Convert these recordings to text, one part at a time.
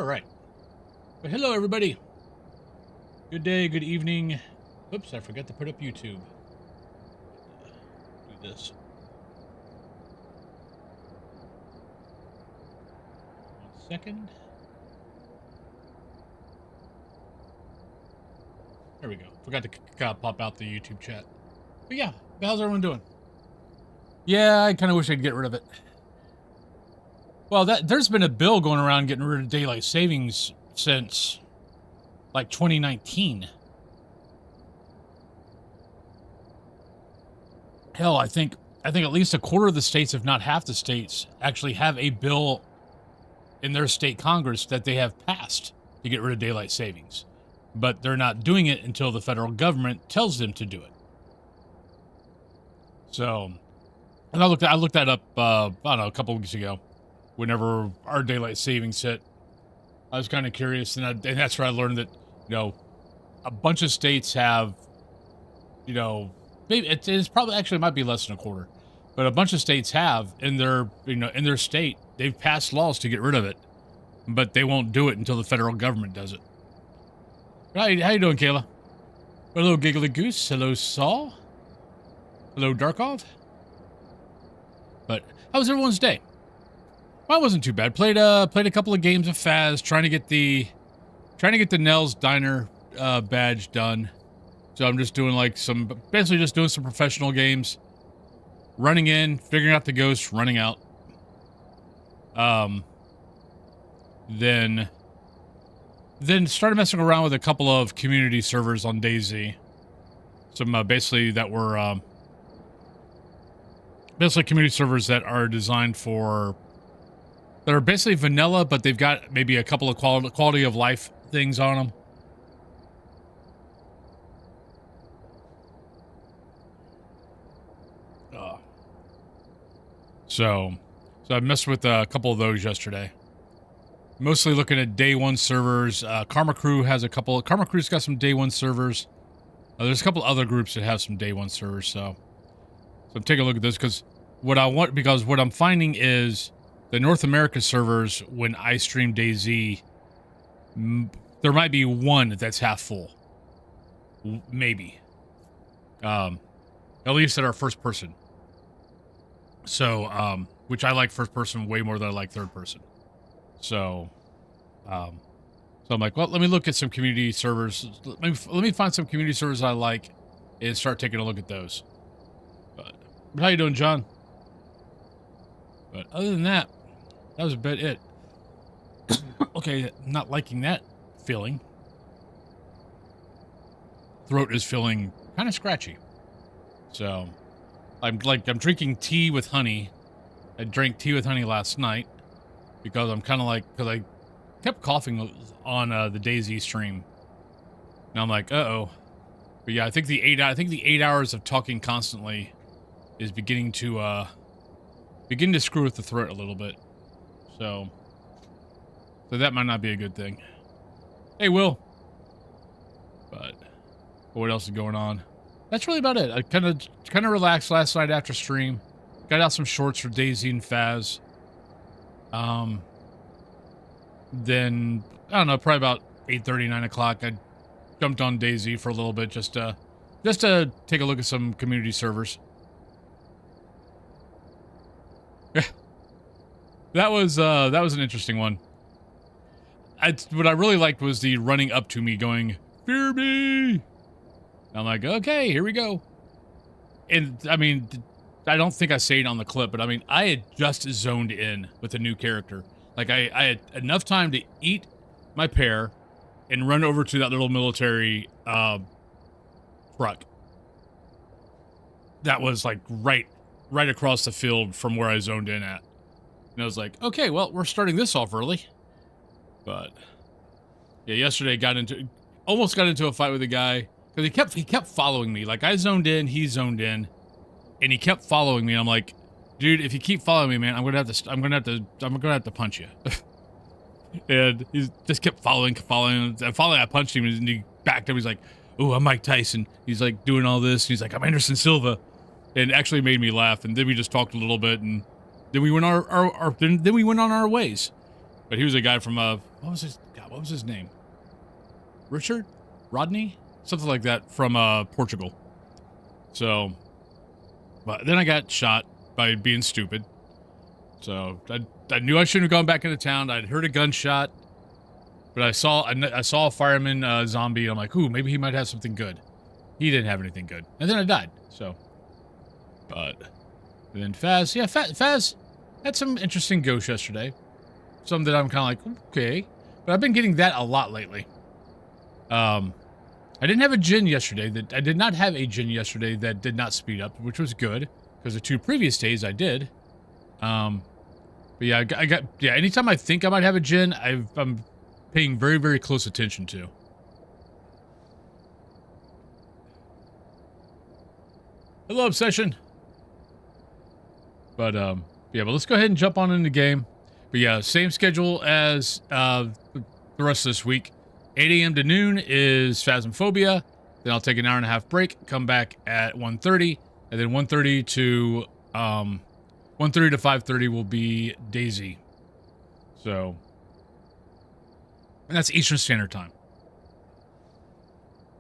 All right. Well, hello, everybody. Good day, good evening. Oops, I forgot to put up YouTube. Do this. 1 second. There we go. Forgot to pop out the YouTube chat. But yeah, how's everyone doing? Yeah, I kind of wish I'd get rid of it. Well, there's been a bill going around getting rid of daylight savings since like 2019. Hell, I think at least a quarter of the states, if not half the states, actually have a bill in their state Congress that they have passed to get rid of daylight savings. But they're not doing it until the federal government tells them to do it. So, and I looked that up, I don't know, a couple weeks ago, whenever our daylight savings hit. I was kind of curious, and that's where I learned that, a bunch of states have, maybe it's probably actually might be less than a quarter, but a bunch of states have in their state, they've passed laws to get rid of it, but they won't do it until the federal government does it. Right, how you doing, Kayla? Hello, Giggly Goose. Hello, Saul. Hello, Darkov. But how was everyone's day? Well, it wasn't too bad. Played a couple of games of Phas, trying to get the Nell's Diner badge done. So I'm just doing basically just doing some professional games, running in, figuring out the ghost, running out. Then started messing around with a couple of community servers on DayZ. Some basically community servers that are designed for, that are basically vanilla, but they've got maybe a couple of quality of life things on them. So I messed with a couple of those yesterday. Mostly looking at day one servers. Karma Crew's got some day one servers. There's a couple other groups that have some day one servers. So I'm taking a look at this because what I'm finding is the North America servers, when I stream DayZ, there might be one that's half full. Maybe. At least at our first person. So, which I like first person way more than I like third person. So I'm like, well, let me look at some community servers. Let me find some community servers I like and start taking a look at those. But how you doing, John? But other than that, that was about it. Okay, not liking that feeling. Throat is feeling kind of scratchy. So I'm drinking tea with honey. I drank tea with honey last night because because I kept coughing on the DayZ stream. Now I'm like, uh-oh. But yeah, I think the 8 hours of talking constantly is beginning to screw with the throat a little bit. So that might not be a good thing. Hey, Will. But what else is going on? That's really about it. I kind of relaxed last night after stream. Got out some shorts for DayZ and Phas. Then I don't know, probably about 8:30, 9 o'clock, I jumped on DayZ for a little bit just to take a look at some community servers. Yeah, that was an interesting one. What I really liked was the running up to me going, "Fear me!" And I'm like, okay, here we go. And I mean, I don't think I say it on the clip, but I mean, I had just zoned in with a new character. Like, I had enough time to eat my pear and run over to that little military truck. That was like right across the field from where I zoned in at. And I was like, okay, well, we're starting this off early. But yeah, yesterday almost got into a fight with a guy because he kept following me. Like, I zoned in, he zoned in, and he kept following me. I'm like, dude, if you keep following me, man, I'm gonna have to punch you. And he just kept following. And finally, I punched him, and he backed up. He's like, "Oh, I'm Mike Tyson." He's like doing all this. He's like, "I'm Anderson Silva," and it actually made me laugh. And then we just talked a little bit, and then we went on our ways. But he was a guy from what was his name? Richard? Rodney? Something like that from Portugal. So, but then I got shot by being stupid. So I knew I shouldn't have gone back into town. I'd heard a gunshot, but I saw a fireman zombie. I'm like, ooh, maybe he might have something good. He didn't have anything good, and then I died. So, but then Faz, yeah, Faz had some interesting ghosts yesterday. Some that I'm kind of like, okay, but I've been getting that a lot lately. I didn't have a Jinn yesterday. I did not have a Jinn yesterday that did not speed up, which was good because the 2 previous days I did. But yeah, I got anytime I think I might have a Jinn, I'm paying very, very close attention to. Hello, Obsession. But yeah, but let's go ahead and jump on in the game. But yeah, same schedule as the rest of this week. 8 a.m. to noon is Phasmophobia. Then I'll take an hour-and-a-half break, come back at 1:30, and then 1:30 to 5:30 will be Daisy. So, and that's Eastern Standard Time.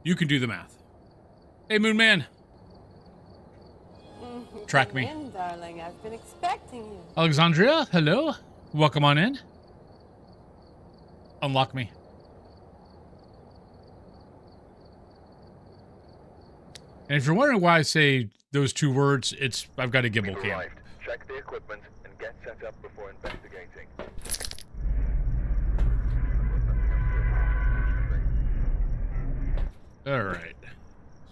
You can do the math. Hey, Moon Man. Track me. In, darling. I've been expecting you. Alexandria, hello. Welcome on in. Unlock me. And if you're wondering why I say those 2 words, it's I've got a gimbal cam. Check the equipment and get set up before investigating. All right.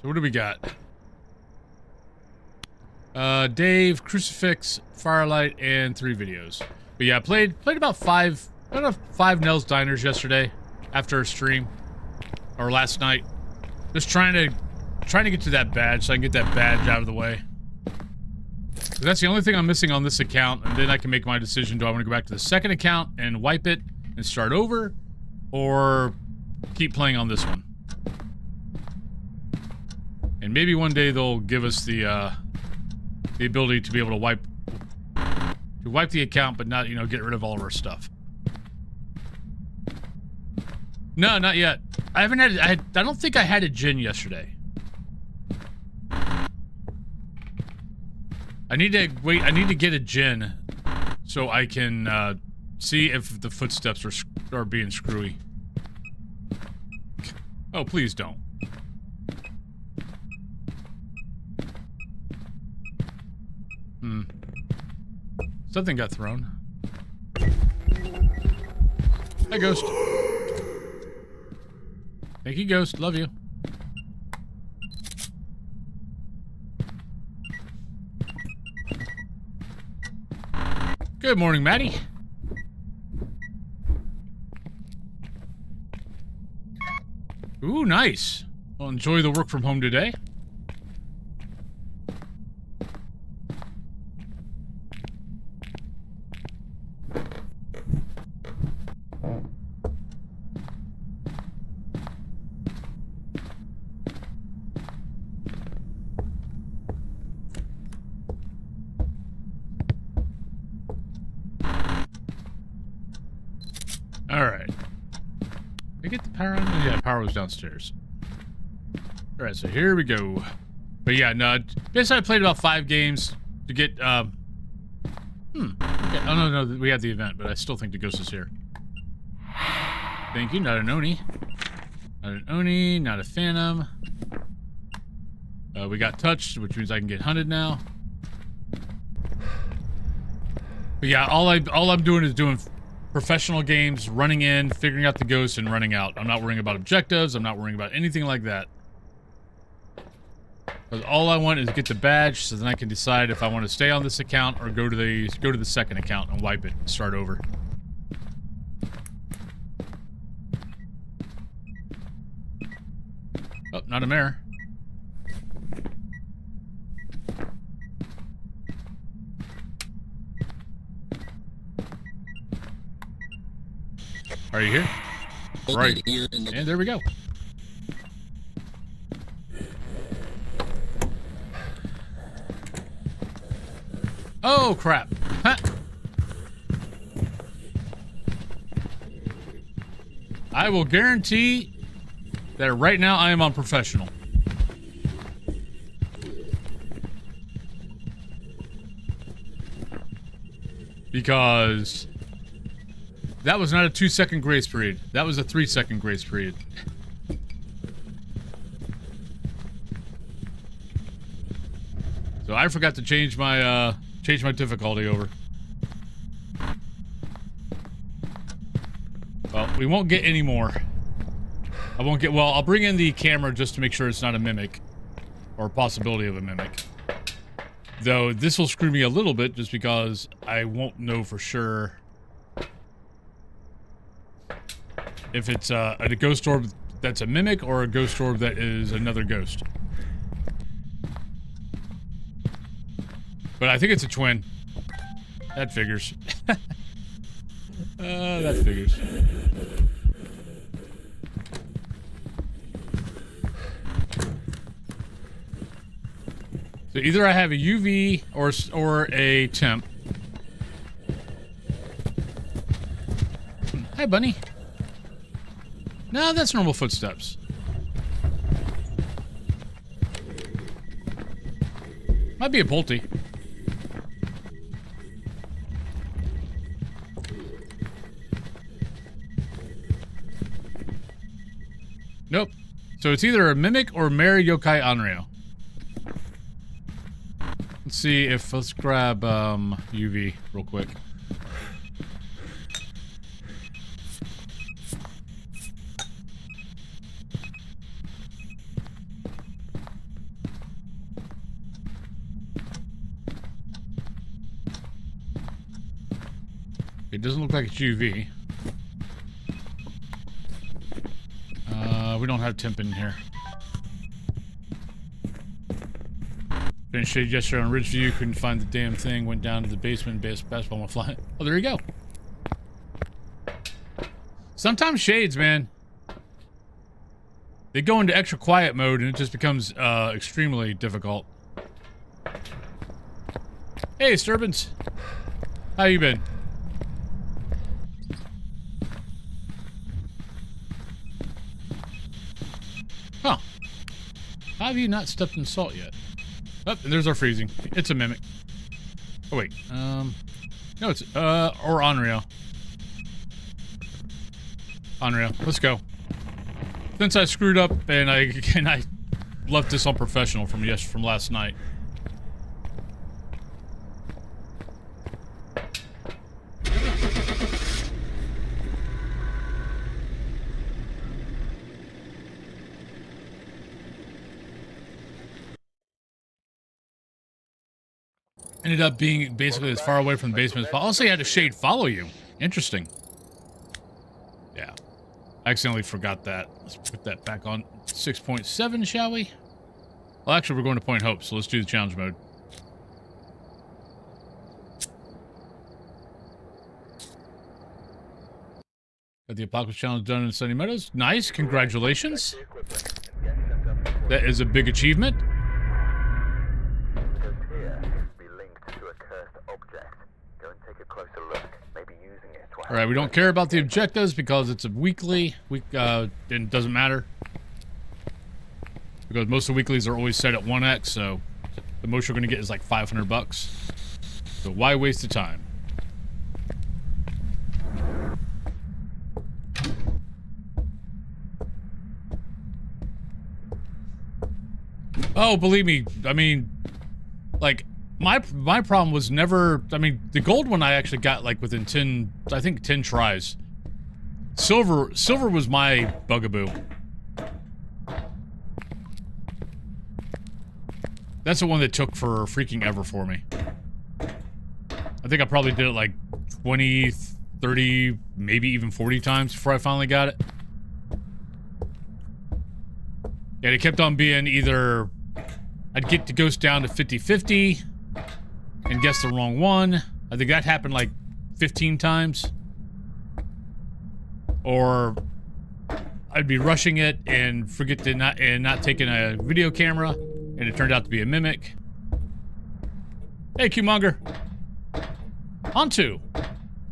So what do we got? Dave, Crucifix, Firelight, and 3 videos. But yeah, I played about 5 Nell's Diners yesterday after a stream, or last night. Just trying to get to that badge so I can get that badge out of the way. That's the only thing I'm missing on this account, and then I can make my decision. Do I want to go back to the second account and wipe it and start over, or keep playing on this one? And maybe one day they'll give us the ability to be able to wipe the account, but not, get rid of all of our stuff. No, not yet. I haven't had. I don't think I had a Jinn yesterday. I need to wait. I need to get a Jinn so I can see if the footsteps are being screwy. Oh, please don't. Something got thrown. Hi, Ghost. Thank you, Ghost. Love you. Good morning, Maddie. Ooh, nice. Well, enjoy the work from home today. Power was downstairs. All right, so here we go. But yeah, no, basically I played about 5 games to get, okay. Oh, no, we have the event, but I still think the ghost is here. Thank you, not an Oni. Not an Oni, not a Phantom. We got touched, which means I can get hunted now. But yeah, all I'm doing is doing professional games, running in, figuring out the ghosts, and running out. I'm not worrying about objectives. I'm not worrying about anything like that. Because all I want is to get the badge, so then I can decide if I want to stay on this account or go to the second account and wipe it and start over. Oh, not a mare. Are you here? Right. And there we go. Oh, crap. Huh. I will guarantee that right now I am on professional. Because that was not a 2-second grace period. That was a 3-second grace period. So I forgot to change my difficulty over. Well, we won't get any more. I won't get, well, I'll bring in the camera just to make sure it's not a mimic. Or a possibility of a mimic. Though, this will screw me a little bit just because I won't know for sure if it's a ghost orb that's a mimic or a ghost orb that is another ghost. But I think it's a twin. That figures. That figures. So either I have a UV or a temp. Hi, bunny. No, that's normal footsteps. Might be a Pulte. Nope. So it's either a mimic or Mary Yokai Anryo. Let's see if, let's grab UV real quick. It doesn't look like it's UV. We don't have temp in here. Finished shade yesterday on Ridgeview, couldn't find the damn thing, went down to the basement, basketball went flying. Oh, there you go. Sometimes shades, man, they go into extra quiet mode and it just becomes extremely difficult. Hey, Sturbans. How you been? Huh. How have you not stepped in salt yet? Oh, and there's our freezing. It's a mimic. Oh, wait. No, it's, or Onryo. Onryo. Let's go. Since I screwed up and I left this on professional from last night. Ended up being basically as far away from the basement as possible. Also, you had a shade follow you. Interesting. Yeah. I accidentally forgot that. Let's put that back on 6.7, shall we? Well, actually, we're going to Point Hope, so let's do the challenge mode. Got the Apocalypse Challenge done in Sunny Meadows. Nice. Congratulations. That is a big achievement. Alright, we don't care about the objectives because it's a weekly. And it doesn't matter. Because most of the weeklies are always set at 1x, so the most you're going to get is like $500. So why waste the time? Oh, believe me, I mean, like, my problem was never, I mean, the gold one I actually got like within 10, I think 10 tries. Silver was my bugaboo. That's the one that took for freaking ever for me. I think I probably did it like 20, 30, maybe even 40 times before I finally got it. Yeah, it kept on being either I'd get the ghost down to 50-50 and guess the wrong one. I think that happened like 15 times. Or I'd be rushing it and forget to not taking a video camera, and it turned out to be a mimic. Hey, Q-Monger. On to.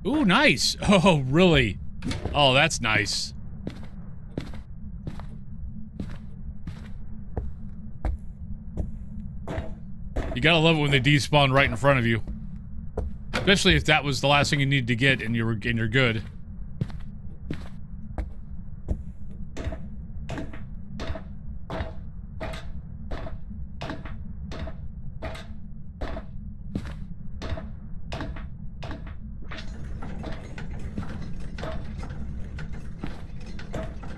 Ooh, nice. Oh, really? Oh, that's nice. You gotta love it when they despawn right in front of you. Especially if that was the last thing you needed to get and you're good.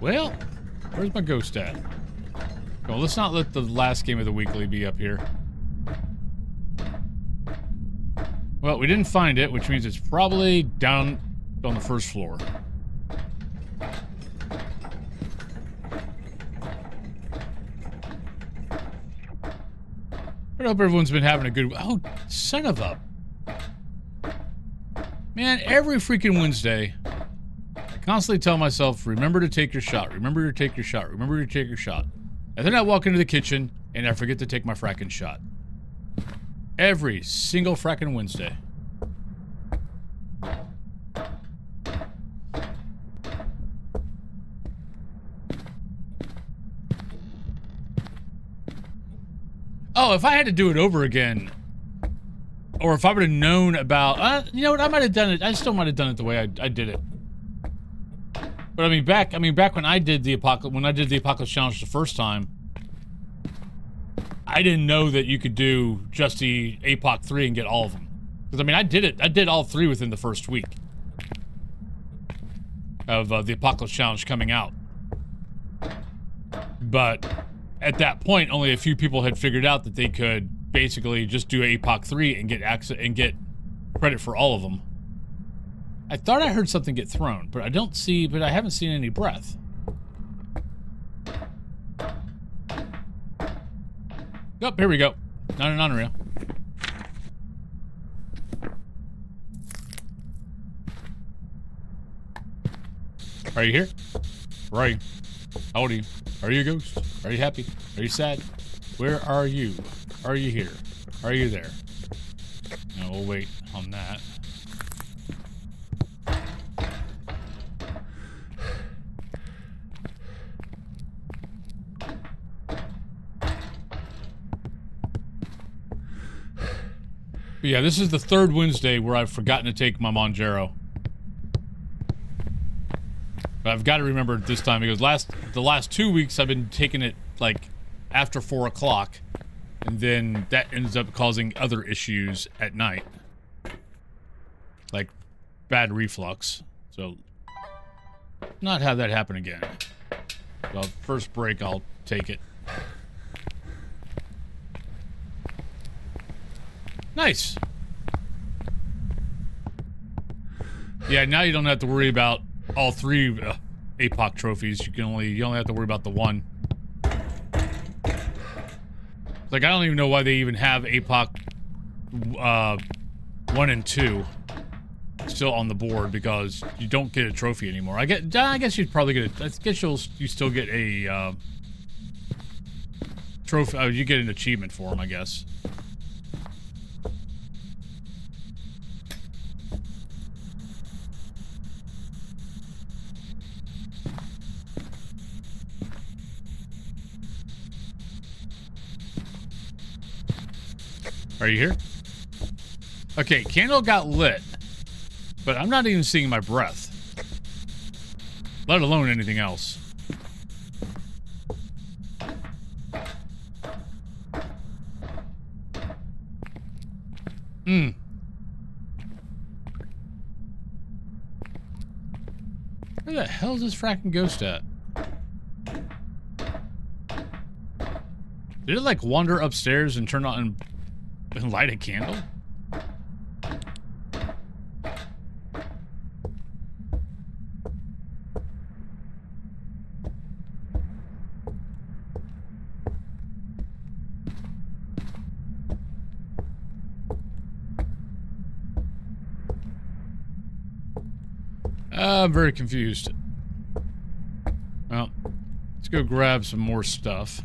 Well, where's my ghost at? Well, let's not let the last game of the weekly be up here. Well, we didn't find it, which means it's probably down on the first floor. I hope everyone's been having a good... Oh, son of a... Man, every freaking Wednesday, I constantly tell myself, remember to take your shot, remember to take your shot, remember to take your shot. And then I walk into the kitchen, and I forget to take my fracking shot. Every single fracking Wednesday. Oh, if I had to do it over again, or if I would have known about, you know what, I might have done it. I still might have done it the way I did it. But I mean, back when I did the Apocalypse Challenge the first time, I didn't know that you could do just the APOC 3 and get all of them. Because I mean, I did all 3 within the first week of the Apocalypse Challenge coming out. But at that point, only a few people had figured out that they could basically just do APOC 3 and get access and get credit for all of them. I thought I heard something get thrown, but I haven't seen any breath. Oh, here we go. Not an unreal. Are you here? Where are you? How old are you? Are you a ghost? Are you happy? Are you sad? Where are you? Are you here? Are you there? No, we'll wait on that. But yeah, this is the third Wednesday where I've forgotten to take my Monjaro. But I've got to remember it this time because the last 2 weeks I've been taking it like after 4 o'clock, and then that ends up causing other issues at night, like bad reflux. So not have that happen again. Well, first break I'll take it. Nice. Yeah, now you don't have to worry about all 3 APOC trophies. You only have to worry about the 1. Like, I don't even know why they even have APOC 1 and 2 still on the board, because you don't get a trophy anymore. I guess you'd probably get I guess you still get a trophy. You get an achievement for them, I guess. Are you here? Okay, candle got lit, but I'm not even seeing my breath, let alone anything else. Where the hell is this fracking ghost at? Did it like wander upstairs and turn on and light a candle? I'm very confused. Well, let's go grab some more stuff.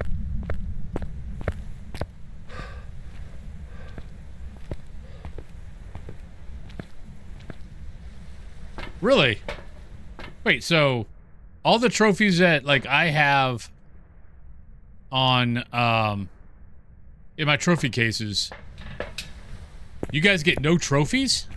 Really? Wait, so all the trophies that like I have on in my trophy cases, You guys get no trophies?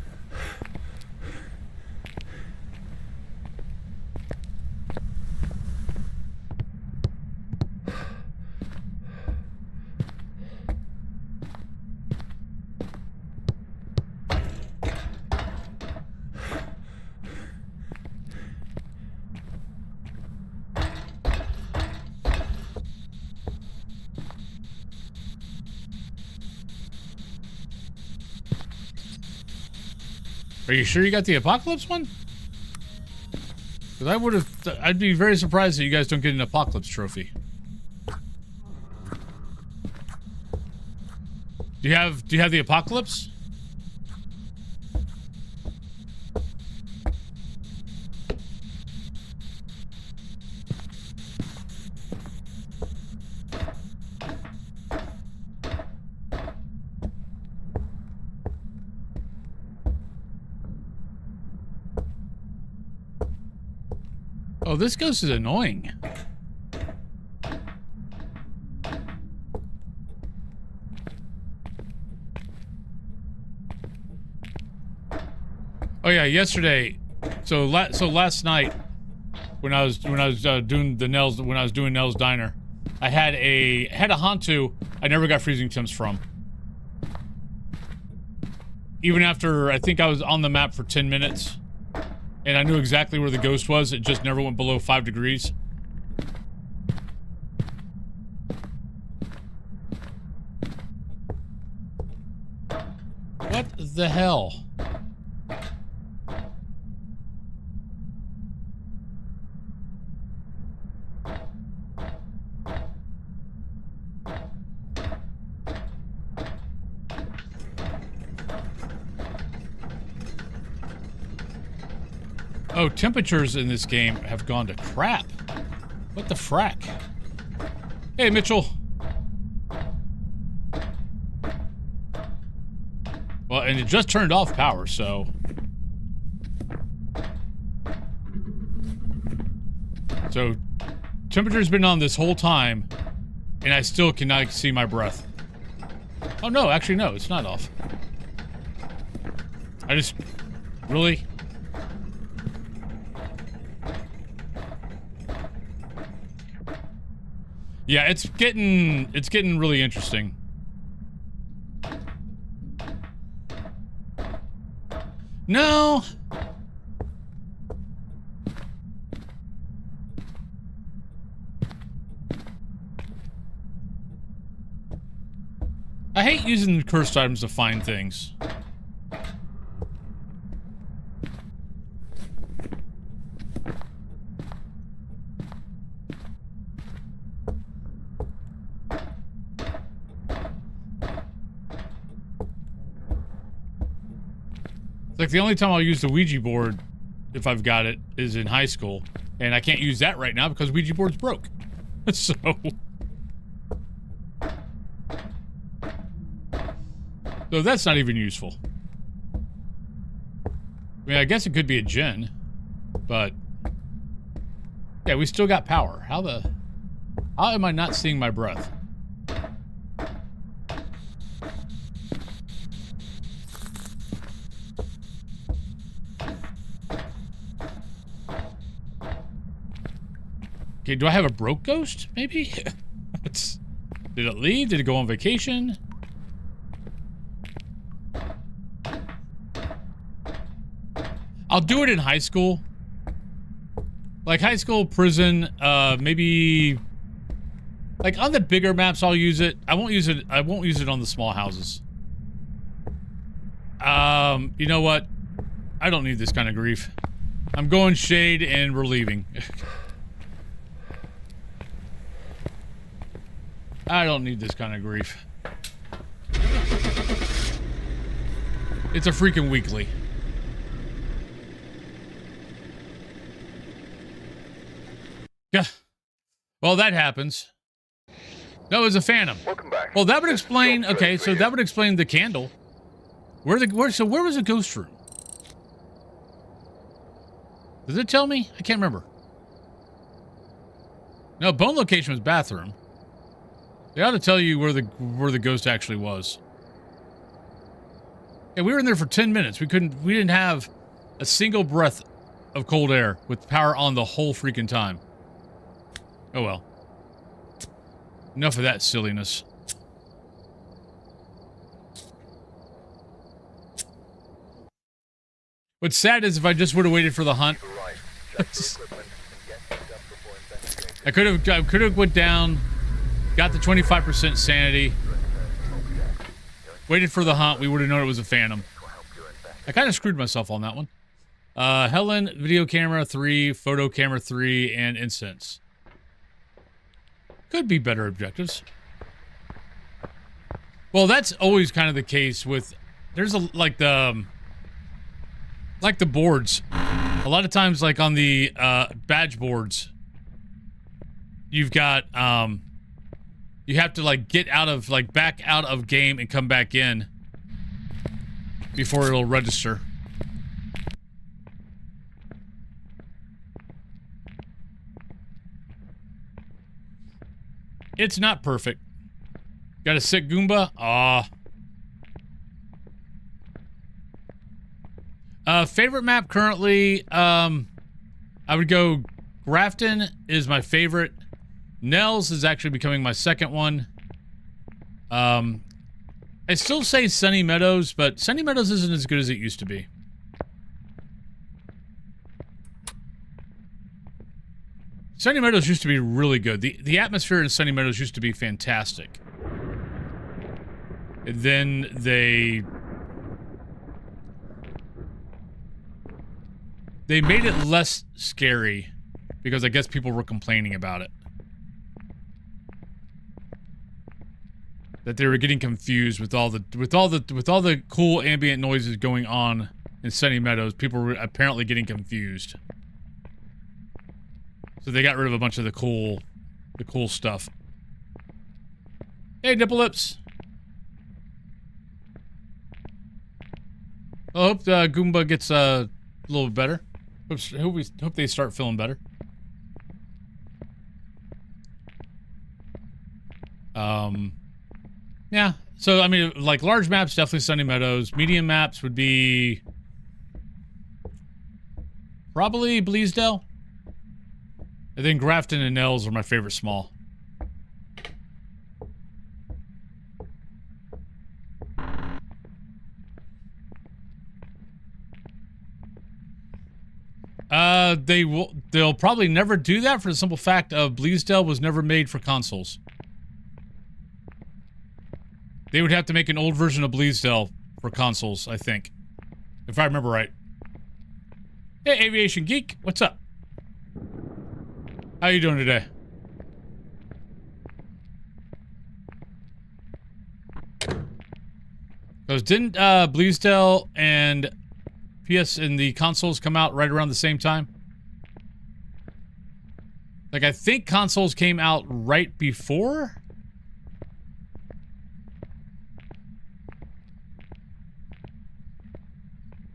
Are you sure you got the Apocalypse one? Because I'd be very surprised that you guys don't get an Apocalypse trophy. Do you have the Apocalypse? Oh, this ghost is annoying. Oh yeah, yesterday. So last night, when I was doing the Nels, when I was doing Nels Diner, I had a Hantu I never got freezing temps from. Even after I think I was on the map for 10 minutes. And I knew exactly where the ghost was. It just never went below 5 degrees. What the hell? Oh, temperatures in this game have gone to crap. What the frack? Hey, Mitchell. Well, and it just turned off power, so... So, temperature's been on this whole time, and I still cannot see my breath. Oh, no, actually, no, it's not off. I just... Really? Yeah, it's getting really interesting. No. I hate using cursed items to find things. Like, the only time I'll use the Ouija board, if I've got it, is in high school. And I can't use that right now because Ouija board's broke. So... So that's not even useful. I mean, I guess it could be a gen. But... Yeah, we still got power. How am I not seeing my breath? Okay, do I have a broke ghost? Maybe? Did it leave? Did it go on vacation? I'll do it in high school. Like high school, prison, maybe... Like on the bigger maps, I'll use it. I won't use it on the small houses. You know what? I don't need this kind of grief. I'm going shade and we're leaving. I don't need this kind of grief. It's a freaking weekly. Yeah. Well, that happens. That was a phantom. Welcome back. Well, that would explain. Okay, so that would explain the candle. Where was the ghost room? Does it tell me? I can't remember. No, bone location was bathroom. They ought to tell you where the ghost actually was. Yeah, we were in there for 10 minutes. We didn't have a single breath of cold air with power on the whole freaking time. Oh well. Enough of that silliness. What's sad is if I just would have waited for the hunt. I could have went down, got the 25% sanity, waited for the hunt. We would have known it was a phantom. I kind of screwed myself on that one. Helen, video camera 3, photo camera 3, and incense. Could be better objectives. Well, that's always kind of the case with, there's like the boards. A lot of times, like on the badge boards, you've got, you have to like get out of, like back out of game and come back in before it'll register. It's not perfect. Got a sick Goomba? Favorite map currently, I would go Grafton is my favorite. Nels is actually becoming my second one. I still say Sunny Meadows, but Sunny Meadows isn't as good as it used to be. Sunny Meadows used to be really good. The atmosphere in Sunny Meadows used to be fantastic. And then they made it less scary because I guess people were complaining about it. That they were getting confused with all the cool ambient noises going on in Sunny Meadows. People were apparently getting confused. So they got rid of a bunch of the cool stuff. Hey, Nipple Lips. I hope Goomba gets a little better. Hope they start feeling better. Yeah. So I mean, like large maps, definitely Sunny Meadows. Medium maps would be probably Bleasdale. And then Grafton and Nels are my favorite small. They'll probably never do that for the simple fact of Bleasdale was never made for consoles. They would have to make an old version of Bleasdale for consoles, I think. If I remember right. Hey, Aviation Geek, what's up? How you doing today? Because didn't Bleasdale and PS and the consoles come out right around the same time? Like, I think consoles came out right before?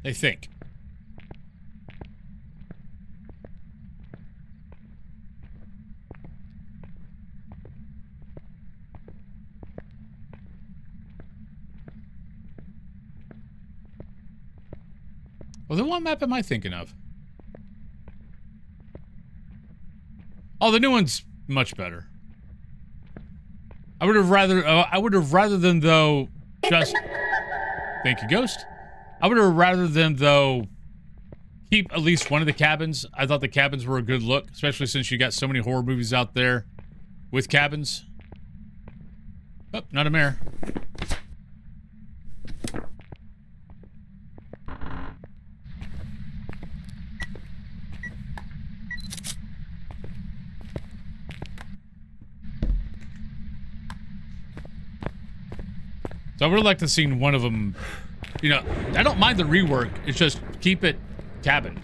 I think. Well, then what map am I thinking of? Oh, the new one's much better. I would have rather them though just thank you, Ghost. I would have rather them though keep at least one of the cabins. I thought the cabins were a good look, especially since you got so many horror movies out there with cabins. Oh, not a mare. So I would have liked to have seen one of them, you know, I don't mind the rework, it's just keep it cabin.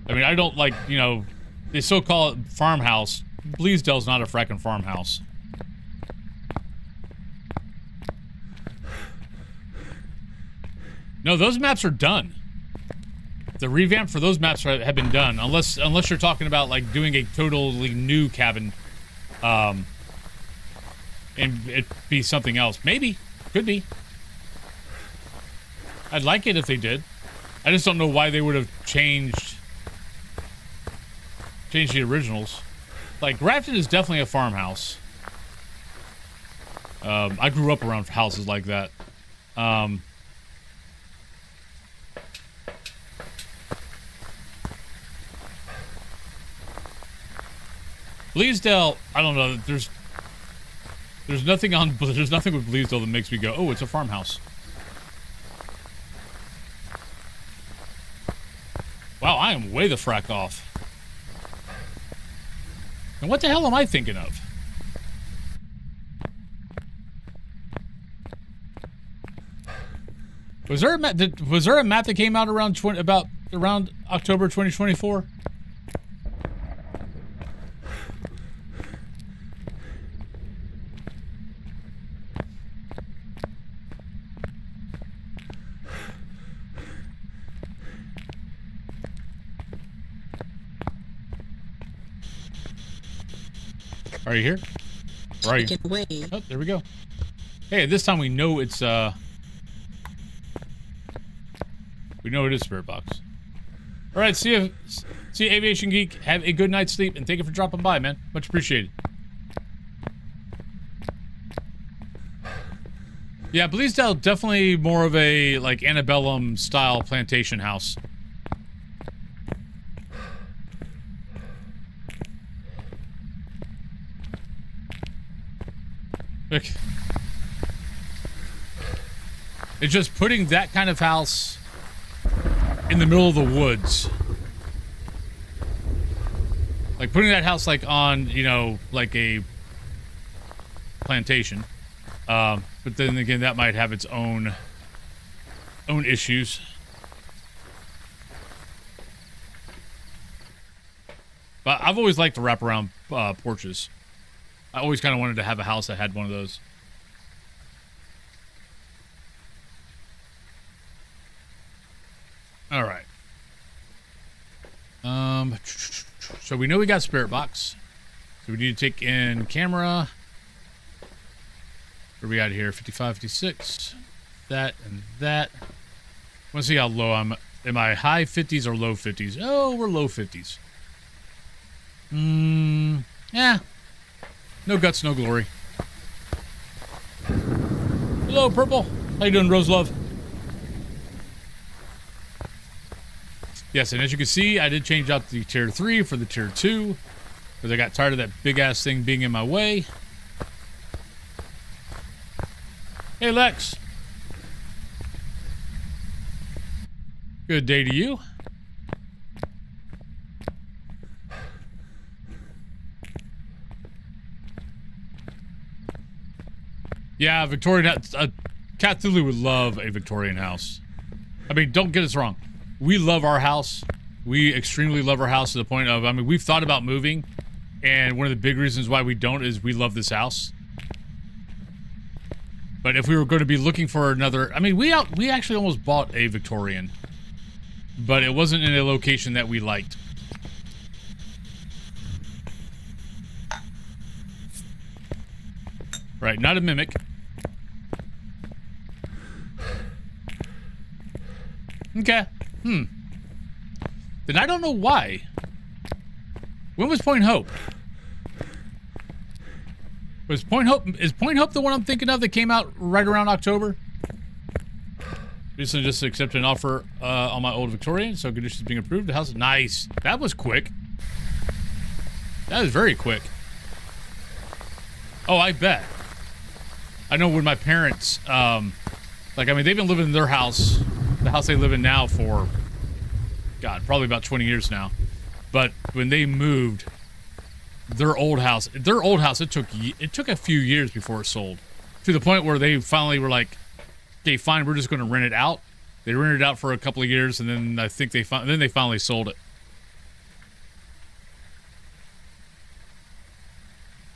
I mean, I don't like, you know, they still call it farmhouse. Bleasdale's not a fracking farmhouse. No, those maps are done. The revamp for those maps have been done, unless you're talking about like doing a totally new cabin, and it be something else. Maybe. Could be. I'd like it if they did. I just don't know why they would have changed the originals. Like, Grafton is definitely a farmhouse. I grew up around houses like that. Bleasdale, I don't know. There's nothing with Bleasdale that makes me go, oh, it's a farmhouse. Wow, I am way the frack off. And what the hell am I thinking of? Was there a map that came out around October 2024? Are you here? Where are you? Oh, there we go. Hey, this time we know it's we know it is Spirit Box. All right, see you, Aviation Geek. Have a good night's sleep, and thank you for dropping by, man. Much appreciated. Yeah, Bleasdale definitely more of a like antebellum style plantation house. Look. It's just putting that kind of house in the middle of the woods. Like putting that house like on, you know, like a plantation. But then again, that might have its own issues. But I've always liked the wraparound porches. I always kind of wanted to have a house that had one of those. All right. So we know we got Spirit Box. So we need to take in camera. What do we got here? 55, 56. That and that. I want to see how low I'm. Am I high 50s or low 50s? Oh, we're low 50s. Yeah. No guts, no glory. Hello, Purple. How you doing, Rose Love? Yes, and as you can see, I did change out the tier 3 for the tier 2 because I got tired of that big-ass thing being in my way. Hey, Lex. Good day to you. Yeah, Victorian. Cthulhu would love a Victorian house. I mean, don't get us wrong. We love our house. We extremely love our house to the point of, I mean, we've thought about moving, and one of the big reasons why we don't is we love this house. But if we were going to be looking for another, I mean, we actually almost bought a Victorian, but it wasn't in a location that we liked. Right, not a mimic. Okay. Then I don't know why. When was Point Hope? Is Point Hope the one I'm thinking of that came out right around October? Recently just accepted an offer on my old Victorian, so conditions being approved. The house is nice. That was quick. That is very quick. Oh, I bet. I know when my parents, like, I mean, they've been living in their house, the house they live in now for, God, probably about 20 years now. But when they moved, their old house, it took a few years before it sold. To the point where they finally were like, okay, fine, we're just going to rent it out. They rented it out for a couple of years, and then I think they finally sold it.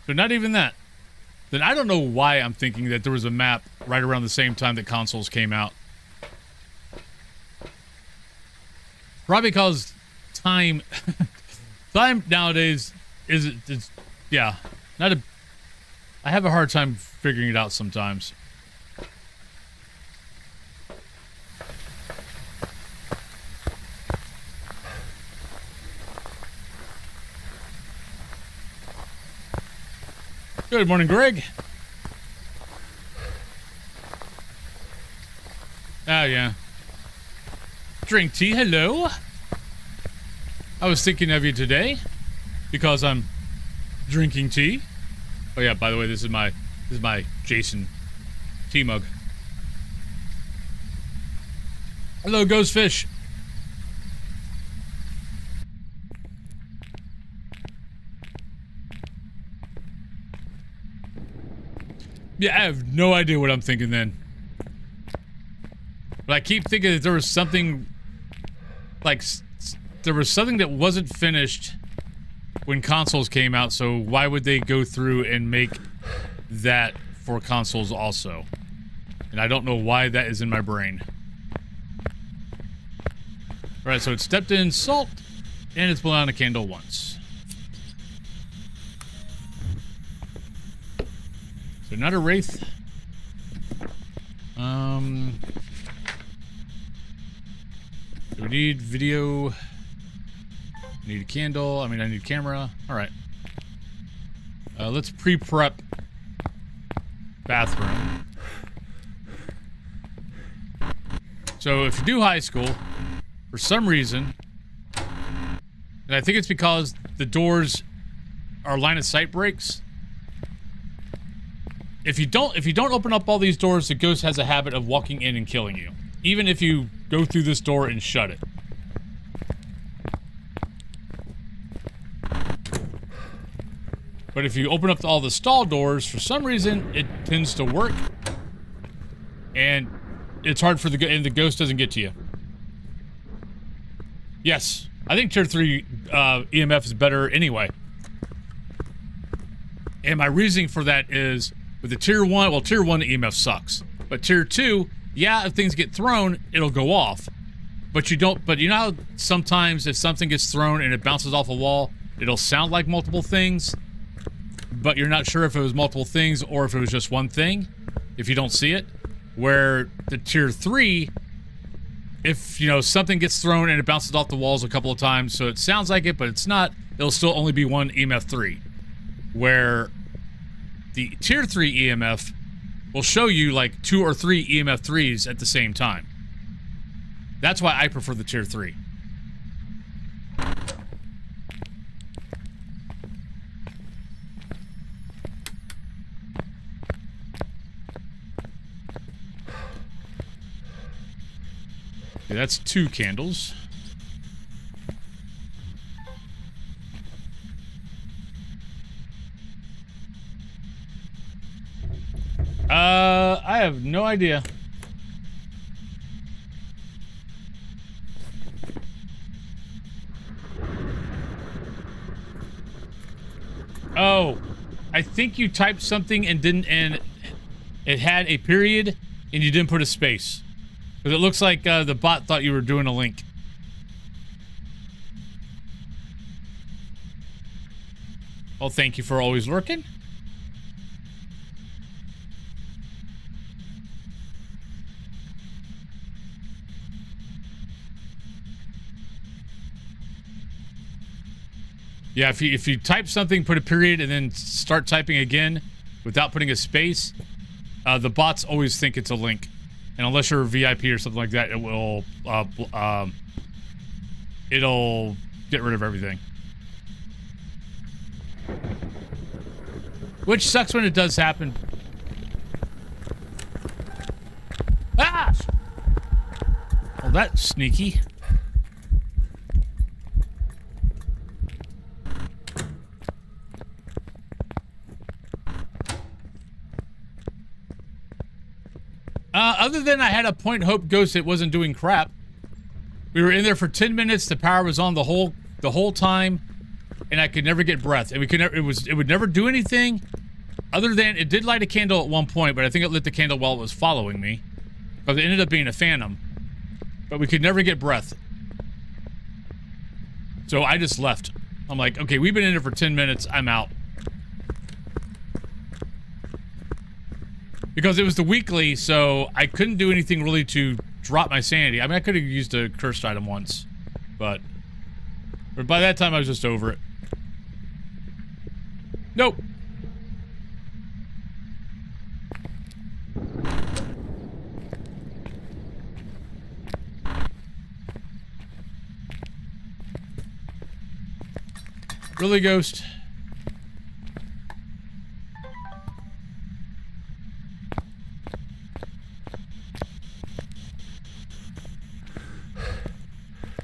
But not even that. Then I don't know why I'm thinking that there was a map right around the same time that consoles came out. Probably because time nowadays it's yeah, I have a hard time figuring it out sometimes. Good morning, Greg. Oh, yeah. Drink tea, hello. I was thinking of you today because I'm drinking tea. Oh yeah, by the way, this is my Jason tea mug. Hello, Ghostfish. Yeah, I have no idea what I'm thinking then. But I keep thinking that there was something, like, there was something that wasn't finished when consoles came out, so why would they go through and make that for consoles also? And I don't know why that is in my brain. Alright, so it stepped in salt, and it's blown out a candle once. So not a wraith. Do we need video? Need a candle. I mean, I need a camera. Alright. Let's pre-prep bathroom. So if you do high school, for some reason, and I think it's because the doors are line of sight breaks. If you don't open up all these doors, the ghost has a habit of walking in and killing you. Even if you go through this door and shut it. But if you open up all the stall doors, for some reason, it tends to work. And it's hard for and the ghost doesn't get to you. Yes, I think tier 3 EMF is better anyway. And my reasoning for that is, with the tier 1, well, tier 1 EMF sucks. But tier 2, yeah, if things get thrown, it'll go off. But you know how sometimes if something gets thrown and it bounces off a wall, it'll sound like multiple things, but you're not sure if it was multiple things or if it was just one thing, if you don't see it. Where the tier 3, if, you know, something gets thrown and it bounces off the walls a couple of times, so it sounds like it, but it's not, it'll still only be one EMF 3. Where the tier 3 EMF will show you like 2 or 3 EMF 3s at the same time. That's why I prefer the tier 3. Okay, that's 2 candles. I have no idea. Oh, I think you typed something and it had a period and you didn't put a space. Because it looks like the bot thought you were doing a link. Well, thank you for always lurking. Yeah, if you type something, put a period, and then start typing again without putting a space, the bots always think it's a link. And unless you're a VIP or something like that, it will it'll get rid of everything. Which sucks when it does happen. Ah! Well, that's sneaky. Other than I had a point hope ghost that wasn't doing crap. We were in there for 10 minutes. The power was on the whole time, and I could never get breath. And it would never do anything, other than it did light a candle at one point. But I think it lit the candle while it was following me, because it ended up being a phantom. But we could never get breath. So I just left. I'm like, okay, we've been in there for 10 minutes. I'm out. Because it was the weekly, so I couldn't do anything really to drop my sanity. I mean, I could have used a cursed item once, but by that time I was just over it. Nope. Really, Ghost?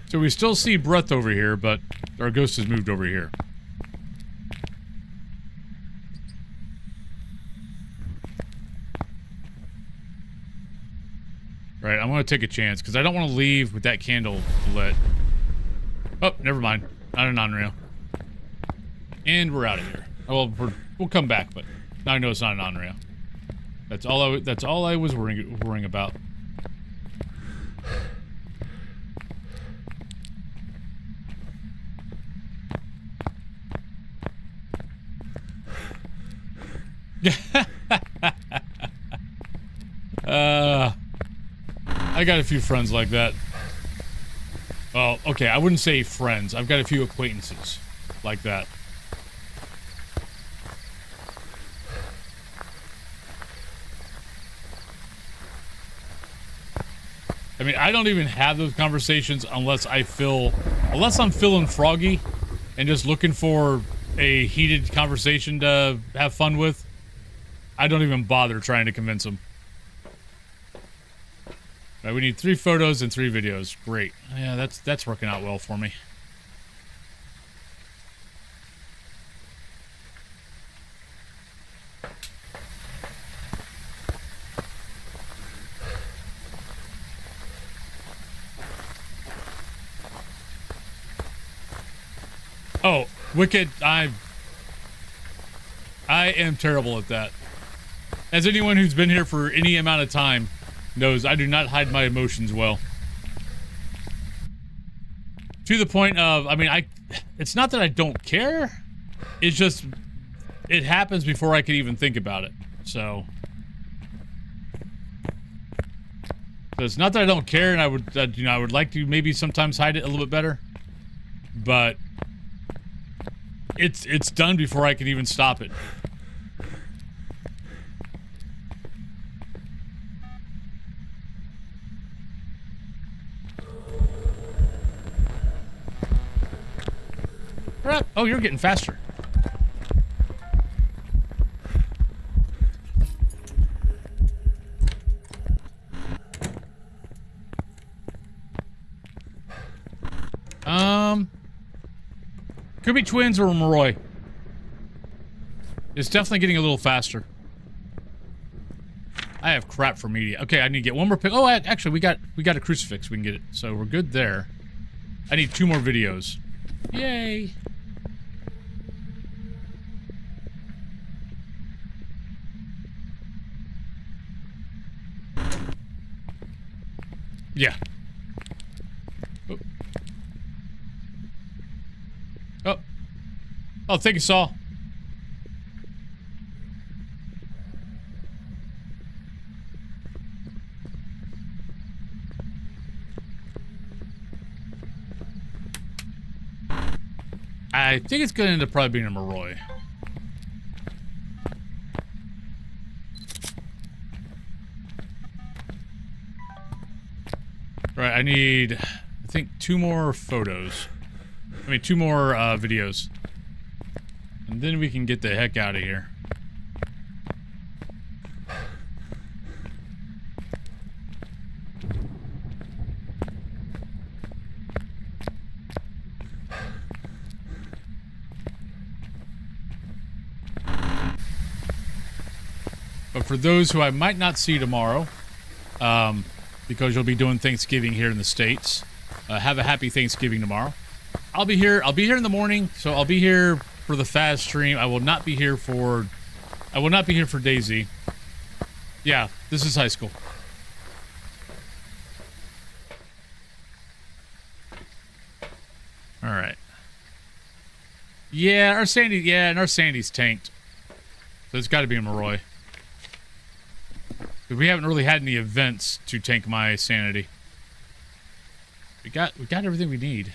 So we still see Breath over here, but our Ghost has moved over here. Right, I'm gonna take a chance, because I don't want to leave with that candle lit. Oh, never mind. Not a non-rail. And we're out of here. Oh, well, we'll come back, but now I know it's not a non-rail. That's all I was worrying about. I got a few friends like that. Well, okay, I wouldn't say friends. I've got a few acquaintances like that. I mean, I don't even have those conversations unless I'm feeling froggy and just looking for a heated conversation to have fun with. I don't even bother trying to convince them. Right, we need 3 photos and 3 videos. Great. Yeah, that's working out well for me. Oh, Wicked, I am terrible at that. As anyone who's been here for any amount of time knows, I do not hide my emotions well. To the point of, I mean, it's not that I don't care. It's just, it happens before I can even think about it. So it's not that I don't care, and I would, you know, I would like to maybe sometimes hide it a little bit better. But it's done before I can even stop it. Oh, you're getting faster. Could be twins or Moroi. It's definitely getting a little faster. I have crap for media. Okay, I need to get one more pic. Oh, actually, we got a crucifix. We can get it. So we're good there. I need 2 more videos. Yay. Yeah. Oh. Oh. Oh, thank you, Saul. I think it's gonna end up probably being a Moroi. Right, I need, I think, 2 more photos. I mean, 2 more videos. And then we can get the heck out of here. But for those who I might not see tomorrow, because you'll be doing Thanksgiving here in the States, have a happy Thanksgiving tomorrow. I'll be here in the morning, so I'll be here for the Phas stream. I will not be here for Daisy. Yeah, this is high school. All right. Yeah, our Sandy's tanked. So it's got to be a Moroi. We haven't really had any events to tank my sanity. We got everything we need.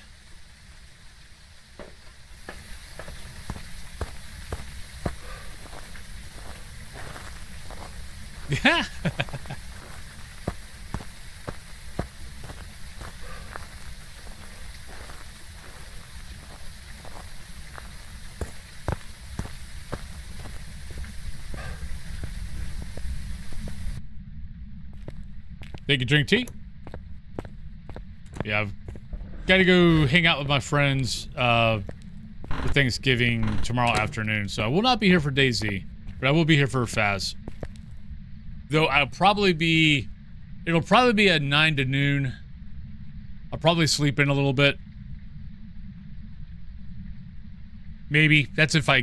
Yeah. Take a drink tea. Yeah, I've got to go hang out with my friends for Thanksgiving tomorrow afternoon. So I will not be here for DayZ, but I will be here for Phas. Though it'll probably be at 9 to noon. I'll probably sleep in a little bit. Maybe. That's if I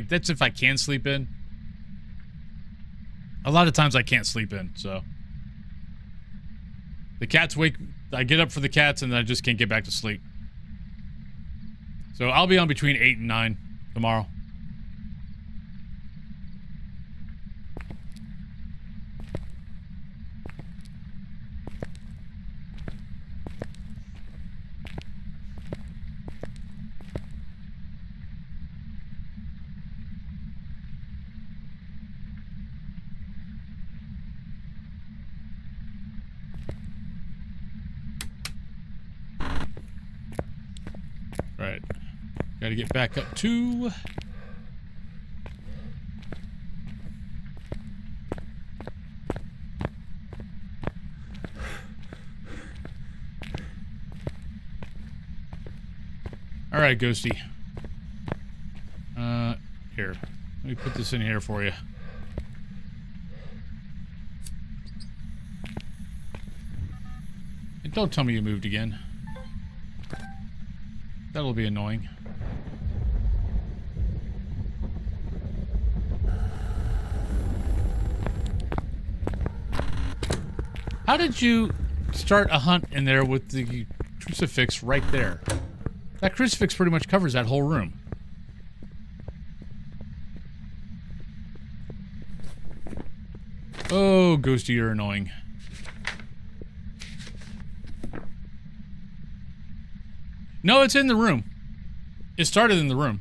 can sleep in. A lot of times I can't sleep in, so. The cats I get up for the cats and then I just can't get back to sleep. So I'll be on between 8 and 9 tomorrow. Right. Gotta get back up to... Alright, Ghosty. Here. Let me put this in here for you. And don't tell me you moved again. That'll be annoying. How did you start a hunt in there with the crucifix right there? That crucifix pretty much covers that whole room. Oh, Ghosty, you're annoying. No, it's in the room. It started in the room.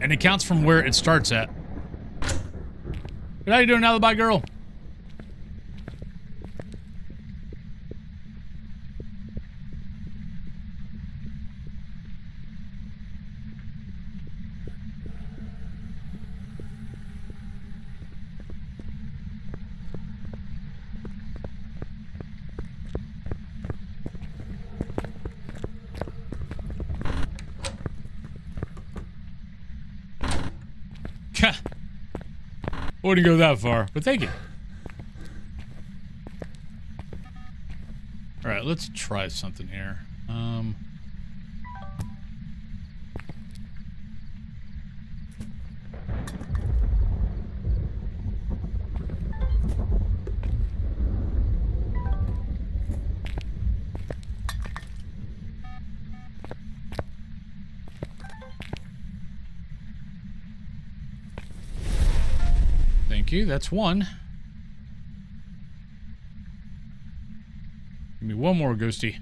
And it counts from where it starts at. How you doing, Alibi Girl? Wouldn't go that far, but thank you. Alright, let's try something here. Thank you, that's one. Give me one more, Ghosty.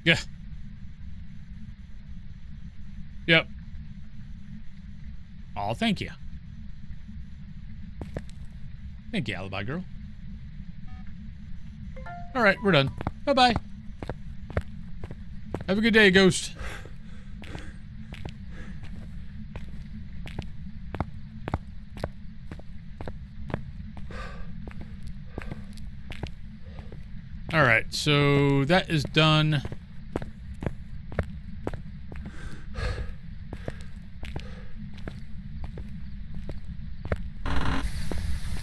Yeah. Yep. Oh, thank you. Thank you, Alibi Girl. Alright, we're done. Bye-bye. Have a good day, Ghost. Alright, so that is done.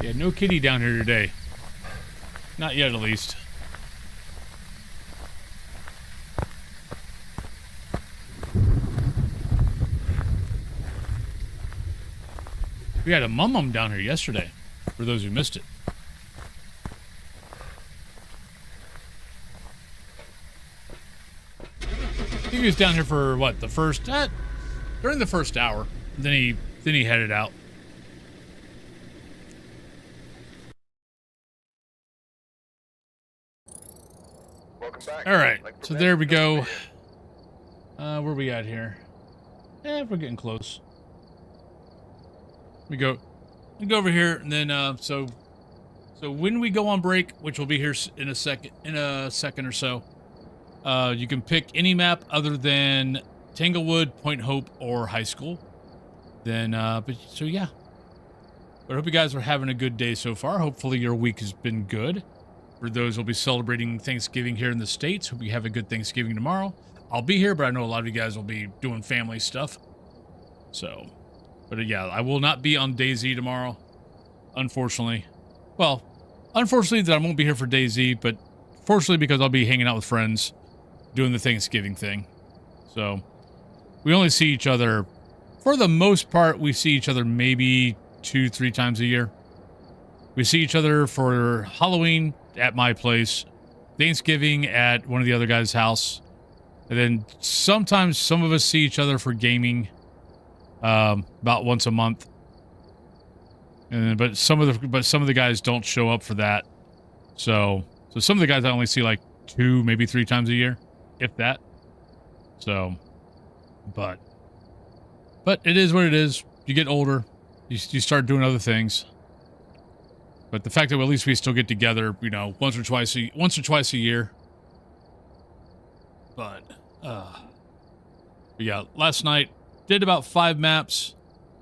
Yeah, no kitty down here today. Not yet, at least. We had a mum down here yesterday, for those who missed it. I think he was down here for what, the first during the first hour. Then he headed out. Welcome back. All right, Like so there we go. Where we at here? We're getting close. We go over here, and then so when we go on break, which will be here in a second or so, You can pick any map other than Tanglewood, Point Hope, or High School. Then, so yeah. But I hope you guys are having a good day so far. Hopefully your week has been good. For those who'll be celebrating Thanksgiving here in the States, hope you have a good Thanksgiving tomorrow. I'll be here, but I know a lot of you guys will be doing family stuff. So, but yeah, I will not be on DayZ tomorrow, unfortunately. Well, unfortunately that I won't be here for DayZ, but fortunately because I'll be hanging out with friends, doing the Thanksgiving thing. So, we only see each other, for the most part, we see each other maybe 2-3 times a year. We see each other for Halloween at my place, Thanksgiving at one of the other guys' house, and then sometimes some of us see each other for gaming about once a month. And but some of the guys don't show up for that. So some of the guys I only see like 2, maybe 3 times a year, if that. So, but it is what it is. You get older, you start doing other things. But the fact that at least we still get together, you know, once or twice a year. But yeah, last night did about 5 maps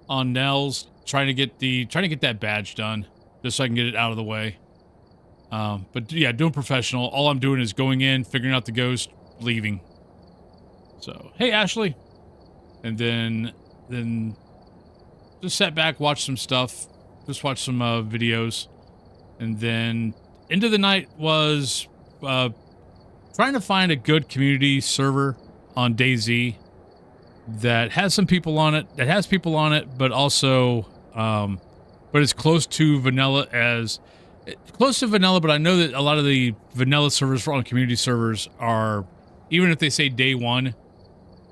on Nels, trying to get that badge done, just so I can get it out of the way. But yeah, doing professional. All I'm doing is going in, figuring out the ghost, leaving. So, hey Ashley. And then just sat back, watched some stuff, just watched some videos. And then into the night was trying to find a good community server on DayZ that has some people on it, but also, but it's close to vanilla but I know that a lot of the vanilla servers on community servers are, even if they say day one,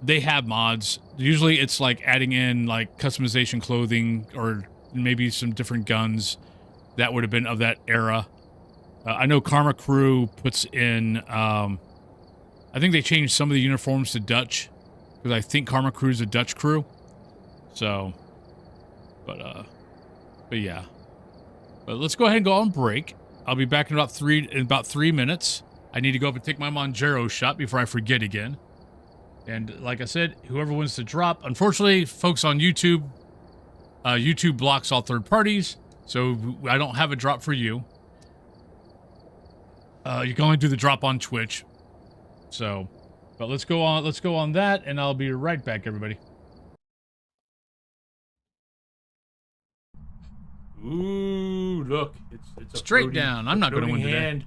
they have mods. Usually it's like adding in like customization clothing or maybe some different guns that would have been of that era. I know Karma Crew puts in, I think they changed some of the uniforms to Dutch, because I think Karma Crew is a Dutch crew. So, but yeah. But let's go ahead and go on break. I'll be back in about 3 minutes. I need to go up and take my Monjero shot before I forget again. And like I said, whoever wins the drop, unfortunately, folks on YouTube, YouTube blocks all third parties. So I don't have a drop for you. You can only do the drop on Twitch. So, but let's go on that, and I'll be right back, everybody. Ooh, look, it's a straight down. I'm not going to win hand. today.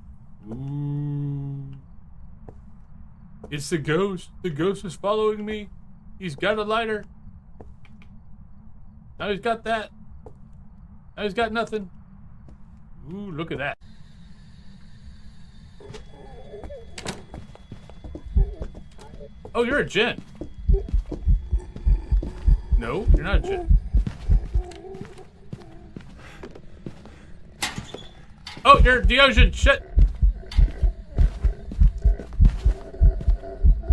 Ooh, it's the ghost. The ghost is following me. He's got a lighter. Now he's got that. Now he's got nothing. Ooh, look at that. Oh, you're a Gen. No, you're not a Gen. Oh, you're a Deogen. Shit.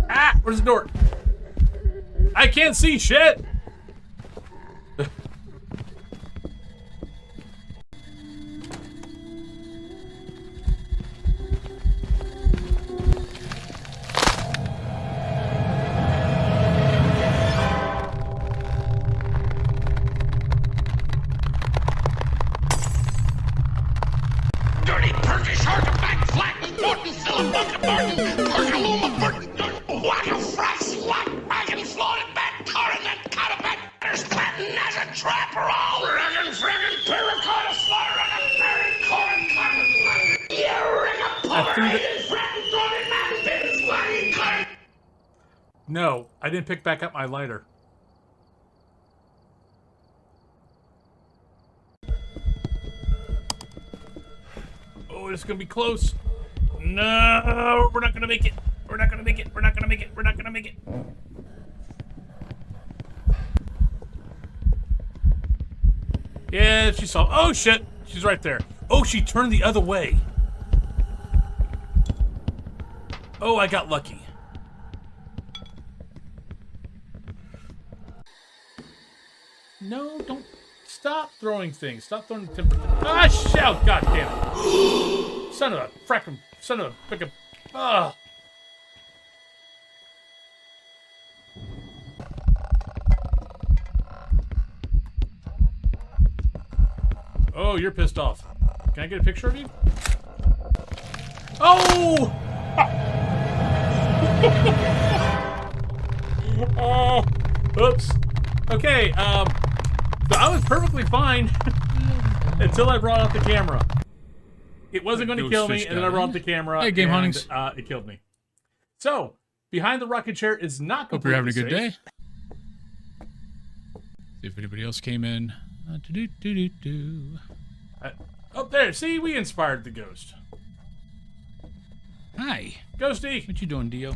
Ah, where's the door? I can't see shit. No, I didn't pick back up my lighter. Oh, it's gonna be close. No, we're not gonna make it. We're not gonna make it. We're not gonna make it. We're not gonna make it. Yeah, she saw. Oh shit, she's right there. Oh, she turned the other way. Oh, I got lucky. No, don't stop throwing things. Stop throwing the timber. Ah, shout! God damn it! Son of a frickin', son of a frickin'. Ah! Oh, you're pissed off. Can I get a picture of you? Oh! Oh, oops. Okay, so I was perfectly fine until I brought out the camera. It wasn't going to kill me, and then I brought out the camera. Hey, Game and, Huntings. it killed me. So, behind the rocket chair is not Hope you're having a completely good safe. day. See if anybody else came in. Up there, see, we inspired the ghost. Hi. Ghosty! What you doing, Dio?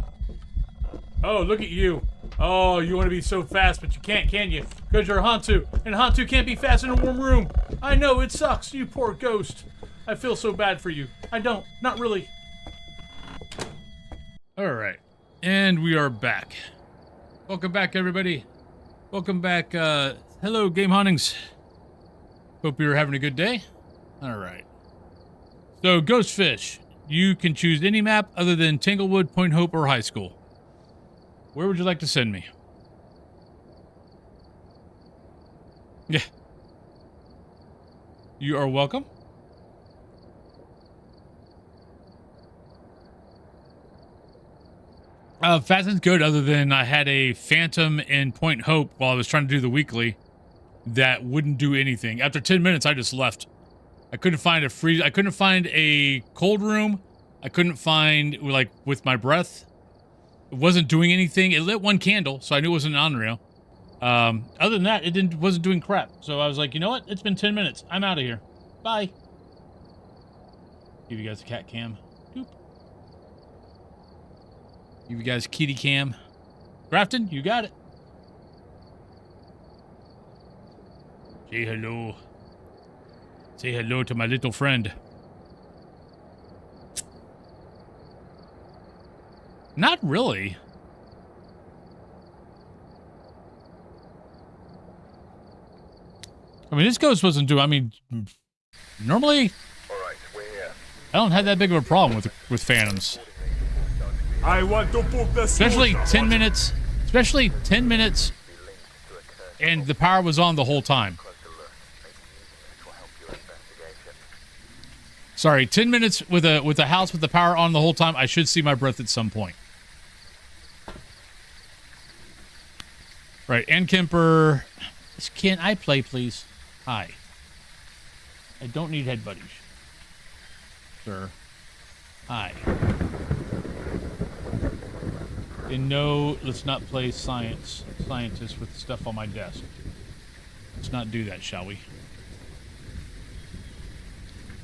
Oh, look at you. Oh, you want to be so fast, but you can't, can you? Because you're a Hantu, and Hantu can't be fast in a warm room. I know, it sucks, you poor ghost. I feel so bad for you. I don't, not really. All right. And we are back. Welcome back, everybody. Welcome back. Hello, Game Huntings. Hope you're having a good day. All right. So, Ghostfish. You can choose any map other than Tanglewood, Point Hope, or High School. Where would you like to send me? Yeah. You are welcome. Fast is good, other than I had a Phantom in Point Hope while I was trying to do the weekly that wouldn't do anything. After 10 minutes, I just left. I couldn't find a freeze. I couldn't find a cold room. I couldn't find, like, with my breath. It wasn't doing anything. It lit one candle, so I knew it wasn't on rail. Other than that, it wasn't doing crap. So I was like, you know what? It's been 10 minutes. I'm out of here. Bye. Give you guys a cat cam. Doop. Give you guys a kitty cam. Grafton, you got it. Say hello. Say hello to my little friend. Not really. I mean, this ghost wasn't doing. I mean, normally Alright, we're here. I don't have that big of a problem with phantoms. I want to book the Especially 10 minutes. Especially 10 minutes, and the power was on the whole time. Sorry, 10 minutes with a house with the power on the whole time. I should see my breath at some point. Right, and Kemper. Can I play, please? Hi. I don't need head buddies. Sir. Hi. And no, let's not play scientist with stuff on my desk. Let's not do that, shall we?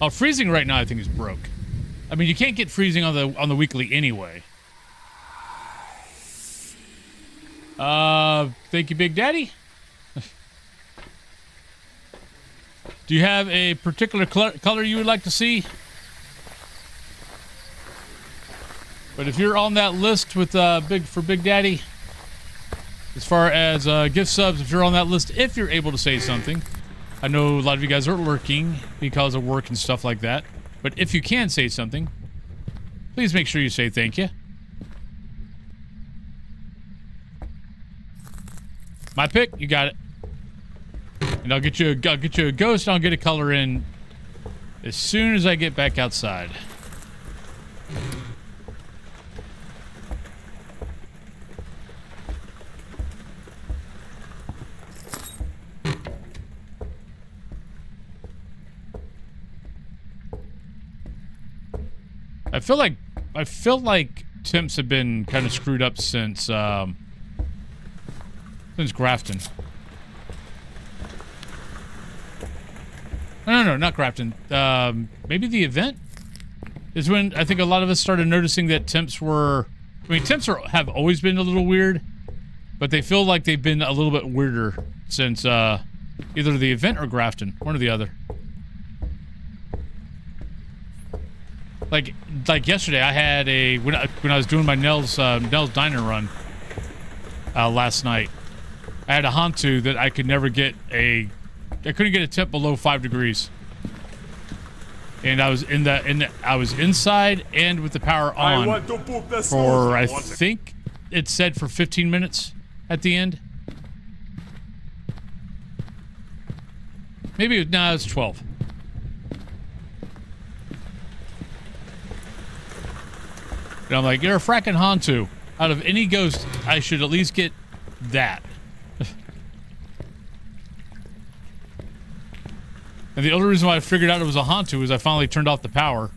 Oh, freezing right now I think is broke. I mean, you can't get freezing on the weekly anyway. Thank you, Big Daddy. Do you have a particular color you would like to see? But if you're on that list with Big Daddy, as far as gift subs, if you're on that list, if you're able to say something, I know a lot of you guys are lurking because of work and stuff like that. But if you can say something, please make sure you say thank you. My pick, you got it. And I'll get you a ghost, and I'll get a color in as soon as I get back outside. I feel like temps have been kind of screwed up since Grafton. No, not Grafton. Maybe the event is when I think a lot of us started noticing that temps were. I mean, temps have always been a little weird, but they feel like they've been a little bit weirder since either the event or Grafton, one or the other. Like yesterday, I had when I was doing my Nell's Diner run last night, I had a Hantu that I could never get I couldn't get a temp below 5 degrees, and I was I was inside and with the power on for I think it said for 15 minutes at the end. Maybe no, it was 12. And I'm like, you're a fracking Hantu. Out of any ghost, I should at least get that. And the only reason why I figured out it was a Hantu is I finally turned off the power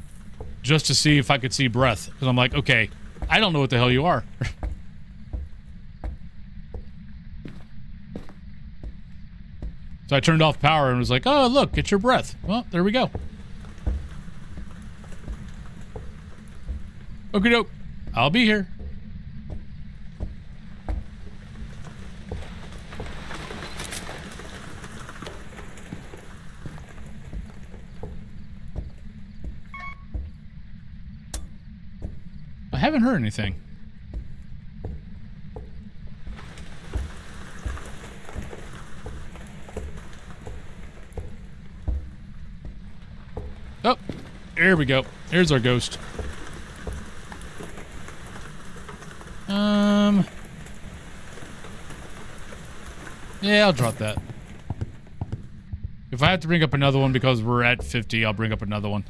just to see if I could see breath. Because I'm like, okay, I don't know what the hell you are. So I turned off power and was like, oh, look, it's your breath. Well, there we go. Okie doke. I'll be here. I haven't heard anything. Oh, there we go. There's our ghost. Yeah, I'll drop that. If I have to bring up another one because we're at 50, I'll bring up another one.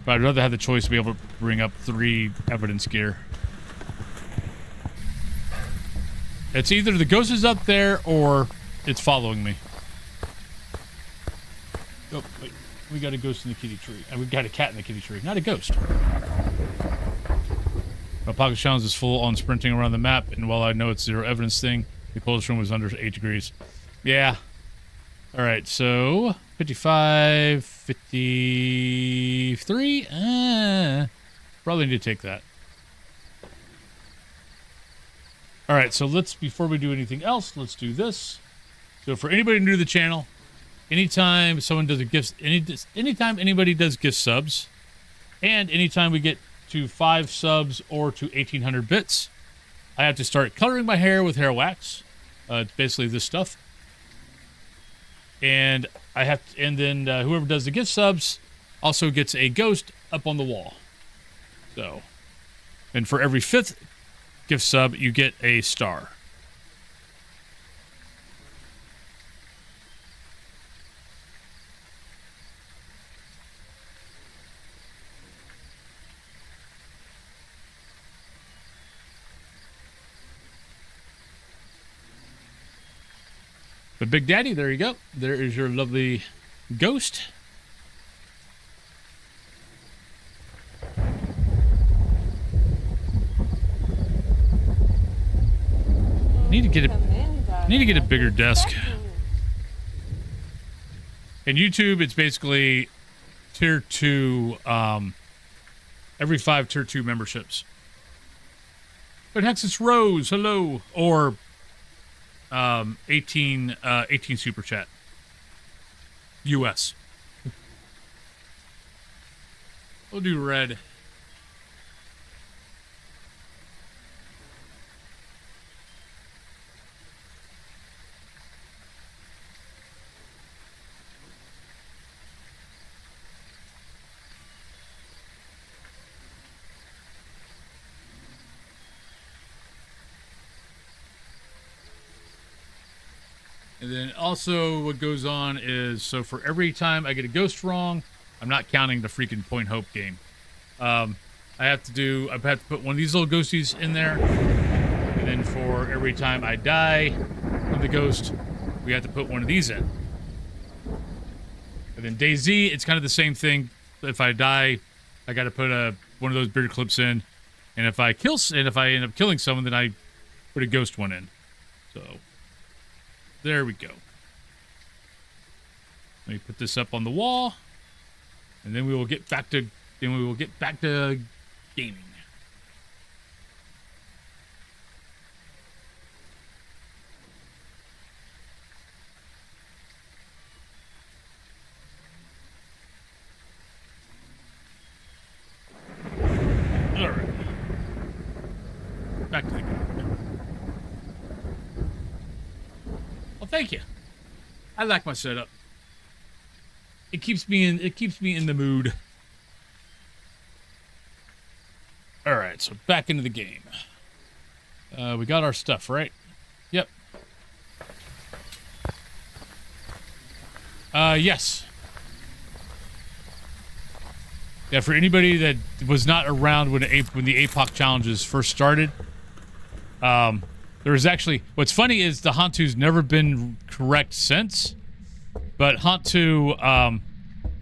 But I'd rather have the choice to be able to bring up 3 evidence gear. It's either the ghost is up there or it's following me. Oh, wait. We got a ghost in the kitty tree. And we got a cat in the kitty tree. Not a ghost. My pocket challenge is full on sprinting around the map, and while I know it's 0 evidence thing, the closest room was under 8 degrees. Yeah. Alright, so 55, 53. Probably need to take that. Alright, so before we do anything else, let's do this. So for anybody new to the channel, anytime someone does a gift, anytime anybody does gift subs, and anytime we get to 5 subs or to 1800 bits, I have to start coloring my hair with hair wax. It's basically this stuff. And then whoever does the gift subs also gets a ghost up on the wall. So, and for every 5th gift sub, you get a star. But Big Daddy, there you go. There is your lovely ghost. Need to get a bigger desk. In YouTube, it's basically tier 2, every 5 tier 2 memberships. But Hexus Rose, hello, or 18 super chat. US. We'll do red. And then also what goes on is, so for every time I get a ghost wrong, I'm not counting the freaking Point Hope game. I have to put one of these little ghosties in there. And then for every time I die from the ghost, we have to put one of these in. And then DayZ, it's kind of the same thing. If I die, I got to put one of those beard clips in. And if I end up killing someone, then I put a ghost one in. So there we go. Let me put this up on the wall, and then we will get back to gaming. All right. Back to the game. Well, thank you. I like my setup. It keeps me in the mood. All right, so back into the game. We got our stuff, right? Yep. Yes. Yeah, for anybody that was not around when the APOC challenges first started, there was actually... What's funny is the Hantu's never been correct since, but Hantu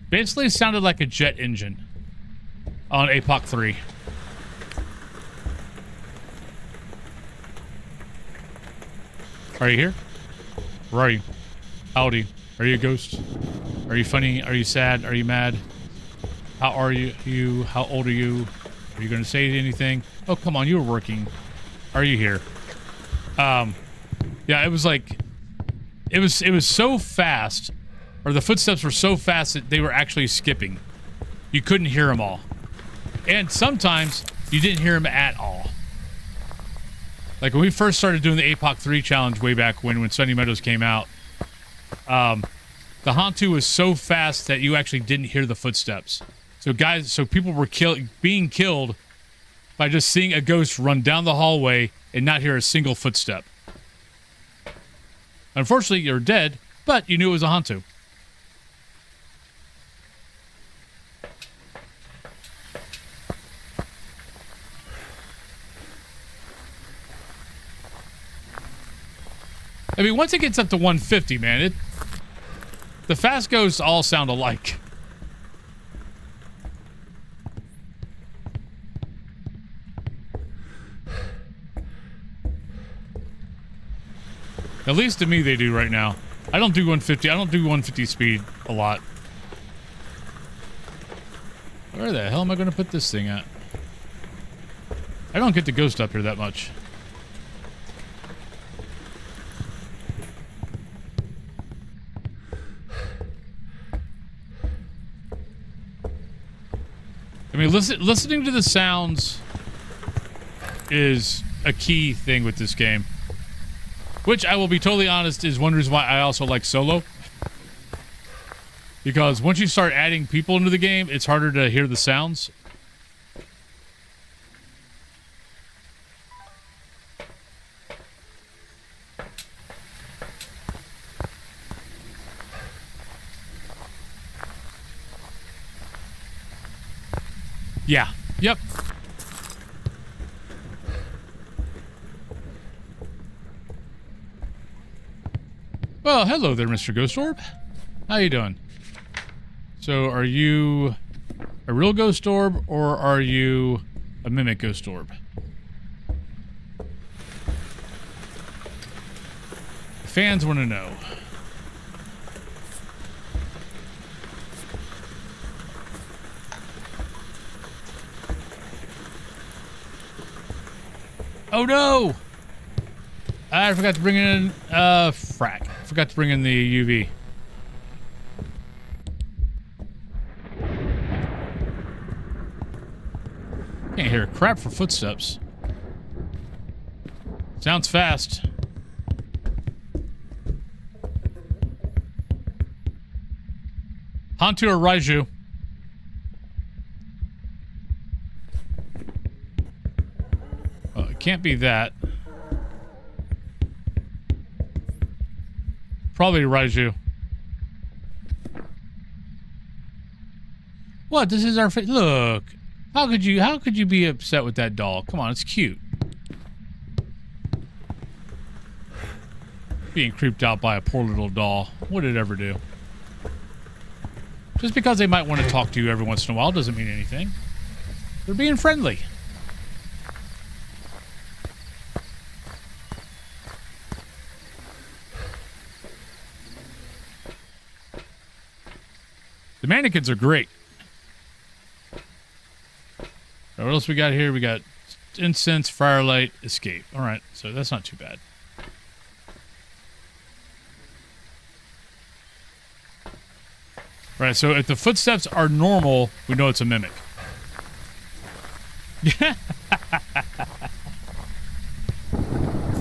basically sounded like a jet engine on APOC 3. Are you here? Where are you? Howdy. Are you a ghost? Are you funny? Are you sad? Are you mad? How are you? How old are you? Are you going to say anything? Oh, come on. You were working. Are you here? Yeah, it was like... It was so fast, or the footsteps were so fast that they were actually skipping. You couldn't hear them all. And sometimes you didn't hear them at all. Like when we first started doing the APOC 3 challenge way back when Sunny Meadows came out, the Hantu was so fast that you actually didn't hear the footsteps. So people were being killed by just seeing a ghost run down the hallway and not hear a single footstep. Unfortunately, you're dead, but you knew it was a Hantu. I mean, once it gets up to 150, man, the fast ghosts all sound alike. At least to me they do right now. I don't do 150. I don't do 150 speed a lot. Where the hell am I going to put this thing at? I don't get the ghost up here that much. I mean, listening to the sounds is a key thing with this game. Which, I will be totally honest, is one reason why I also like solo. Because once you start adding people into the game, it's harder to hear the sounds. Yeah. Yep. Well, hello there, Mr. Ghost Orb. How you doing? So, are you a real Ghost Orb, or are you a mimic Ghost Orb? The fans want to know. Oh no! I forgot to bring in, frack. Forgot to bring in the UV. Can't hear crap for footsteps. Sounds fast. Hantu or Raiju? Well, it can't be that. Probably Raiju. What? This is our look. How could you be upset with that doll? Come on, it's cute. Being creeped out by a poor little doll. What did it ever do? Just because they might want to talk to you every once in a while doesn't mean anything. They're being friendly. The mannequins are great. What else we got here? We got incense, firelight, escape. All right, so that's not too bad. All right, so if the footsteps are normal, we know it's a mimic.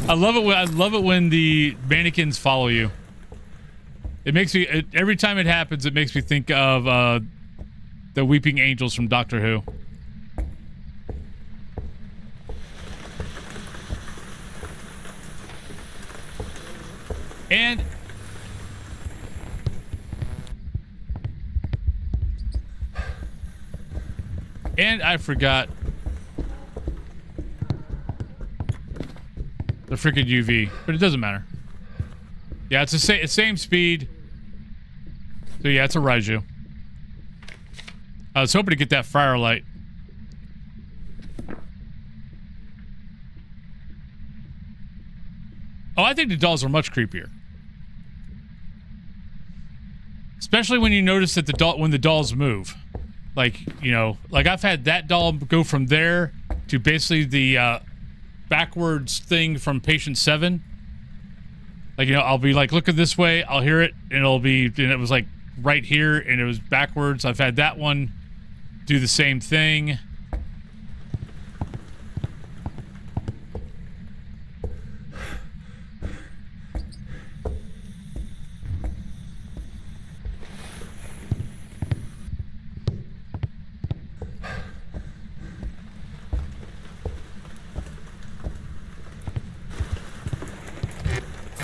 I love it when the mannequins follow you. It makes me every time it happens. It makes me think of the Weeping Angels from Doctor Who. And And I forgot the freaking UV, but it doesn't matter. Yeah, it's the same speed. So yeah, it's a Raiju. I was hoping to get that firelight. Oh, I think the dolls are much creepier. Especially when you notice that when the dolls move. Like, you know, like I've had that doll go from there to basically the backwards thing from Patient 7. Like, you know, I'll be like looking this way, I'll hear it, and it was like right here, and it was backwards. I've had that one do the same thing.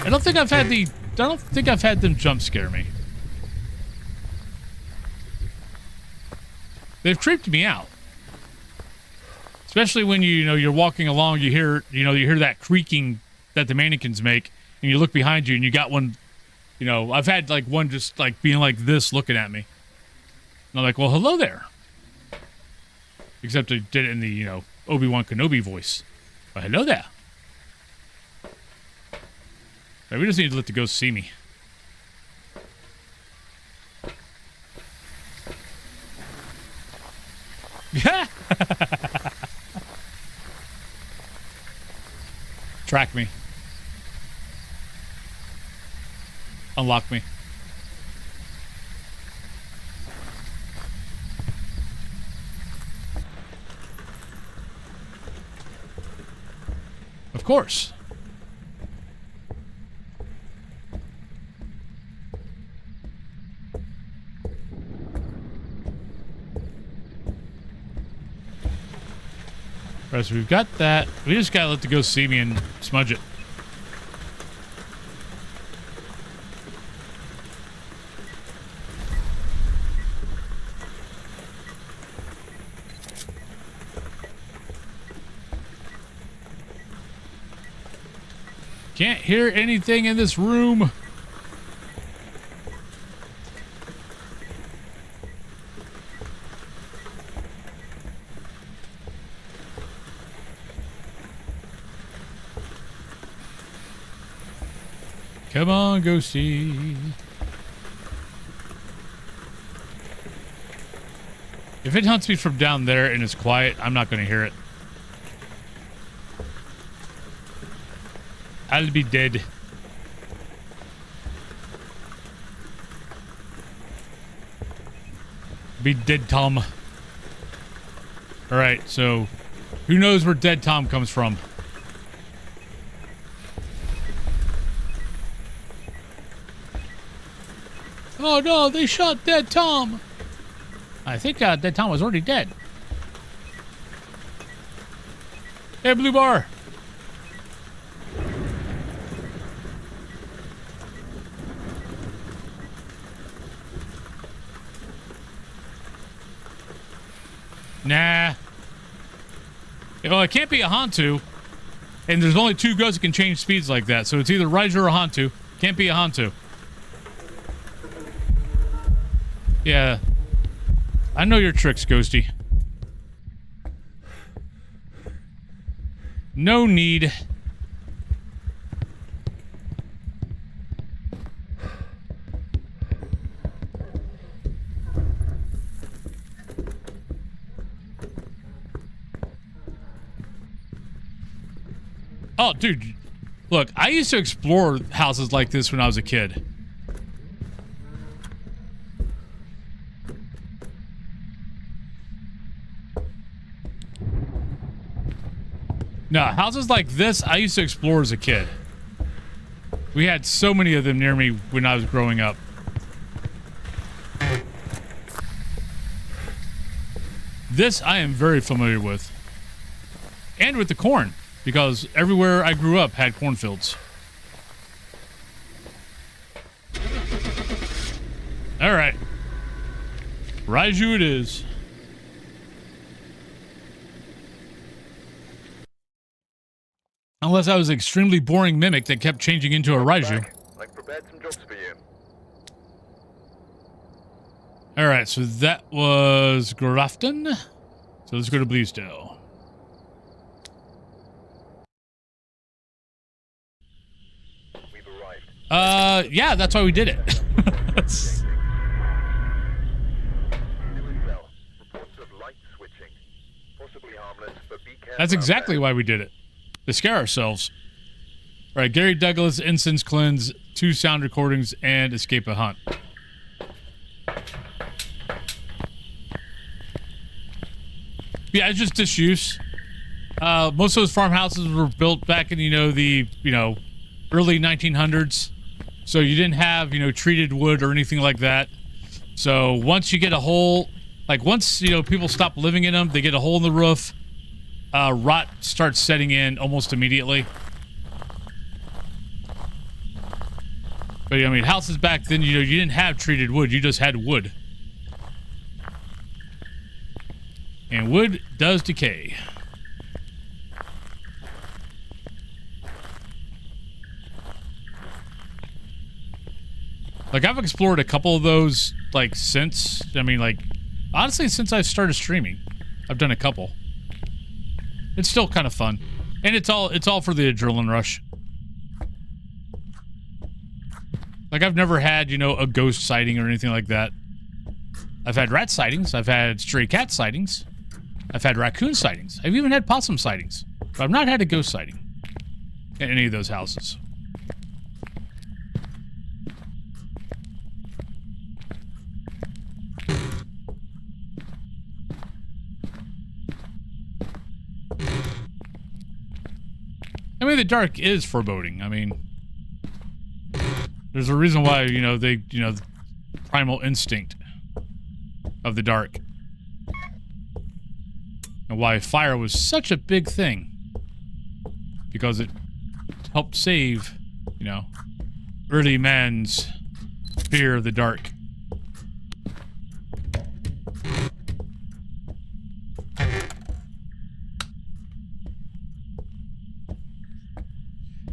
I don't think I've had them jump scare me. They've creeped me out. Especially when you're walking along, you hear that creaking that the mannequins make, and you look behind you and you got one, I've had like one just like being like this looking at me. And I'm like, well, hello there. Except I did it in the, Obi-Wan Kenobi voice. Well, hello there. Right, we just need to let the ghost see me. Yeah. Track me. Unlock me. Of course. Right, so we've got that. We just gotta let the ghost see me and smudge it. Can't hear anything in this room. Come on, ghosty. If it hunts me from down there and it's quiet, I'm not going to hear it. I'll be dead. Be dead, Tom. Alright, so who knows where dead Tom comes from? Oh no, they shot dead Tom. I think dead Tom was already dead. Hey, blue bar. Nah. Well, it can't be a Hantu. And there's only two ghosts that can change speeds like that. So it's either Raiju or a Hantu. Can't be a Hantu. Yeah. I know your tricks, Ghosty. No need. Oh, dude. Look, I used to explore houses like this when I was a kid. No, houses like this, I used to explore as a kid. We had so many of them near me when I was growing up. This I am very familiar with. And with the corn, because everywhere I grew up had cornfields. All right. Raiju it is. Unless I was an extremely boring mimic that kept changing into a Raiju. I've prepared some jobs for you. Alright, so that was Grafton. So let's go to Bleasdale. We've arrived. Yeah, that's why we did it. Reports of light switching. Possibly harmless, but be careful. That's exactly why we did it. To scare ourselves. All right, Gary Douglas, Incense Cleanse, 2 sound recordings, and escape a hunt. Yeah, it's just disuse. Most of those farmhouses were built back in, the early 1900s. So you didn't have, treated wood or anything like that. So once you get a hole, once, people stop living in them, they get a hole in the roof, rot starts setting in almost immediately. But, houses back then, you didn't have treated wood. You just had wood. And wood does decay. I've explored a couple of those, since, honestly, since I started streaming. I've done a couple. It's still kind of fun. And it's all for the adrenaline rush. I've never had, a ghost sighting or anything like that. I've had rat sightings. I've had stray cat sightings. I've had raccoon sightings. I've even had possum sightings. But I've not had a ghost sighting in any of those houses. The dark is foreboding. There's a reason why, the primal instinct of the dark. And why fire was such a big thing. Because it helped save, early man's fear of the dark.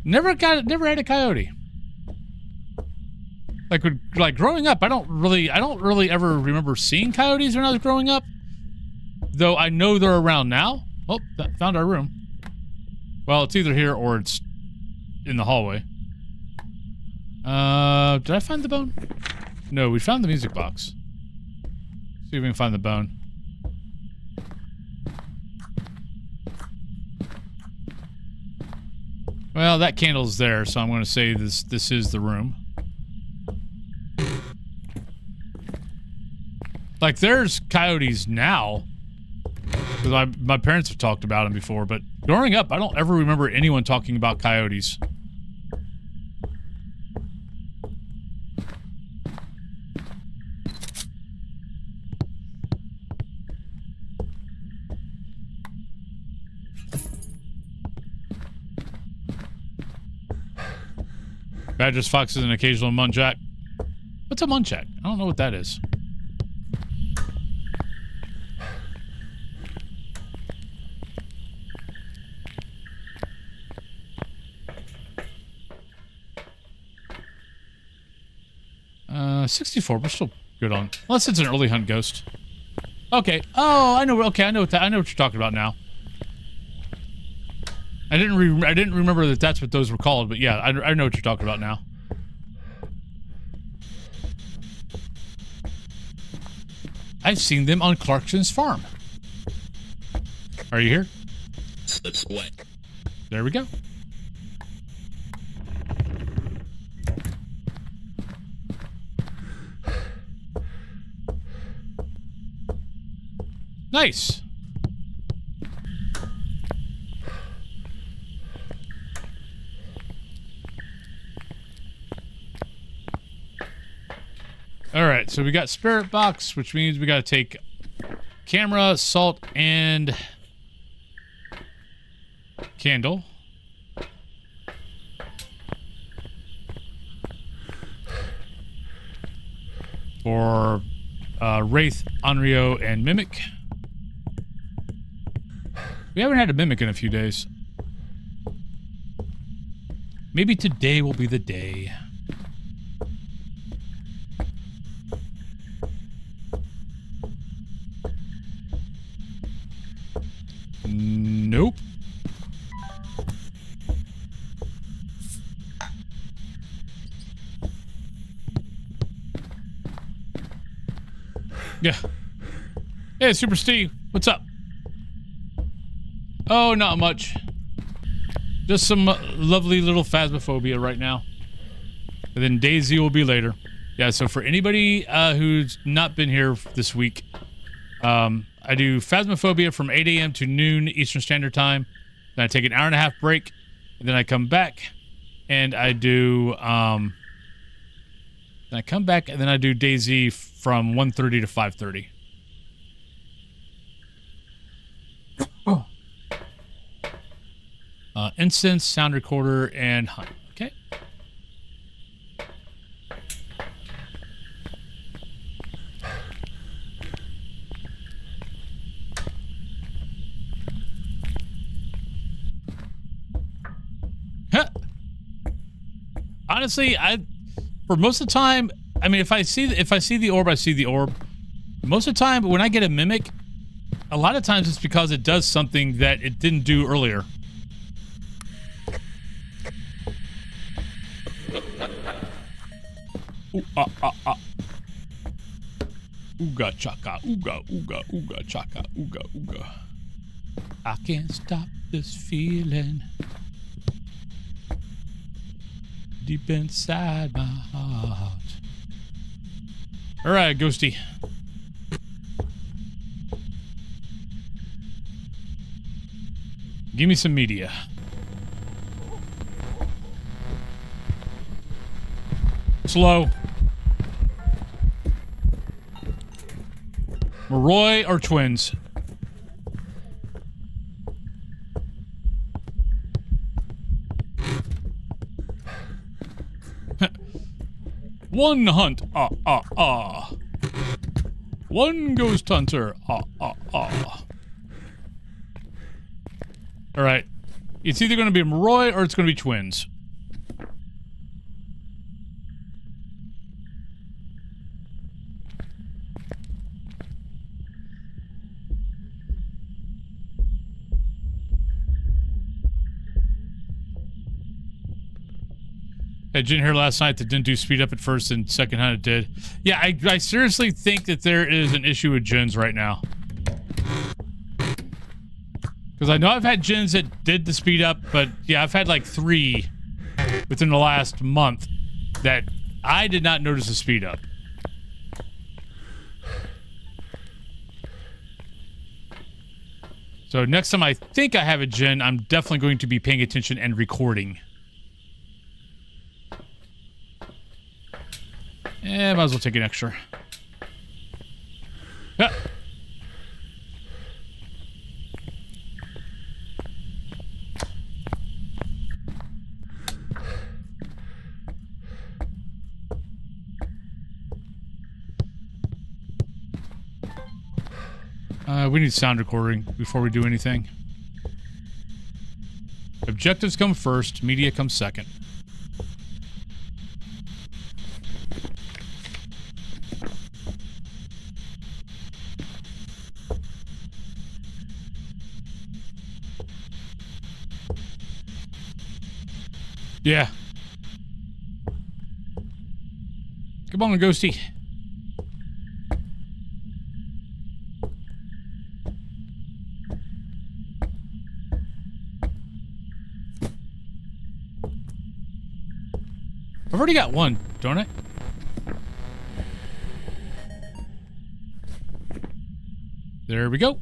Never had a coyote. Growing up, I don't really ever remember seeing coyotes when I was growing up. Though I know they're around now. Oh, found our room. Well, it's either here or it's in the hallway. Did I find the bone? No, we found the music box. See if we can find the bone. Well, that candle's there, so I'm going to say this is the room. There's coyotes now. Because my parents have talked about them before, but growing up, I don't ever remember anyone talking about coyotes. Badgers, foxes, and occasional muntjac. What's a muntjac? I don't know what that is. Uh, 64. We're still good on. Unless it's an early hunt ghost. Okay. Oh, I know. Okay, I know what you're talking about now. I didn't remember that that's what those were called, but yeah, I know what you're talking about now. I've seen them on Clarkson's farm. Are you here? There we go. Nice. All right, so we got spirit box, which means we got to take camera, salt, and candle. For Wraith, Onryo, and Mimic. We haven't had a Mimic in a few days. Maybe today will be the day. Nope. Yeah. Hey, Super Steve. What's up? Oh, not much. Just some lovely little phasmophobia right now. And then Daisy will be later. Yeah, so for anybody who's not been here this week, I do phasmophobia from 8 a.m. to noon Eastern Standard Time. Then I take an hour-and-a-half break. And then I come back and I do... then I come back and then I do Daisy from 1:30 to 5:30. Incense, sound recorder, and hunt. Okay. Huh. Honestly, for most of the time, I mean, if I see the orb, I see the orb. Most of the time, when I get a mimic, a lot of times it's because it does something that it didn't do earlier. Ooga chaka, ooga, ooga, ooga chaka, ooga, ooga. I can't stop this feeling deep inside my heart. All right, Ghosty. Give me some media. Slow. Maroy or twins? One hunt, One ghost hunter, All right. It's either going to be Maroy or it's going to be twins. Had Jin here last night that didn't do speed up at first and second hunt it did. Yeah, I seriously think that there is an issue with Jins right now. Because I know I've had Jins that did the speed up, but yeah, I've had like 3 within the last month that I did not notice the speed up. So next time I think I have a Jin, I'm definitely going to be paying attention and recording. Eh, might as well take an extra. Yeah. We need sound recording before we do anything. Objectives come first, media comes second. Yeah. Come on, Ghosty. I've already got one, don't I? There we go.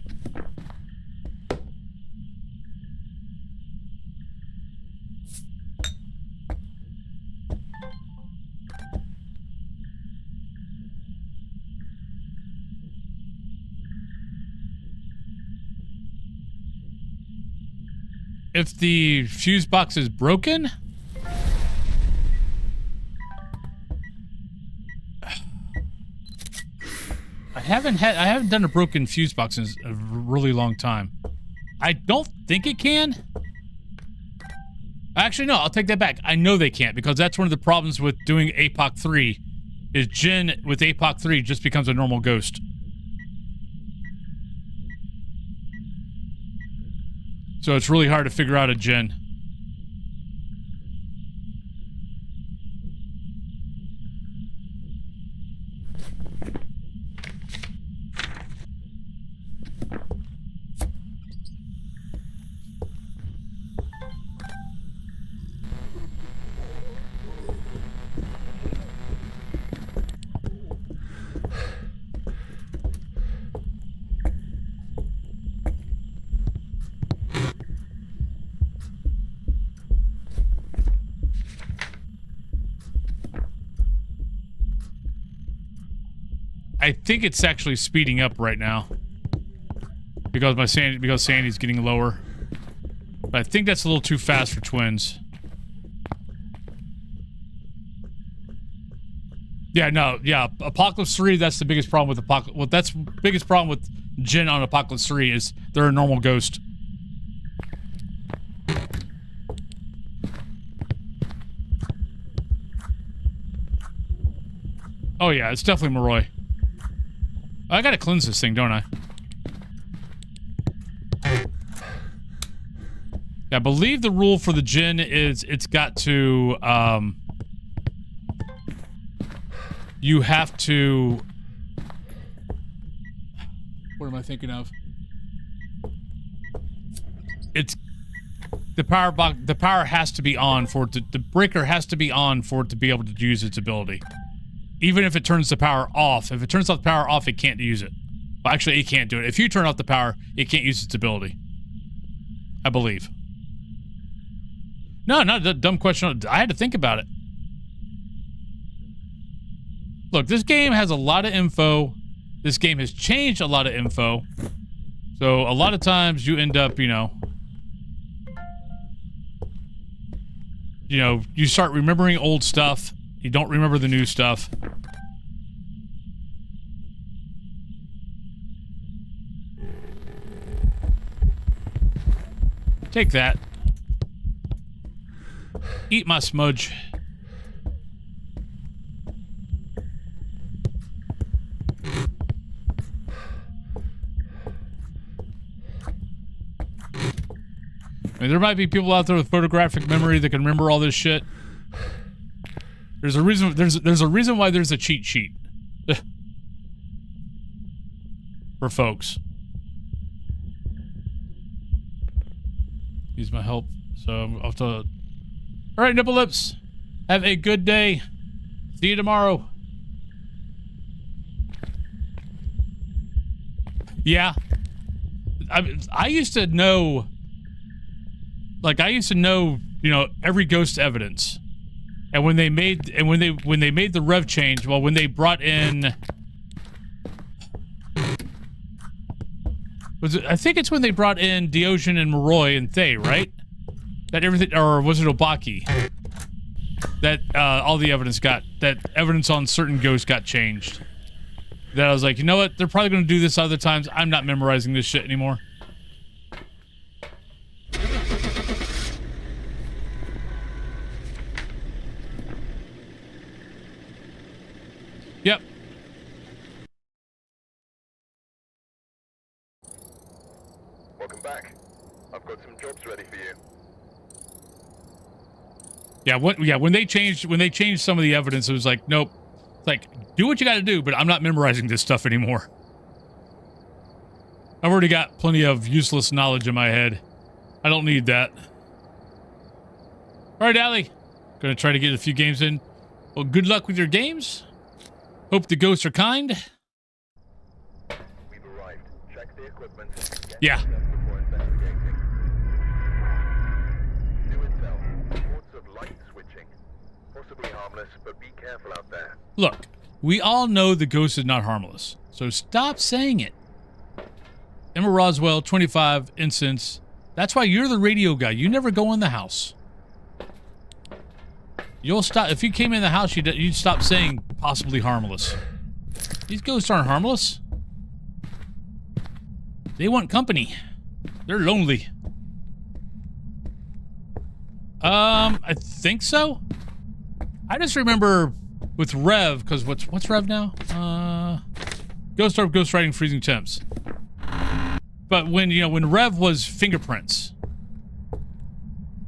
If the fuse box is broken, I haven't done a broken fuse box in a really long time. I don't think it can. Actually, no, I'll take that back. I know they can't, because that's one of the problems with doing APOC 3, is Jin with APOC 3 just becomes a normal ghost. So it's really hard to figure out a Jin. I think it's actually speeding up right now because Sandy's getting lower. But I think that's a little too fast for twins. Yeah, no, yeah. Apocalypse 3, that's the biggest problem with Apocalypse. Well, that's the biggest problem with Jin on Apocalypse 3 is they're a normal ghost. Oh yeah, it's definitely Moroi. I gotta cleanse this thing, don't I? I believe the rule for the Jin is it's got to, you have to... What am I thinking of? It's... The power has to be on for it to... The breaker has to be on for it to be able to use its ability. Even if it turns the power off. If it turns off the power off, it can't use it. Well, actually, it can't do it. If you turn off the power, it can't use its ability. I believe. No, not a dumb question. I had to think about it. Look, this game has a lot of info. This game has changed a lot of info. So, a lot of times you end up, you know, you start remembering old stuff. You don't remember the new stuff. Take that. Eat my smudge. I mean, there might be people out there with photographic memory that can remember all this shit. There's a reason. There's a reason why there's a cheat sheet for folks. Use my help. So I'm off to. All right, Nipple Lips. Have a good day. See you tomorrow. Yeah, I used to know. Like I used to know, every ghost evidence. And when they made the rev change, well, when they brought in, I think it's when they brought in Diogene and Moroi and Thay, right? That everything, or was it Obaki? That all the evidence evidence on certain ghosts got changed. That I was like, you know what? They're probably going to do this other times. I'm not memorizing this shit anymore. Yep. Welcome back. I've got some jobs ready for you. Yeah, when they changed some of the evidence, it was like, nope. It's like, do what you got to do, but I'm not memorizing this stuff anymore. I've already got plenty of useless knowledge in my head. I don't need that. All right, Allie. Gonna try to get a few games in. Well, good luck with your games. Hope the ghosts are kind. We've arrived. Check the equipment. Yeah. Before investigating. New intel. Reports of light switching. Possibly harmless, but be careful out there. Look, we all know the ghost is not harmless, so stop saying it. Emma Roswell, 25, incense. That's why you're the radio guy. You never go in the house. You'll stop. If you came in the house, you'd stop saying possibly harmless. These ghosts aren't harmless. They want company. They're lonely. I think so. I just remember with Rev, because what's Rev now? Ghost Orb, Ghost Riding, Freezing Temps. But when Rev was fingerprints,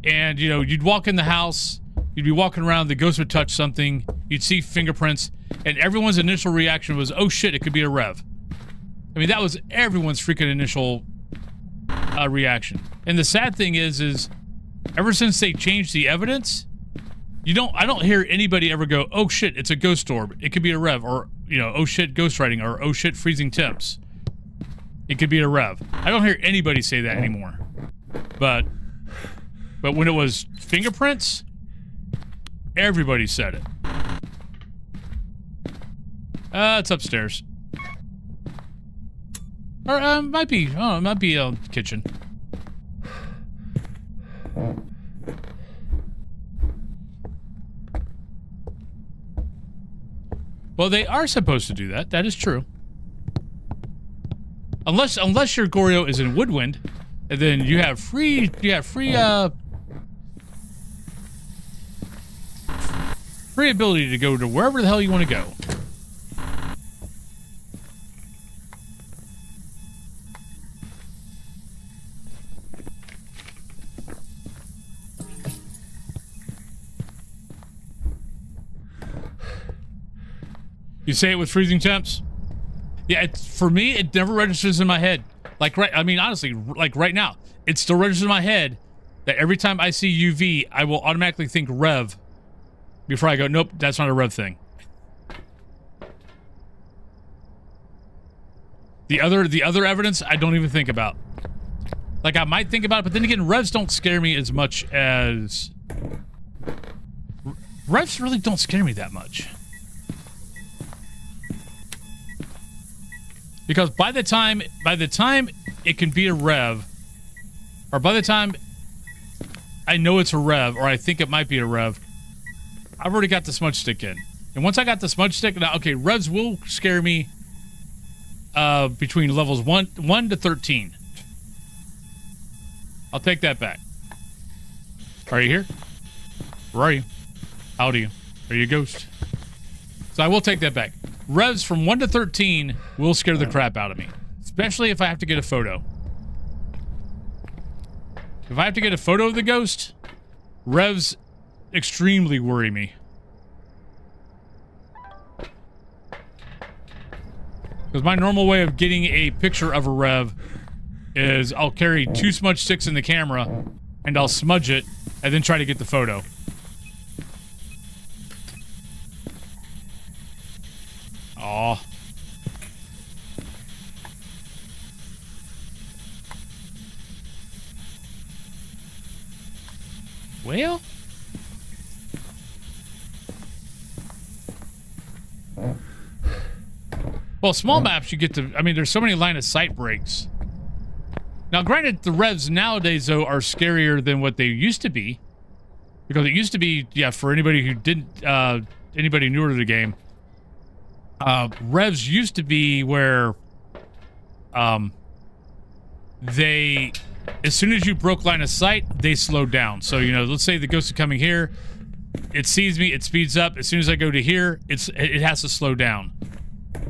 and you'd walk in the house, you'd be walking around, the ghost would touch something, you'd see fingerprints, and everyone's initial reaction was, "Oh shit, it could be a Rev." I mean, that was everyone's freaking initial reaction. And the sad thing is ever since they changed the evidence, I don't hear anybody ever go, "Oh shit, it's a ghost orb. It could be a Rev," or "Oh shit, ghost riding," or "Oh shit, freezing temps. It could be a Rev." I don't hear anybody say that anymore. But when it was fingerprints, everybody said it. It's upstairs. Or it might be kitchen. Well, they are supposed to do that. That is true. Unless your Goryo is in Woodwind, and then you have free ability to go to wherever the hell you want to go. You say it with freezing temps? Yeah, for me, it never registers in my head. Honestly, like right now, it still registers in my head that every time I see UV, I will automatically think Rev before I go, nope, that's not a Rev thing. The other evidence, I don't even think about. Like, I might think about it, but then again, Revs don't scare me as much as... Revs really don't scare me that much. Because by the time it can be a Rev, or by the time I know it's a Rev, or I think it might be a Rev, I've already got the smudge stick in. And once I got the smudge stick, now, okay, Revs will scare me between levels 1 to 13. I'll take that back. Are you here? Where are you? How old are you? Are you a ghost? So I will take that back. Revs from 1 to 13 will scare the crap out of me. Especially if I have to get a photo. If I have to get a photo of the ghost, Revs extremely worry me. Because my normal way of getting a picture of a Rev is I'll carry 2 smudge sticks in the camera and I'll smudge it and then try to get the photo. Aw. Well? Well, small maps you get to... I mean, there's so many line of sight breaks. Now, granted, the Revs nowadays, though, are scarier than what they used to be. Because it used to be, yeah, for anybody who didn't... anybody newer to the game... Revs used to be where they, as soon as you broke line of sight, they slowed down. So, let's say the ghost is coming here, it sees me, it speeds up. As soon as I go to here, it has to slow down.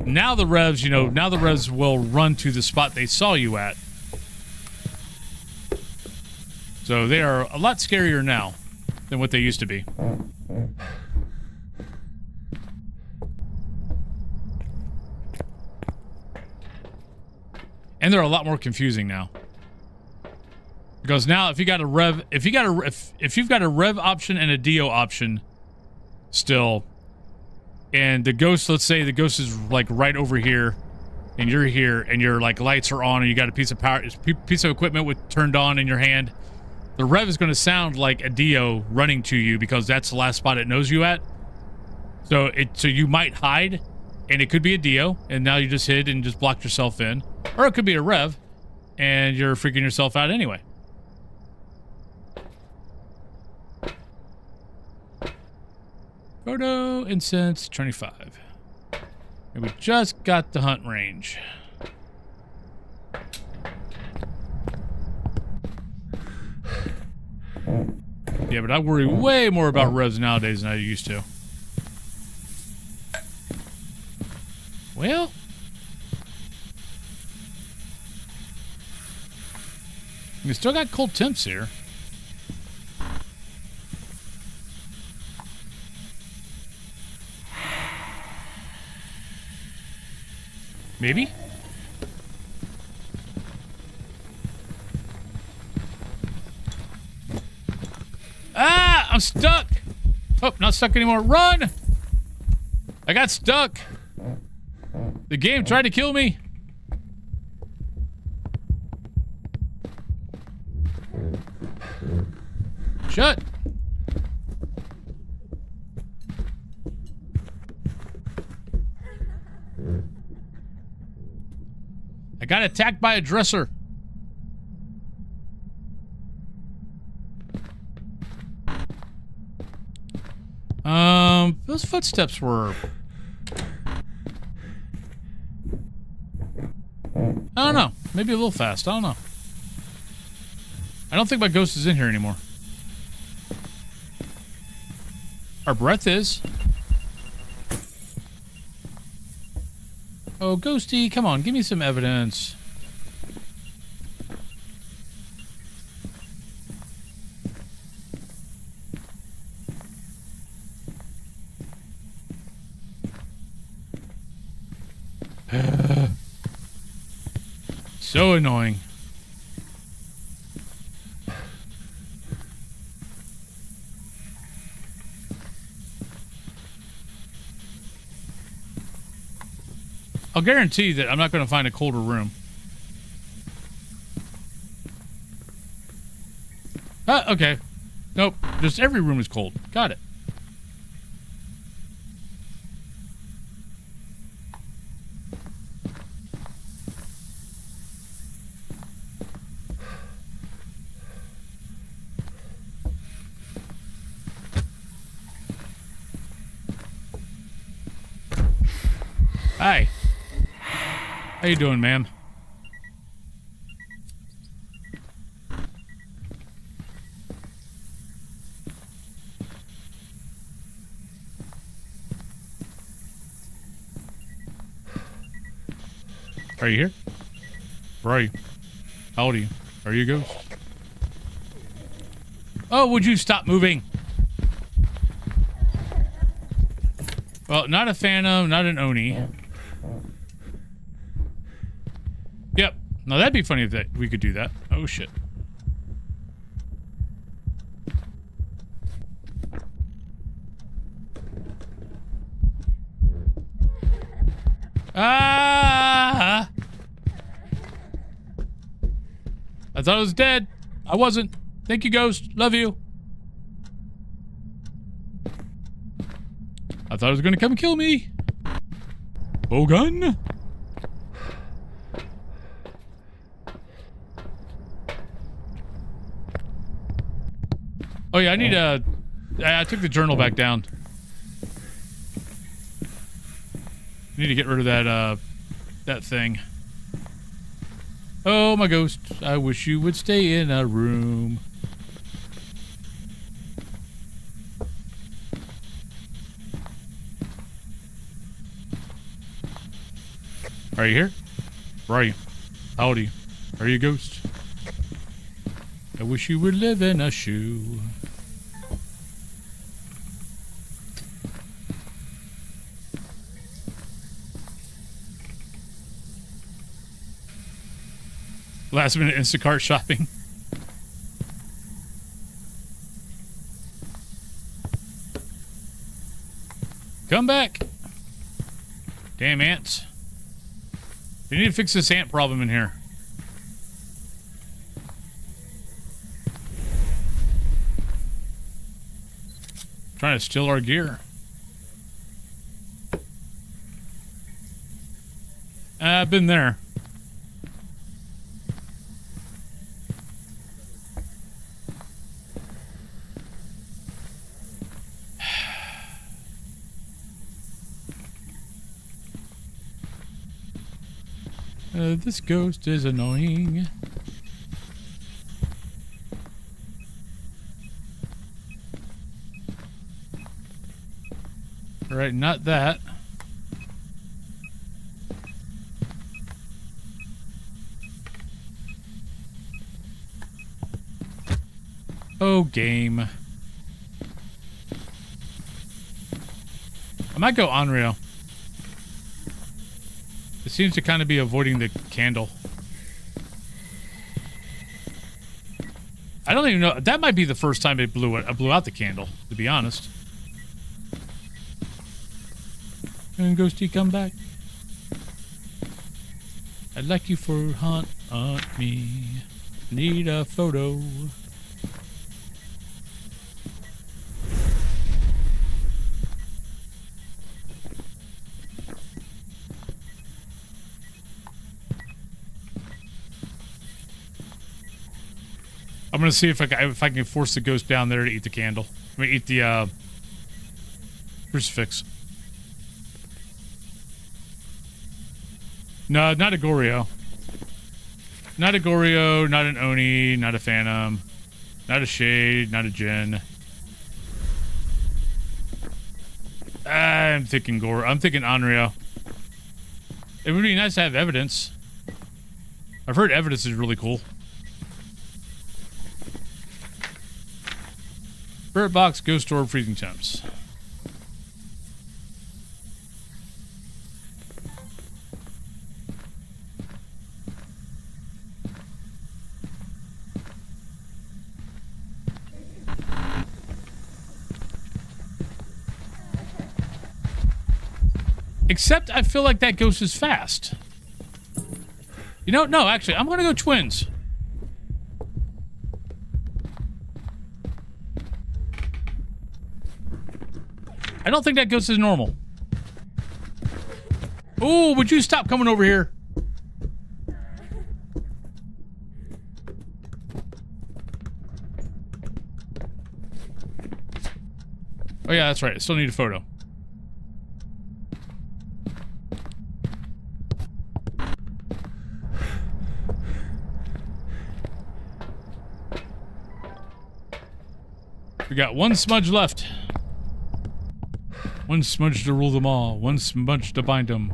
Now the Revs, now the Revs will run to the spot they saw you at. So they are a lot scarier now than what they used to be. And they're a lot more confusing now. Because now if you've got a Rev option and a Dio option still, and the ghost, let's say the ghost is like right over here, and you're here, and your like lights are on, and you got a piece of equipment turned on in your hand, the Rev is going to sound like a Dio running to you because that's the last spot it knows you at. So you might hide, and it could be a Dio, and now you just hid and just blocked yourself in. Or it could be a Rev, and you're freaking yourself out anyway. Photo incense 25. And we just got the hunt range. Yeah, but I worry way more about Revs nowadays than I used to. Well... we still got cold temps here. Maybe? Ah! I'm stuck! Oh, not stuck anymore. Run! I got stuck. The game tried to kill me. Shut! I got attacked by a dresser. Those footsteps were... I don't know. Maybe a little fast. I don't know. I don't think my ghost is in here anymore. Our breath is. Oh, Ghosty, come on, give me some evidence. So annoying. I'll guarantee that I'm not going to find a colder room. Ah, okay. Nope. Just every room is cold. Got it. Hi. How you doing, ma'am? Are you here? Where are you? How old are you? Are you a ghost? Oh, would you stop moving? Well, not a Phantom, not an Oni. Yep. Now that'd be funny if that we could do that. Oh shit. Ah! I thought I was dead. I wasn't. Thank you, ghost. Love you. I thought it was gonna come and kill me. Oh, gun. Oh yeah, I need a... I took the journal back down. I need to get rid of that, that thing. Oh, my ghost. I wish you would stay in a room. Are you here? Where are you? How old are you? Are you a ghost? I wish you would live in a shoe. Last minute Instacart shopping. Come back. Damn ants. We need to fix this ant problem in here. Trying to steal our gear. I've been there. This ghost is annoying. All right, not that. Oh, game. I might go Onryo. It seems to kind of be avoiding the candle. I don't even know. That might be the first time it blew out the candle, to be honest. And Ghosty, come back. I'd like you for haunt me. Need a photo. I'm gonna see if I can force the ghost down there to eat the candle. I mean, eat the crucifix. No, not a Goryo. Not a Goryo, not an Oni, not a Phantom, not a Shade, not a Jin. I'm thinking Onryo. It would be nice to have evidence. I've heard evidence is really cool. Spirit box, ghost orb, freezing temps. Except I feel like that ghost is fast. You know, no, actually, I'm gonna go twins. I don't think that ghost is normal. Oh, would you stop coming over here? Oh yeah, that's right. I still need a photo. We got one smudge left. One smudge to rule them all. One smudge to bind them.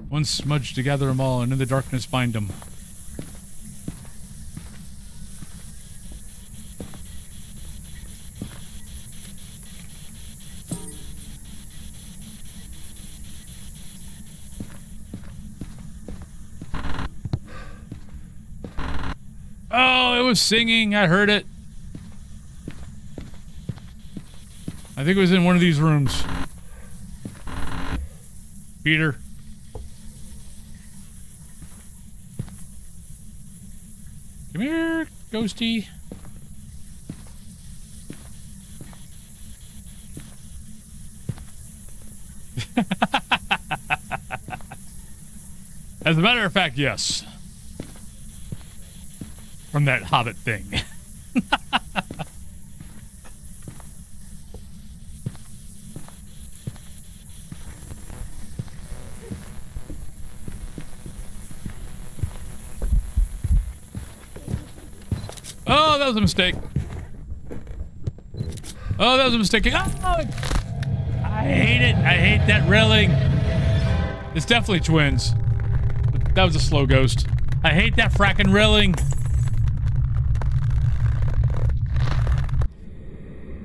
One smudge to gather them all, and in the darkness bind them. Oh, it was singing. I heard it. I think it was in one of these rooms. Peter. Come here, ghosty. As a matter of fact, yes. From that Hobbit thing. Oh, that was a mistake. Oh, that was a mistake. Oh, I hate it. I hate that railing. It's definitely twins. That was a slow ghost. I hate that fracking railing.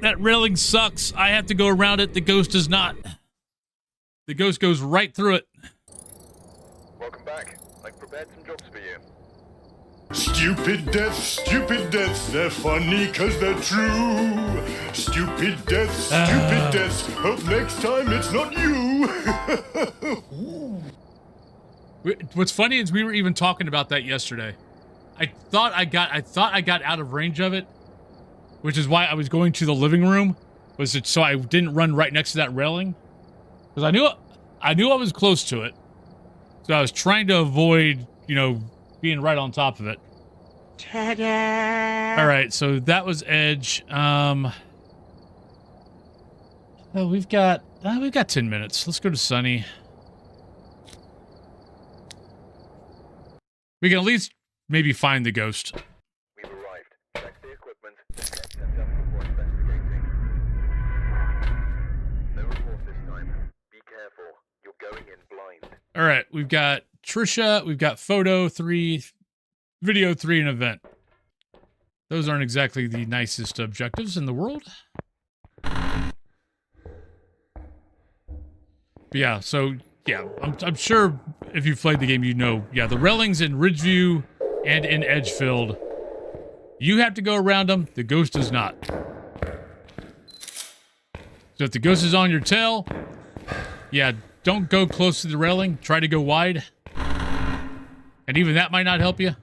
That railing sucks. I have to go around it. The ghost does not. The ghost goes right through it. Welcome back. I've prepared some jobs for you. Stupid deaths, they're funny cause they're true. Stupid deaths. Hope next time it's not you. What's funny is we were even talking about that yesterday. I thought I got out of range of it, which is why I was going to the living room, was it so I didn't run right next to that railing, because I knew I was close to it, so I was trying to avoid, you know, being right on top of it. Ta-da! All right, so that was Edge. Well, we've got 10 minutes. Let's go to Sunny. We can at least maybe find the ghost. We've arrived. Check the equipment. Get set up before investigating. No report this time. All right, we've got Trisha, we've got photo 3, video 3, and event. Those aren't exactly the nicest objectives in the world. But yeah, so yeah, I'm sure if you've played the game, you know, yeah, the railings in Ridgeview and in Edgefield, you have to go around them. The ghost does not. So if the ghost is on your tail, yeah, don't go close to the railing. Try to go wide. And even that might not help you.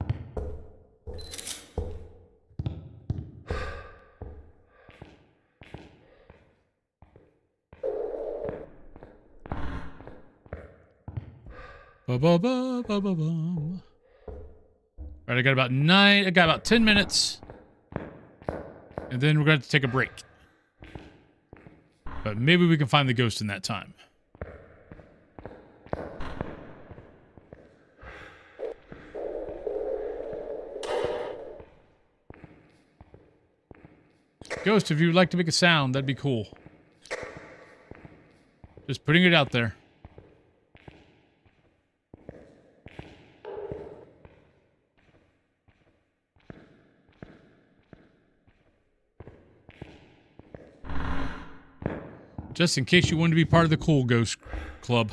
Ba-ba-ba-ba-ba-bum. All right, I got about 10 minutes. And then we're going to take a break. But maybe we can find the ghost in that time. Ghost, if you'd like to make a sound, that'd be cool. Just putting it out there. Just in case you want to be part of the cool ghost club.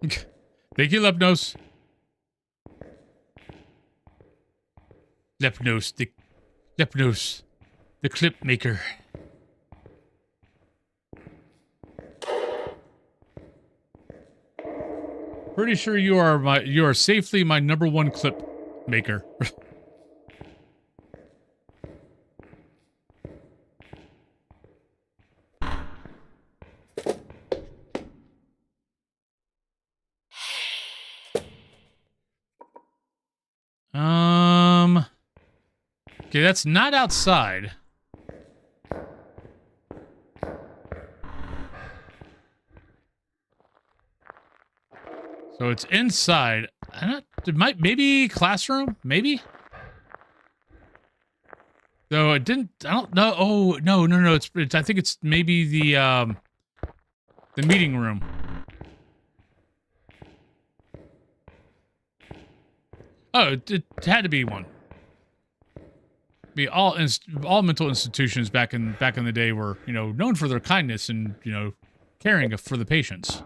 Thank you, Lepnos. Lepnos, the clip maker. Pretty sure you are safely my #1 clip maker. Okay, that's not outside. So it's inside. Maybe classroom? Maybe? Though it didn't, I don't know. Oh, no. It's I think it's maybe the meeting room. Oh, it had to be one. Be all mental institutions back in the day were, you know, known for their kindness and, you know, caring for the patients.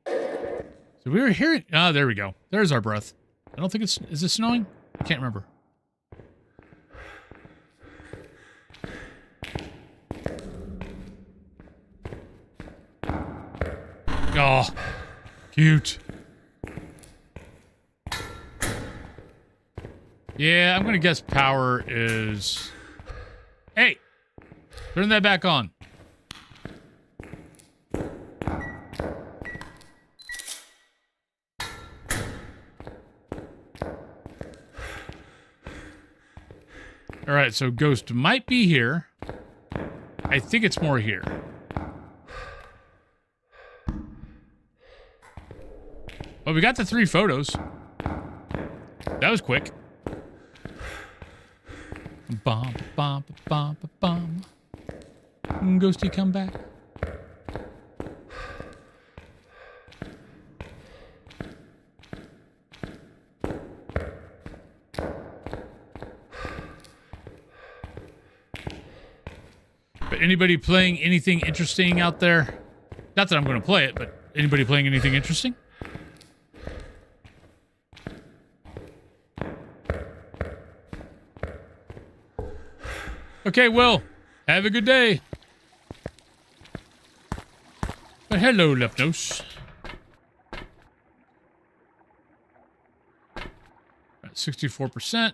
So we were hearing. Ah, there we go. There's our breath. I don't think it's. Is it snowing? I can't remember. Oh, cute. Yeah, I'm gonna guess power is... Hey! Turn that back on. Alright, so Ghost might be here. I think it's more here. Well, we got the 3 photos. That was quick. Bum, bum, bum, bum, bum. Ghosty, come back. But anybody playing anything interesting out there? Not that I'm going to play it, but anybody playing anything interesting? Okay, Will. Have a good day. But hello, Lepnos. 64%.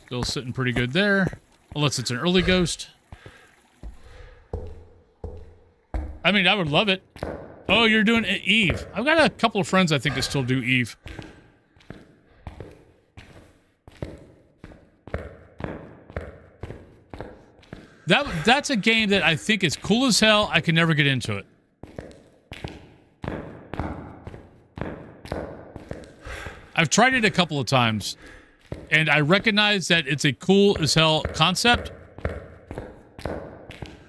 Still sitting pretty good there. Unless it's an early ghost. I mean, I would love it. Oh, you're doing Eve. I've got a couple of friends I think that still do Eve. That's a game that I think is cool as hell. I can never get into it. I've tried it a couple of times, And I recognize that it's a cool as hell concept,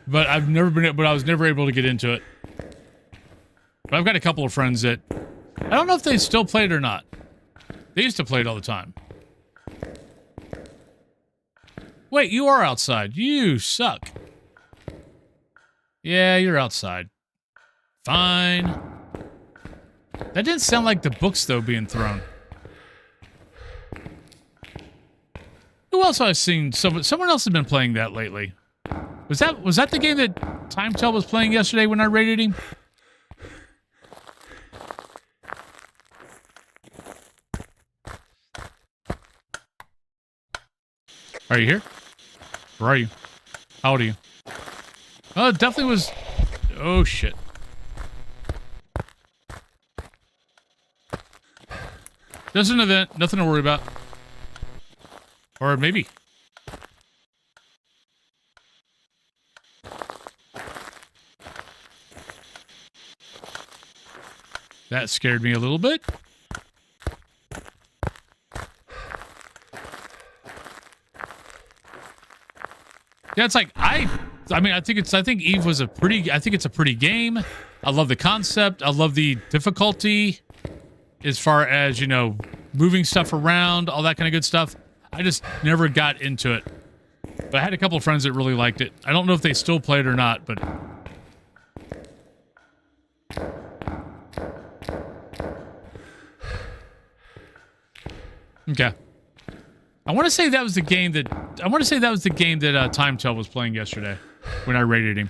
but I was never able to get into it. But I've got a couple of friends that I don't know if they still play it or not. They used to play it all the time. Wait, you are outside. You suck. Yeah, you're outside. Fine. That didn't sound like the books, though, being thrown. Who else have I seen? Someone else has been playing that lately. Was that the game that Time Tell was playing yesterday when I raided him? Are you here? Where are you? How old are you? Oh, it definitely was... Oh, shit. Just an event. Nothing to worry about. Or maybe. That scared me a little bit. Yeah, it's like I think Eve was a pretty it's a pretty game. I love the concept. I love the difficulty as far as, you know, moving stuff around, all that kind of good stuff. I just never got into it. But I had a couple of friends that really liked it. I don't know if they still play it or not, but okay. I want to say that was the game that Time Tell was playing yesterday when I raided him.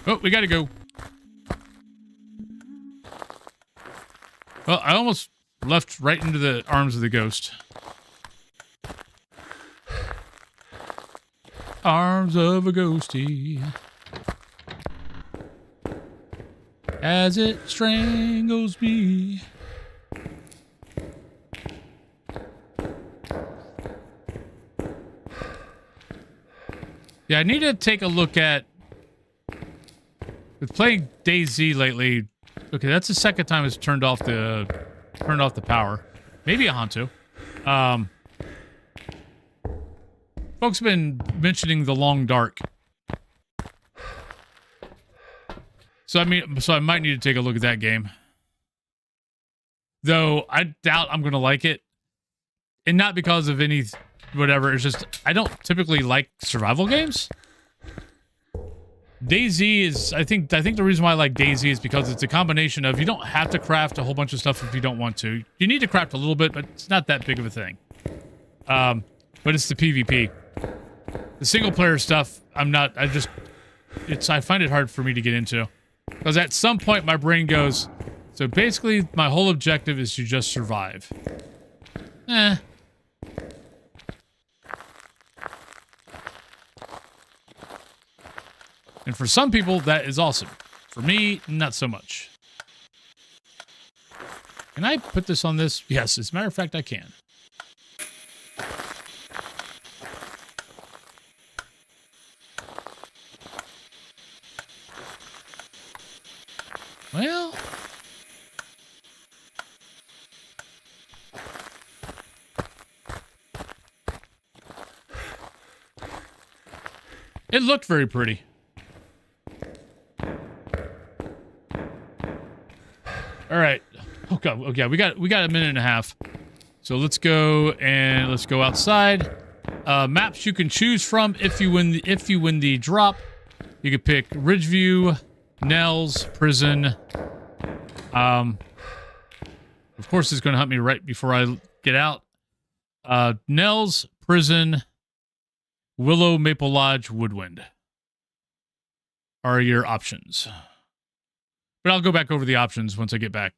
Oh, we gotta go. Well, I almost left right into the arms of the ghost. Arms of a ghostie as it strangles me. Yeah, I need to take a look at... With playing DayZ lately, okay, that's the second time it's turned off the power. Maybe a Hantu. Folks have been mentioning The Long Dark. So I might need to take a look at that game. Though I doubt I'm going to like it. And not because of any whatever, it's just I don't typically like survival games. DayZ is I think the reason why I like DayZ is because it's a combination of you don't have to craft a whole bunch of stuff if you don't want to. You need to craft a little bit, but it's not that big of a thing. But it's the PvP. The single player stuff, I find it hard for me to get into. Because at some point my brain goes, so basically my whole objective is to just survive. And for some people, that is awesome. For me, not so much. Can I put this on this? Yes, as a matter of fact, I can. Well, it looked very pretty. All right. Okay, we got a minute and a half. So let's go outside. Maps you can choose from if you win the drop. You could pick Ridgeview, Nels, Prison. Of course, it's going to hunt me right before I get out. Nels, Prison, Willow, Maple Lodge, Woodwind are your options. But I'll go back over the options once I get back.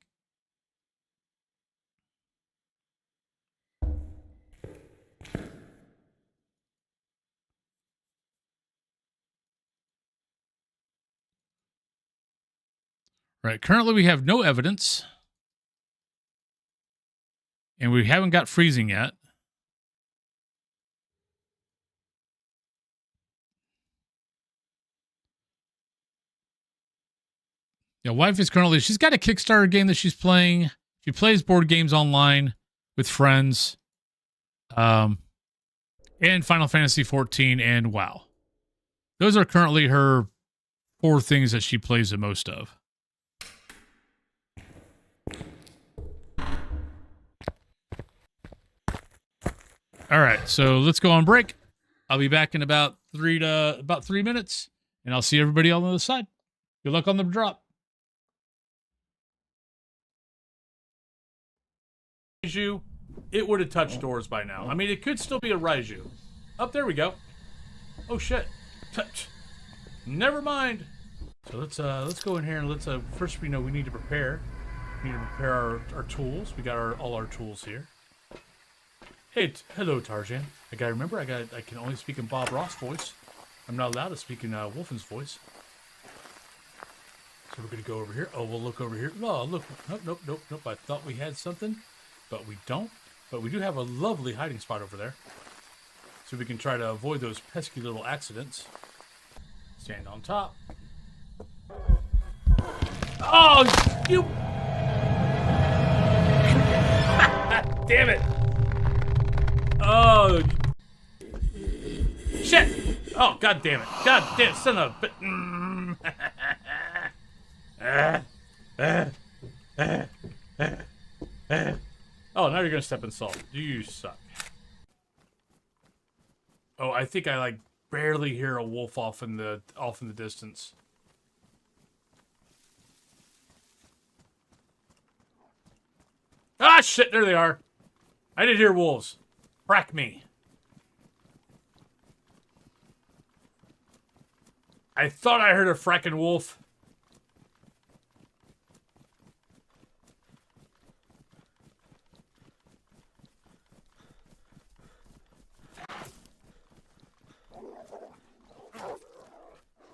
Right, currently we have no evidence. And we haven't got freezing yet. Yeah, wife is currently, she's got a Kickstarter game that she's playing. She plays board games online with friends. And Final Fantasy 14 and WoW. Those are currently her 4 things that she plays the most of. All right, so let's go on break. I'll be back in about 3 minutes, and I'll see everybody on the other side. Good luck on the drop. Raiju, it would have touched doors by now. I mean, it could still be a Raiju. Up there we go. Oh shit. Never mind. So let's go in here and let's first we need to prepare. We need to prepare our tools. We got all our tools here. Hey, hello Tarzan. I can only speak in Bob Ross voice. I'm not allowed to speak in Wolfen's voice. So we're gonna go over here. Oh, we'll look over here. Oh, look. Nope. I thought we had something, but we don't. But we do have a lovely hiding spot over there. So we can try to avoid those pesky little accidents. Stand on top. Oh, you! Damn it! Oh, shit! Oh, god damn it! God damn, son of a. Oh, now you're gonna step in salt. You suck. Oh, I think I like barely hear a wolf off in the distance. Ah, shit! There they are. I didn't hear wolves. Frack me. I thought I heard a fracking wolf.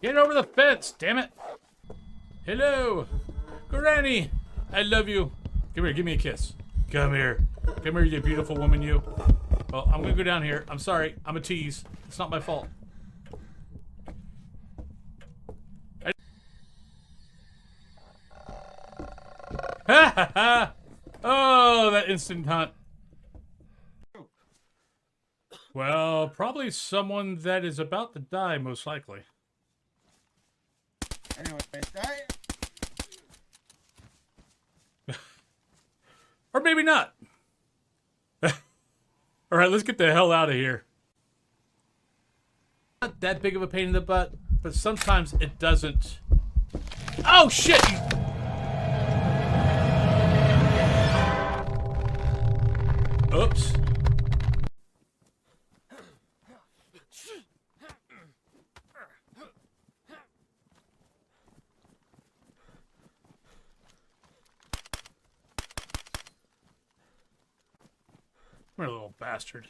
Get over the fence, damn it. Hello. Granny. I love you. Come here, give me a kiss. Come here. Come here, you beautiful woman, you. Well, I'm gonna go down here. I'm sorry. I'm a tease. It's not my fault. Ha ha ha! Oh, that instant hunt. Well, probably someone that is about to die, most likely. Anyway, Or maybe not. All right, let's get the hell out of here. Not that big of a pain in the butt, but sometimes it doesn't. Oh, shit! Oops. What a little bastard.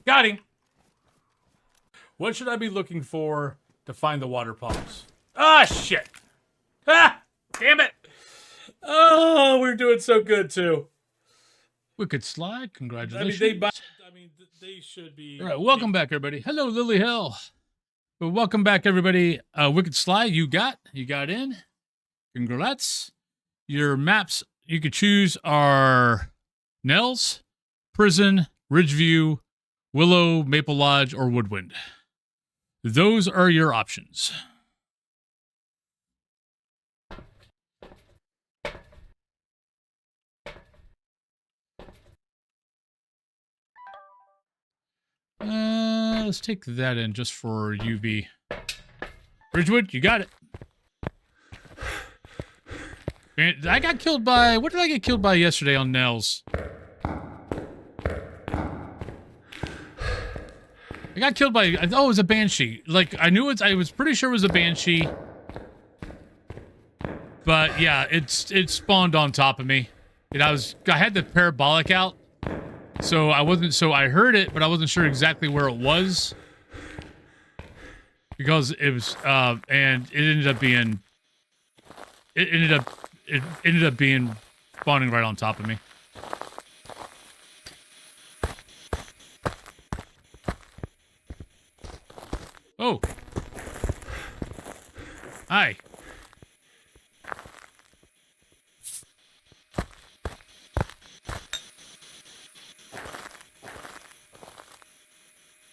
Got him. What should I be looking for to find the water pumps? Ah, shit. Ah, damn it. Oh, we're doing so good, too. Wicked Slide, congratulations. They should be. All right, welcome back, everybody. Hello, Lily Hill. Well, welcome back, everybody. Wicked Slide, you got in. Congrats. Your maps you could choose are Nels, Prison, Ridgeview, Willow, Maple Lodge, or Woodwind. Those are your options. Let's take that in just for UV. Ridgewood, you got it. I got killed by... What did I get killed by yesterday on Nels? I got killed by... Oh, it was a Banshee. Like, I was pretty sure it was a Banshee. But, yeah, it spawned on top of me. And I had the parabolic out. So I heard it, but I wasn't sure exactly where it was. Because it was, and it ended up being... It ended up being spawning right on top of me. Oh. Hi.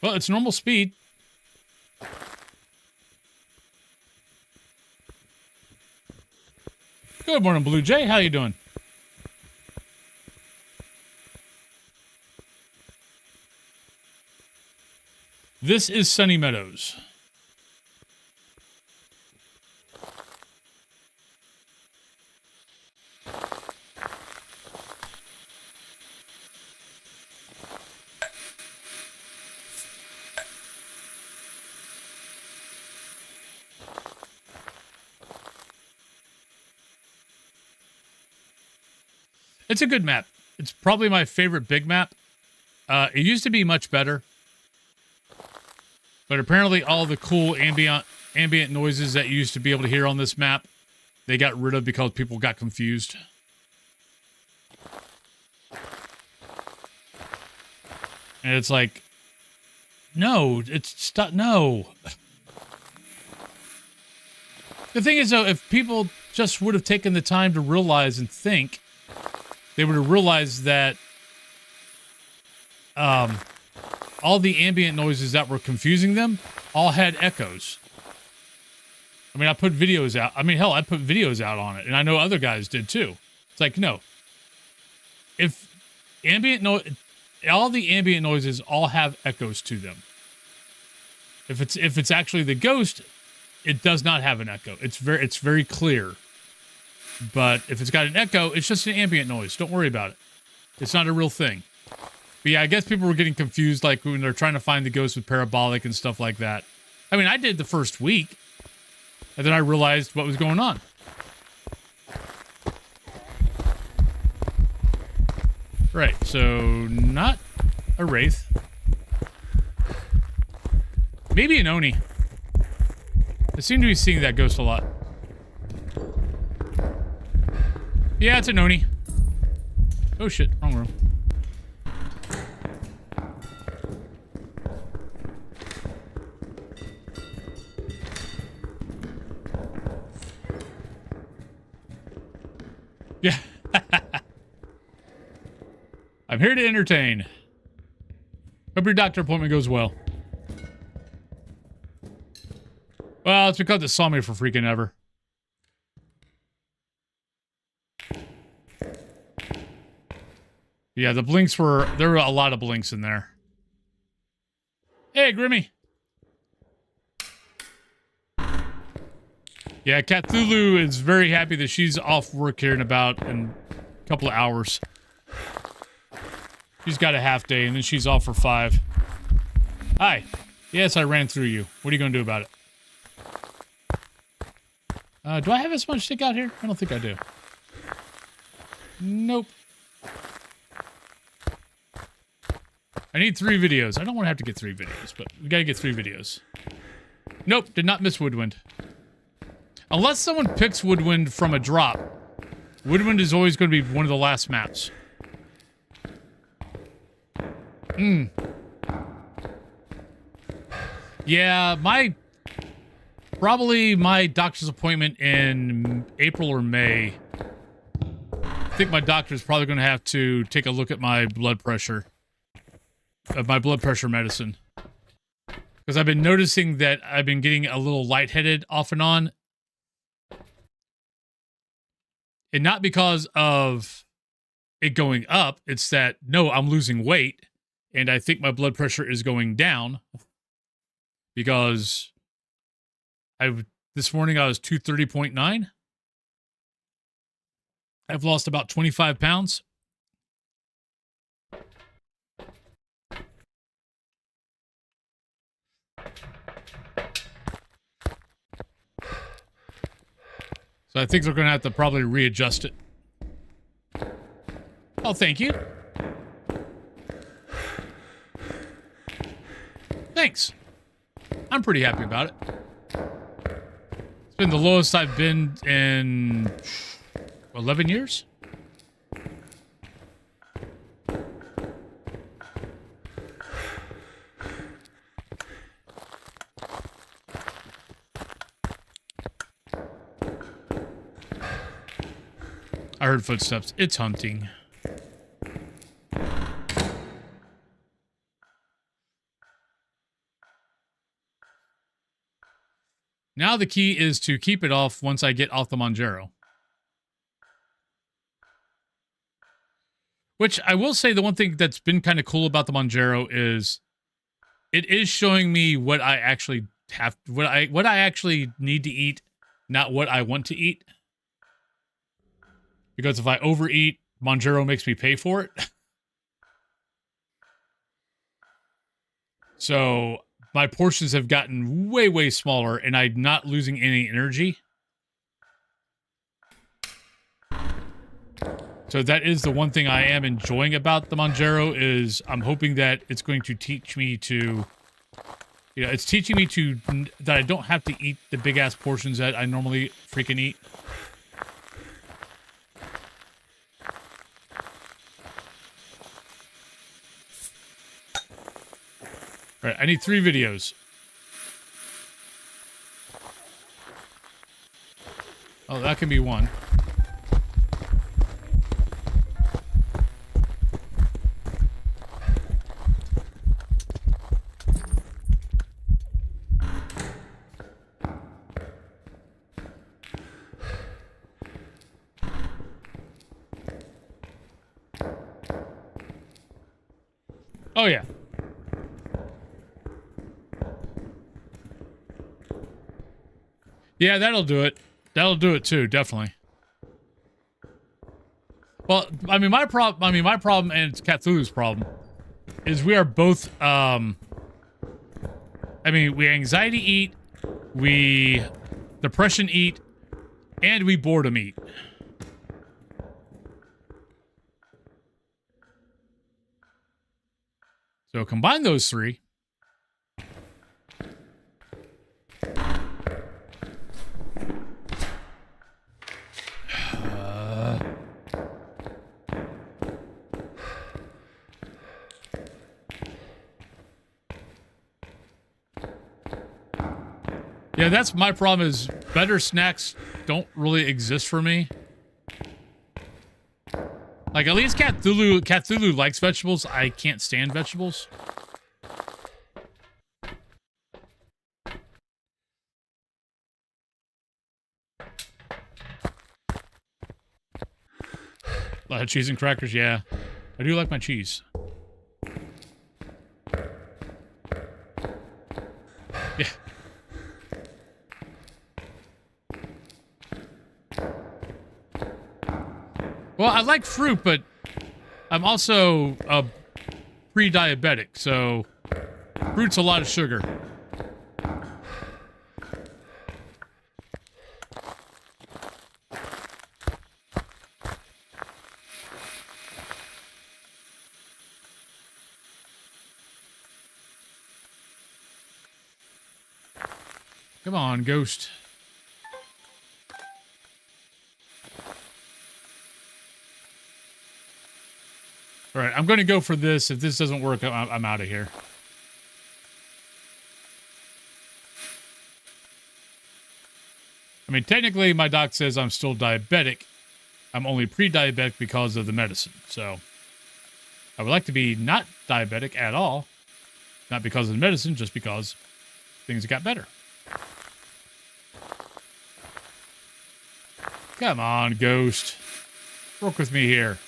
Well, it's normal speed. Good morning, Blue Jay. How you doing? This is Sunny Meadows. It's a good map. It's probably my favorite big map. It used to be much better. But apparently all the cool ambient noises that you used to be able to hear on this map, they got rid of because people got confused. And it's like, no, no. The thing is, though, if people just would have taken the time to realize and think, they would have realized that all the ambient noises that were confusing them all had echoes. I mean, I put videos out. I mean, hell, I put videos out on it, and I know other guys did too. It's like, no. If all the ambient noises all have echoes to them. If it's actually the ghost, it does not have an echo. It's very clear. But if it's got an echo, it's just an ambient noise. Don't worry about it. It's not a real thing. But yeah, I guess people were getting confused, like when they're trying to find the ghost with parabolic and stuff like that. I mean, I did the first week, and then I realized what was going on. Right, so not a wraith. Maybe an Oni. I seem to be seeing that ghost a lot. Yeah, it's an Oni. Oh shit, wrong room. Yeah. I'm here to entertain. Hope your doctor appointment goes well. Well, it's because it saw me for freaking ever. Yeah, the blinks there were a lot of blinks in there. Hey, Grimmy. Yeah, Cthulhu is very happy that she's off work here in a couple of hours. She's got a half day, and then she's off for 5. Hi. Yes, I ran through you. What are you going to do about it? Do I have a smudge stick out here? I don't think I do. Nope. I need 3 videos. I don't want to have to get 3 videos, but we got to get 3 videos. Nope, did not miss Woodwind. Unless someone picks Woodwind from a drop, Woodwind is always going to be one of the last maps. Yeah, probably my doctor's appointment in April or May. I think my doctor's probably going to have to take a look at my blood pressure. My blood pressure medicine. Because I've been noticing that I've been getting a little lightheaded off and on. And not because of it going up. It's that, no, I'm losing weight. And I think my blood pressure is going down. Because this morning I was 230.9. I've lost about 25 pounds. So I think they're going to have to probably readjust it. Oh, thank you. Thanks. I'm pretty happy about it. It's been the lowest I've been in 11 years. heard footsteps. It's hunting. Now the key is to keep it off once I get off the Monjaro. Which I will say the one thing that's been kind of cool about the Monjaro is it is showing me what I actually have, what I actually need to eat, not what I want to eat. Because if I overeat, Monjaro makes me pay for it. So my portions have gotten way, way smaller, and I'm not losing any energy. So that is the one thing I am enjoying about the Monjaro is I'm hoping that it's going to teach me to, you know, it's teaching me to, that I don't have to eat the big-ass portions that I normally freaking eat. All right, I need 3 videos. Oh, that can be one. Oh, yeah. Yeah, that'll do it. That'll do it too, definitely. Well, I mean, my problem and it's Cthulhu's problem is we are both, I mean, we anxiety eat, we depression eat, and we boredom eat. So combine those 3. Yeah, that's my problem is better snacks don't really exist for me. Like, at least Cthulhu likes vegetables. I can't stand vegetables. A lot of cheese and crackers, yeah. I do like my cheese. Yeah. Well, I like fruit, but I'm also a pre-diabetic, so fruit's a lot of sugar. Come on, ghost. All right, I'm going to go for this. If this doesn't work, I'm out of here. I mean, technically, my doc says I'm still diabetic. I'm only pre-diabetic because of the medicine. So I would like to be not diabetic at all. Not because of the medicine, just because things got better. Come on, ghost. Work with me here.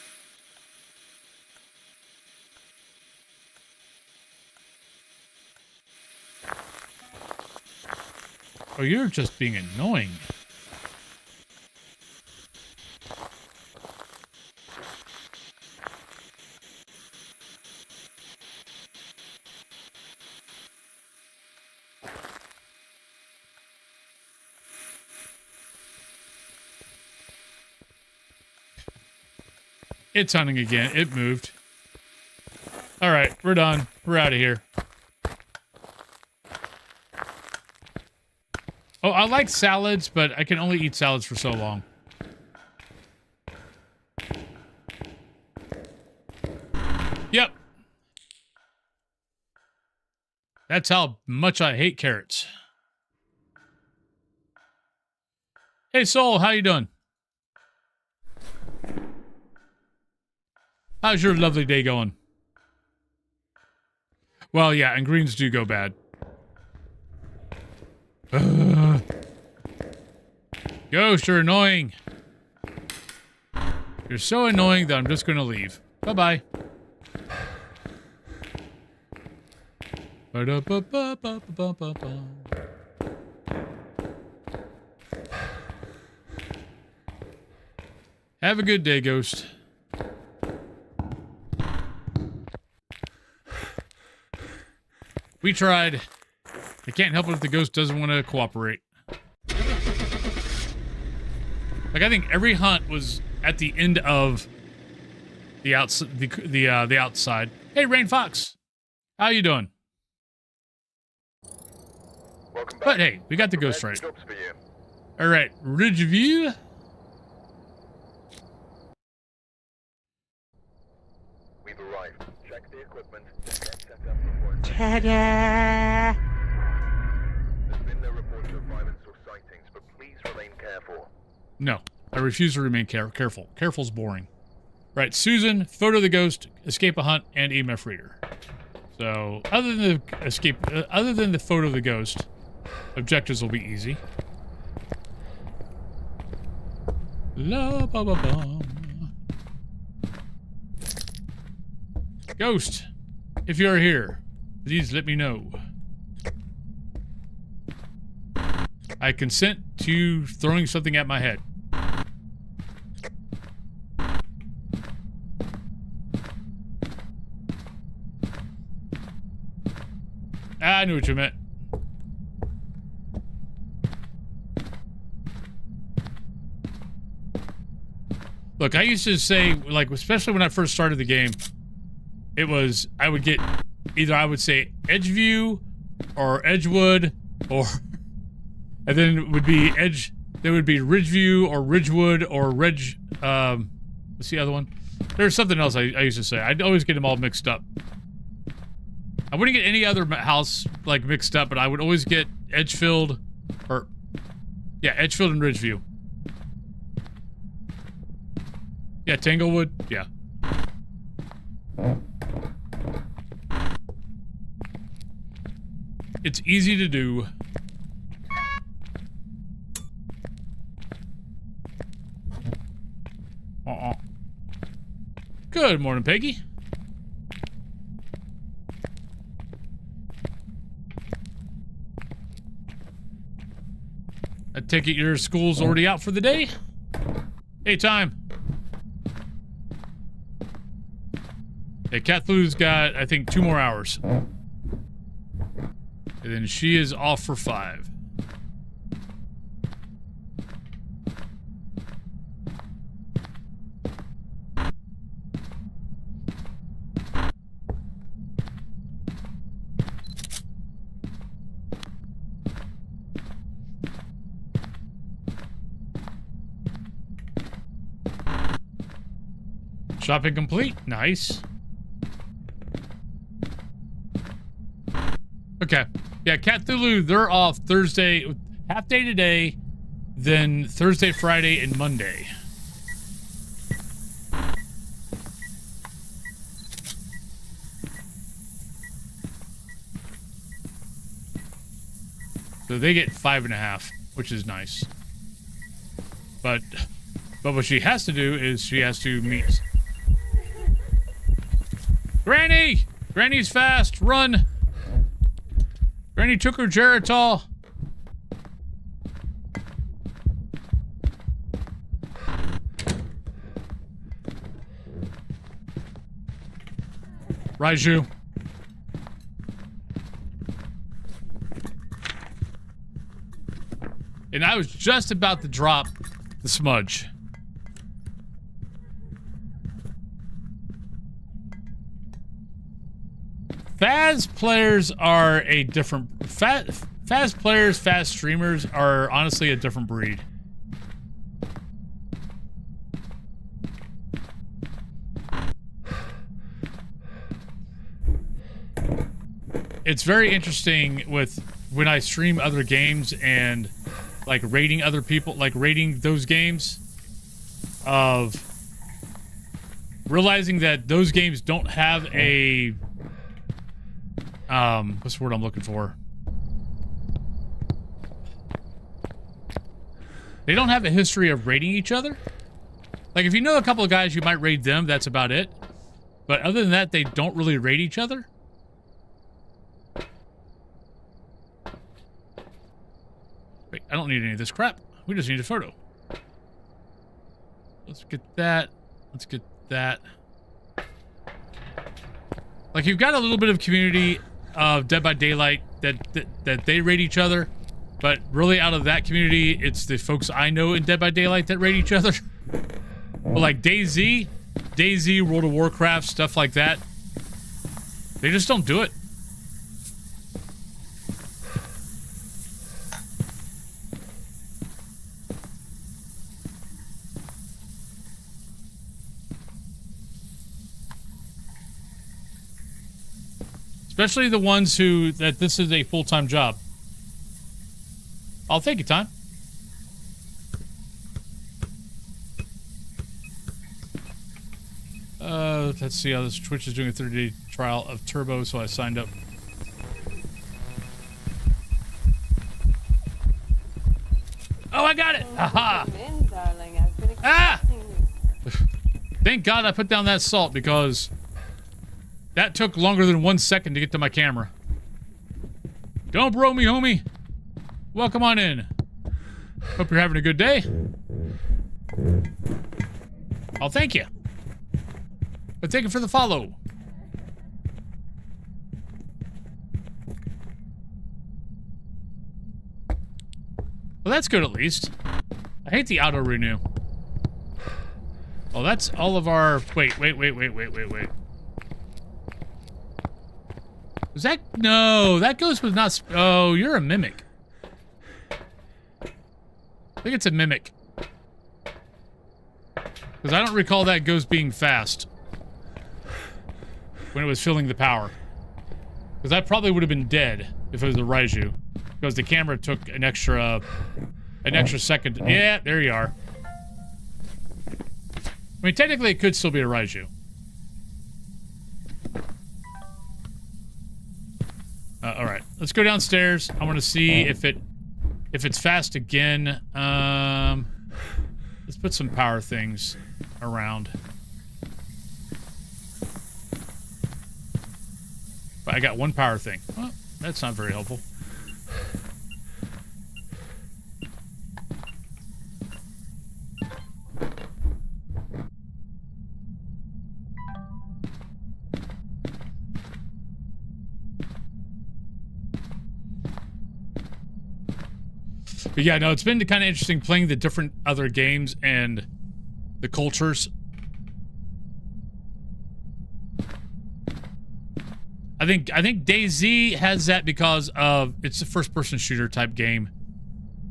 Oh, you're just being annoying. It's hunting again. It moved. All right, we're done. We're out of here. Oh, I like salads, but I can only eat salads for so long. Yep. That's how much I hate carrots. Hey, Soul, how you doing? How's your lovely day going? Well, yeah, and greens do go bad. Ghost, you're annoying. You're so annoying that I'm just going to leave. Bye-bye. Have a good day, Ghost. We tried. I can't help it if the ghost doesn't want to cooperate. Like, I think every hunt was at the end of the outside. Hey, Rain Fox, how you doing? Welcome back. But hey, we got the ghost right. Jobs for you. All right, Ridge View. We've arrived. Check the equipment. Get set up before it's Ta-da! There's been no reports of violence or sightings, but please remain careful. No, I refuse to remain careful. Careful's boring. Right, Susan, photo of the ghost, escape a hunt, and EMF reader. So, other than the photo of the ghost, objectives will be easy. La ba ba ba. Ghost, if you are here, please let me know. I consent to throwing something at my head. I knew what you meant. Look, I used to say, like, especially when I first started the game, it was, I would get, either I would say Edgeview or Edgewood, or, and then it would be there would be Ridgeview or Ridgewood or what's the other one? There's something else I used to say. I'd always get them all mixed up. I wouldn't get any other house, like, mixed up, but I would always get Edgefield, or, yeah, Edgefield and Ridgeview. Yeah, Tanglewood, yeah. It's easy to do. Good morning, Peggy. I take it your school's already out for the day? Hey, time. Yeah, Cathloo's got, I think, 2 more hours. And then she is off for 5. Shopping complete. Nice. Okay. Yeah, Cthulhu, they're off Thursday, half day today, then Thursday, Friday, and Monday. So they get 5.5, which is nice. But what she has to do is she has to meet. Granny! Granny's fast! Run! Granny took her Geritol. Raiju. And I was just about to drop the smudge. Phas players are a different... Phas players, Phas streamers are honestly a different breed. It's very interesting with when I stream other games and like rating other people, like rating those games of realizing that those games don't have a what's the word I'm looking for? They don't have a history of raiding each other. Like, if you know a couple of guys, you might raid them. That's about it. But other than that, they don't really raid each other. Wait, I don't need any of this crap. We just need a photo. Let's get that. Let's get that. Like, you've got a little bit of community of Dead by Daylight that they raid each other. But really, out of that community, it's the folks I know in Dead by Daylight that raid each other. But like DayZ, World of Warcraft, stuff like that, they just don't do it. Especially the ones that this is a full-time job. I'll take your time. Let's see how this Twitch is doing a 30-day trial of Turbo, so I signed up. Oh, I got it! Aha! Come in, darling. I've been Ah! expecting you. Thank God I put down that salt, because that took longer than 1 second to get to my camera. Don't bro me, homie. Welcome on in. Hope you're having a good day. I'll thank you. But thank you for the follow. Well, that's good at least. I hate the auto renew. Oh, that's all of our... Wait. Was that... No, that ghost was not... Oh, you're a mimic. I think it's a mimic. Because I don't recall that ghost being fast when it was filling the power. Because that probably would have been dead if it was a Raiju. Because the camera took an extra second. Yeah, there you are. I mean, technically it could still be a Raiju. Alright, let's go downstairs. I want to see if it's fast again. Let's put some power things around. But I got one power thing. Well, that's not very helpful. But yeah, no, it's been kind of interesting playing the different other games and the cultures. I think DayZ has that because of it's a first-person shooter type game.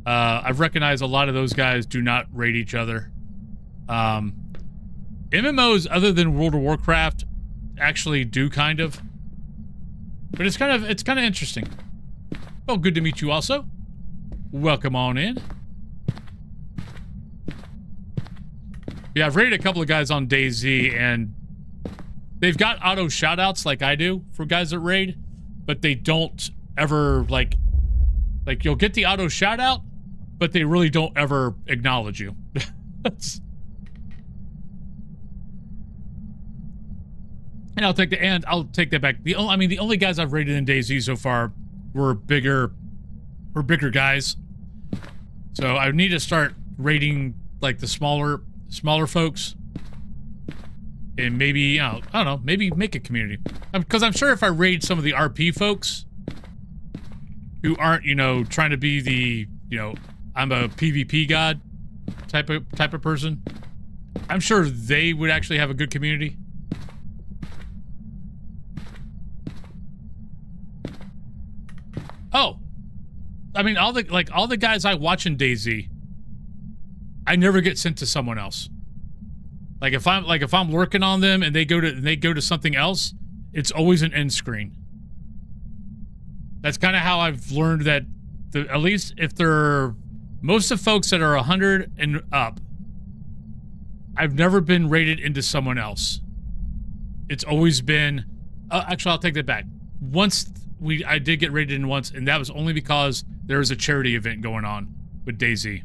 I've recognized a lot of those guys do not raid each other. MMOs other than World of Warcraft actually do kind of, but it's kind of interesting. Well, good to meet you also. Welcome on in. Yeah, I've raided a couple of guys on DayZ, and they've got auto shoutouts like I do for guys that raid, but they don't ever, like you'll get the auto shoutout, but they really don't ever acknowledge you. And I'll take that back. The only guys I've raided in DayZ so far were bigger guys. So I need to start raiding like the smaller folks. And maybe, you know, I don't know, maybe make a community. Because I'm sure if I raid some of the RP folks who aren't, you know, trying to be the, you know, I'm a PvP god type of person, I'm sure they would actually have a good community. Oh, I mean, all the guys I watch in DayZ, I never get sent to someone else. Like if I'm working on them and they go to something else, it's always an end screen. That's kind of how I've learned that at least if they're most of folks that are 100 and up, I've never been rated into someone else. it's always been... actually, I'll take that back. I did get raided in once, and that was only because there was a charity event going on with DayZ.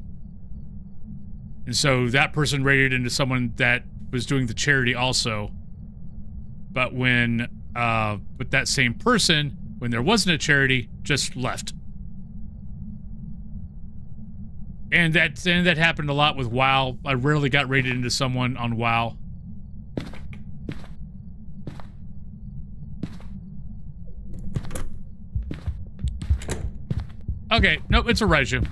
And so that person raided into someone that was doing the charity also. But but that same person, when there wasn't a charity, just left. And that happened a lot with WoW. I rarely got raided into someone on WoW. Okay, nope, it's a Raiju.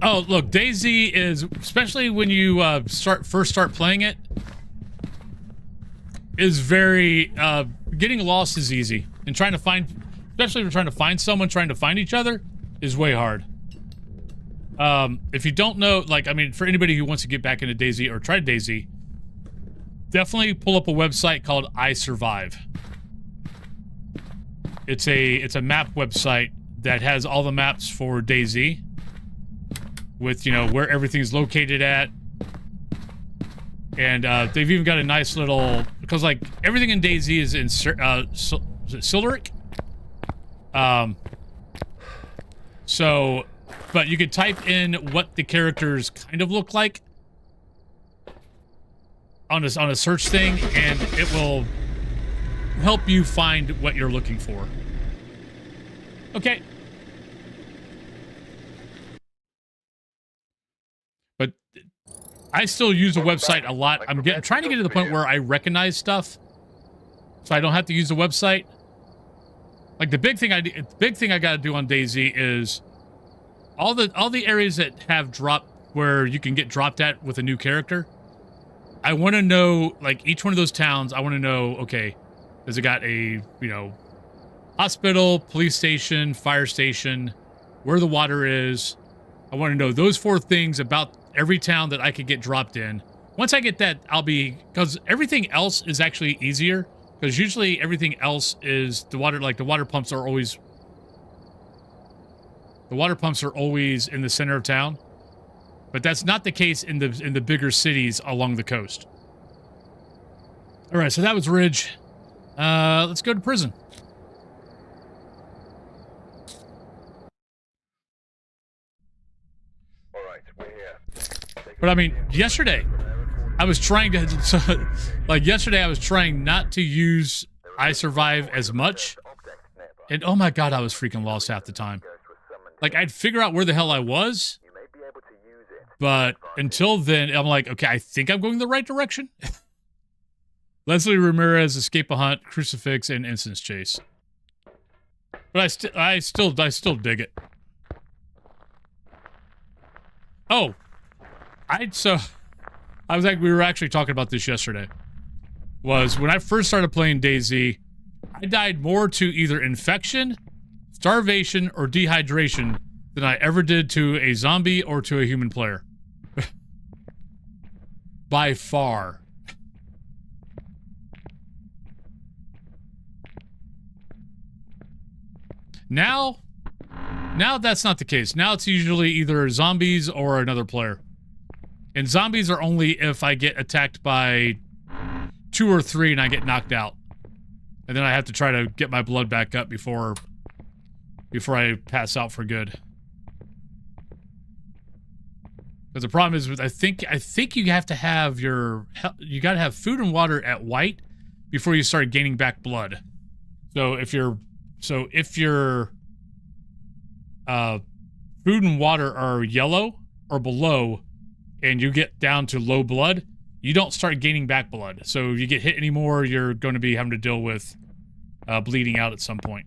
Oh, look, DayZ is, especially when you first start playing it, is very, getting lost is easy. And trying to find, especially if you're trying to find someone, trying to find each other, is way hard. If you don't know, like, I mean, for anybody who wants to get back into DayZ or try DayZ, definitely pull up a website called I Survive. It's a map website that has all the maps for DayZ with, you know, where everything's located at. And they've even got a nice little, because like everything in DayZ is in Siluric. So, but you could type in what the characters kind of look like on a search thing, and it will help you find what you're looking for. Okay. But I still use the website a lot. I'm trying to get to the point where I recognize stuff, so I don't have to use the website. Like the big thing I got to do on DayZ is all the areas that have drop where you can get dropped at with a new character. I want to know, like, each one of those towns, I want to know, okay, has it got a, you know, hospital, police station, fire station, where the water is. I want to know those 4 things about every town that I could get dropped in. Once I get that, because everything else is actually easier, because usually everything else is the water pumps are always in the center of town. But that's not the case in the bigger cities along the coast. All right, so that was Ridge. Let's go to prison. All right, we're here. But I mean, yesterday, I was trying to, yesterday I was trying not to use I Survive as much. And oh my God, I was freaking lost half the time. Like, I'd figure out where the hell I was. But until then, I'm like, okay, I think I'm going the right direction. Leslie Ramirez, Escape a Hunt, Crucifix, and Instance Chase. But I still dig it. Oh, we were actually talking about this yesterday. Was when I first started playing DayZ, I died more to either infection, starvation, or dehydration than I ever did to a zombie or to a human player. By far. Now that's not the case. Now it's usually either zombies or another player. And zombies are only if I get attacked by 2 or 3 and I get knocked out. And then I have to try to get my blood back up before I pass out for good. Because the problem is, I think you have to have you got to have food and water at white before you start gaining back blood. So if your food and water are yellow or below, and you get down to low blood, you don't start gaining back blood. So if you get hit anymore, you're going to be having to deal with bleeding out at some point,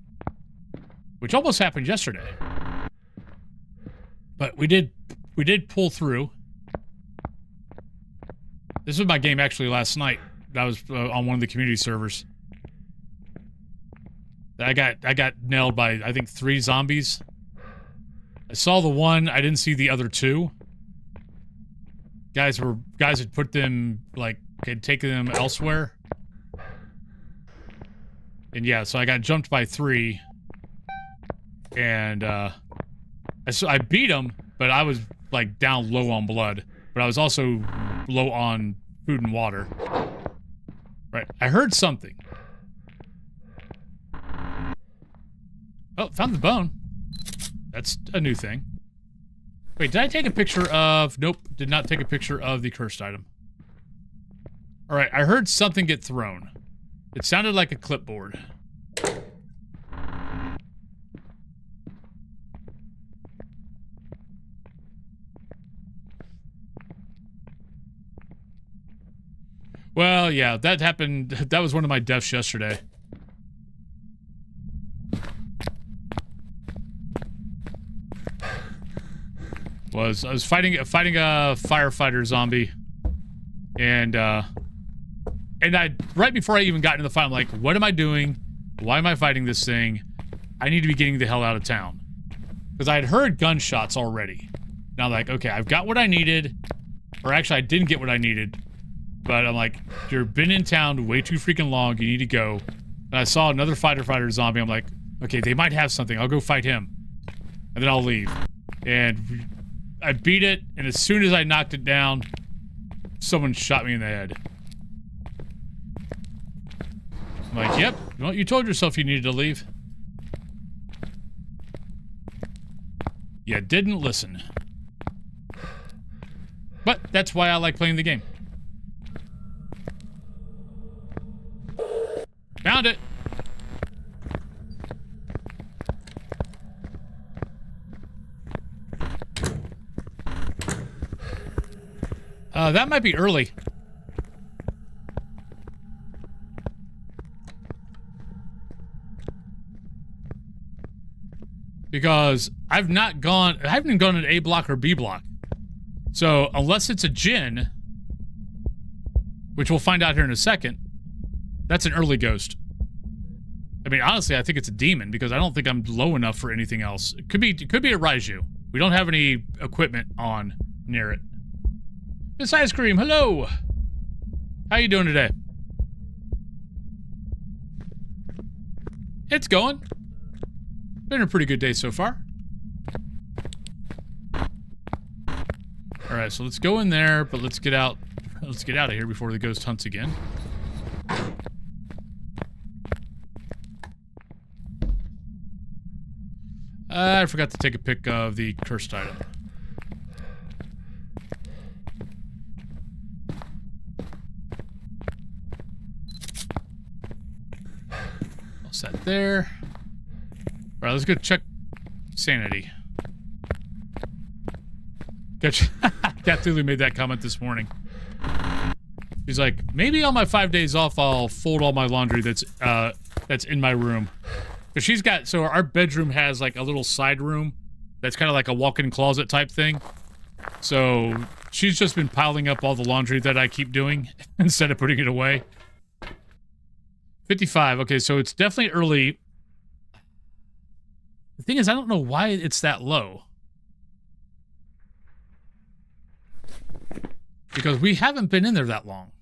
which almost happened yesterday. But we did pull through. This was my game actually last night. That was on one of the community servers. I got nailed by, I think, 3 zombies. I saw the one. I didn't see the other 2. Guys had put them, like, had taken them elsewhere. And yeah, so I got jumped by 3. And I beat them, but I was like down low on blood. but I was also low on food and water. Right, I heard something. Oh, found the bone. That's a new thing. Wait, did I take a picture of... Nope, did not take a picture of the cursed item. Alright, I heard something get thrown. It sounded like a clipboard. Well, yeah, that happened. That was one of my deaths yesterday. I was fighting a firefighter zombie, and I right before I even got into the fight, I'm like, what am I doing? Why am I fighting this thing? I need to be getting the hell out of town, because I had heard gunshots already. Now, like, okay, I've got what I needed, or actually, I didn't get what I needed. But I'm like, you've been in town way too freaking long. You need to go. And I saw another fighter zombie. I'm like, okay, they might have something. I'll go fight him. And then I'll leave. And I beat it. And as soon as I knocked it down, someone shot me in the head. I'm like, yep. Well, you told yourself you needed to leave. You didn't listen. But that's why I like playing the game. Found it! That might be early. Because I haven't gone an A block or B block. So, unless it's a Jinn, which we'll find out here in a second, that's an early ghost. I mean, honestly, I think it's a demon because I don't think I'm low enough for anything else. It could be a Raiju. We don't have any equipment on near it. Miss Ice Cream, hello. How you doing today? It's going. Been a pretty good day so far. All right, so let's go in there, but let's get out. Let's get out of here before the ghost hunts again. I forgot to take a pic of the cursed item. All set there. All right, let's go check sanity. Cthulhu made that comment this morning. He's like, maybe on my 5 days off, I'll fold all my laundry that's in my room. Because she's got, so our bedroom has like a little side room that's kind of like a walk-in closet type thing. So she's just been piling up all the laundry that I keep doing instead of putting it away. 55, okay, so it's definitely early. The thing is, I don't know why it's that low. Because we haven't been in there that long.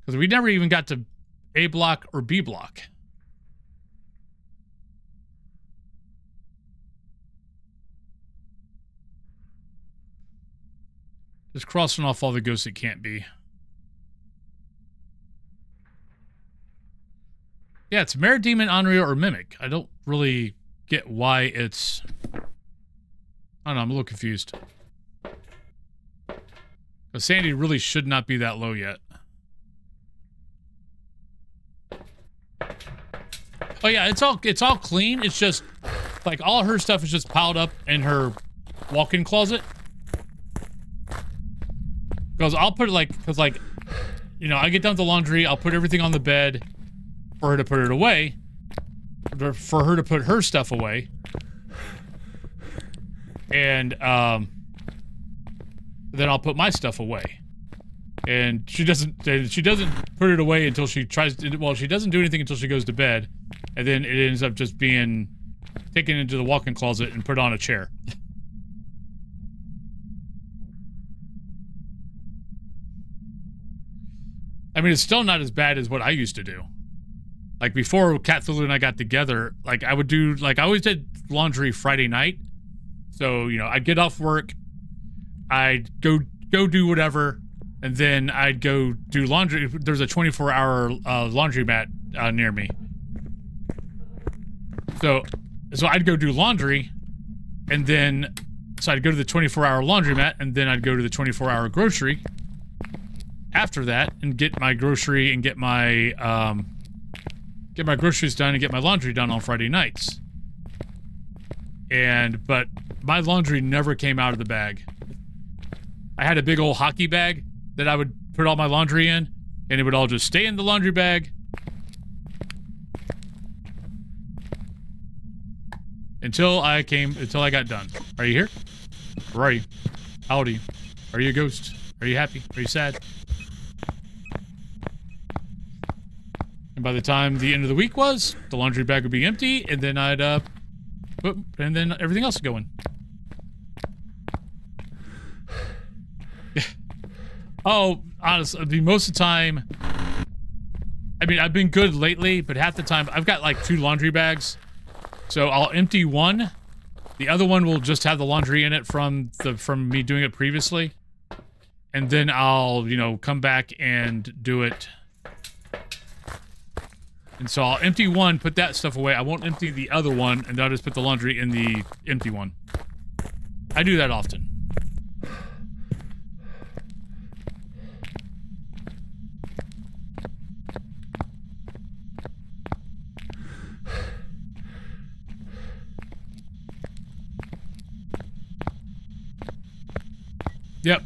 Because we never even got to A block or B block. Just crossing off all the ghosts it can't be. Yeah, it's Mare, Demon, Onryo, or Mimic. I don't really get why it's... I don't know, I'm a little confused. Because sanity really should not be that low yet. Oh yeah, it's all clean. It's just like all her stuff is just piled up in her walk-in closet. Because I'll put it like, you know, I get done with the laundry, I'll put everything on the bed for her to put it away, for her to put her stuff away, and then I'll put my stuff away. And she doesn't put it away until she tries to, well, she doesn't do anything until she goes to bed, and then it ends up just being taken into the walk-in closet and put on a chair. I mean, it's still not as bad as what I used to do. like before Cat Thulu and I got together, like I would do, like I always did laundry Friday night. So, you know, I'd get off work, I'd go do whatever, and then I'd go do laundry. There's a 24-hour laundromat near me. So I'd go do laundry, and then, so I'd go to the 24-hour laundromat, and then I'd go to the 24-hour grocery after that, and get my grocery and get my groceries done and get my laundry done on Friday nights. But my laundry never came out of the bag. I had a big old hockey bag that I would put all my laundry in, and it would all just stay in the laundry bag until I got done. Are you here? Where are you? How old are you? Are you a ghost? Are you happy? Are you sad? And by the time the end of the week was, the laundry bag would be empty, and then I'd and then everything else would go in. Oh, honestly, most of the time, I mean, I've been good lately, but half the time, I've got like 2 laundry bags. So I'll empty one. The other one will just have the laundry in it from me doing it previously. And then I'll, you know, come back and do it. And so I'll empty one, put that stuff away. I won't empty the other one, and I'll just put the laundry in the empty one. I do that often. Yep.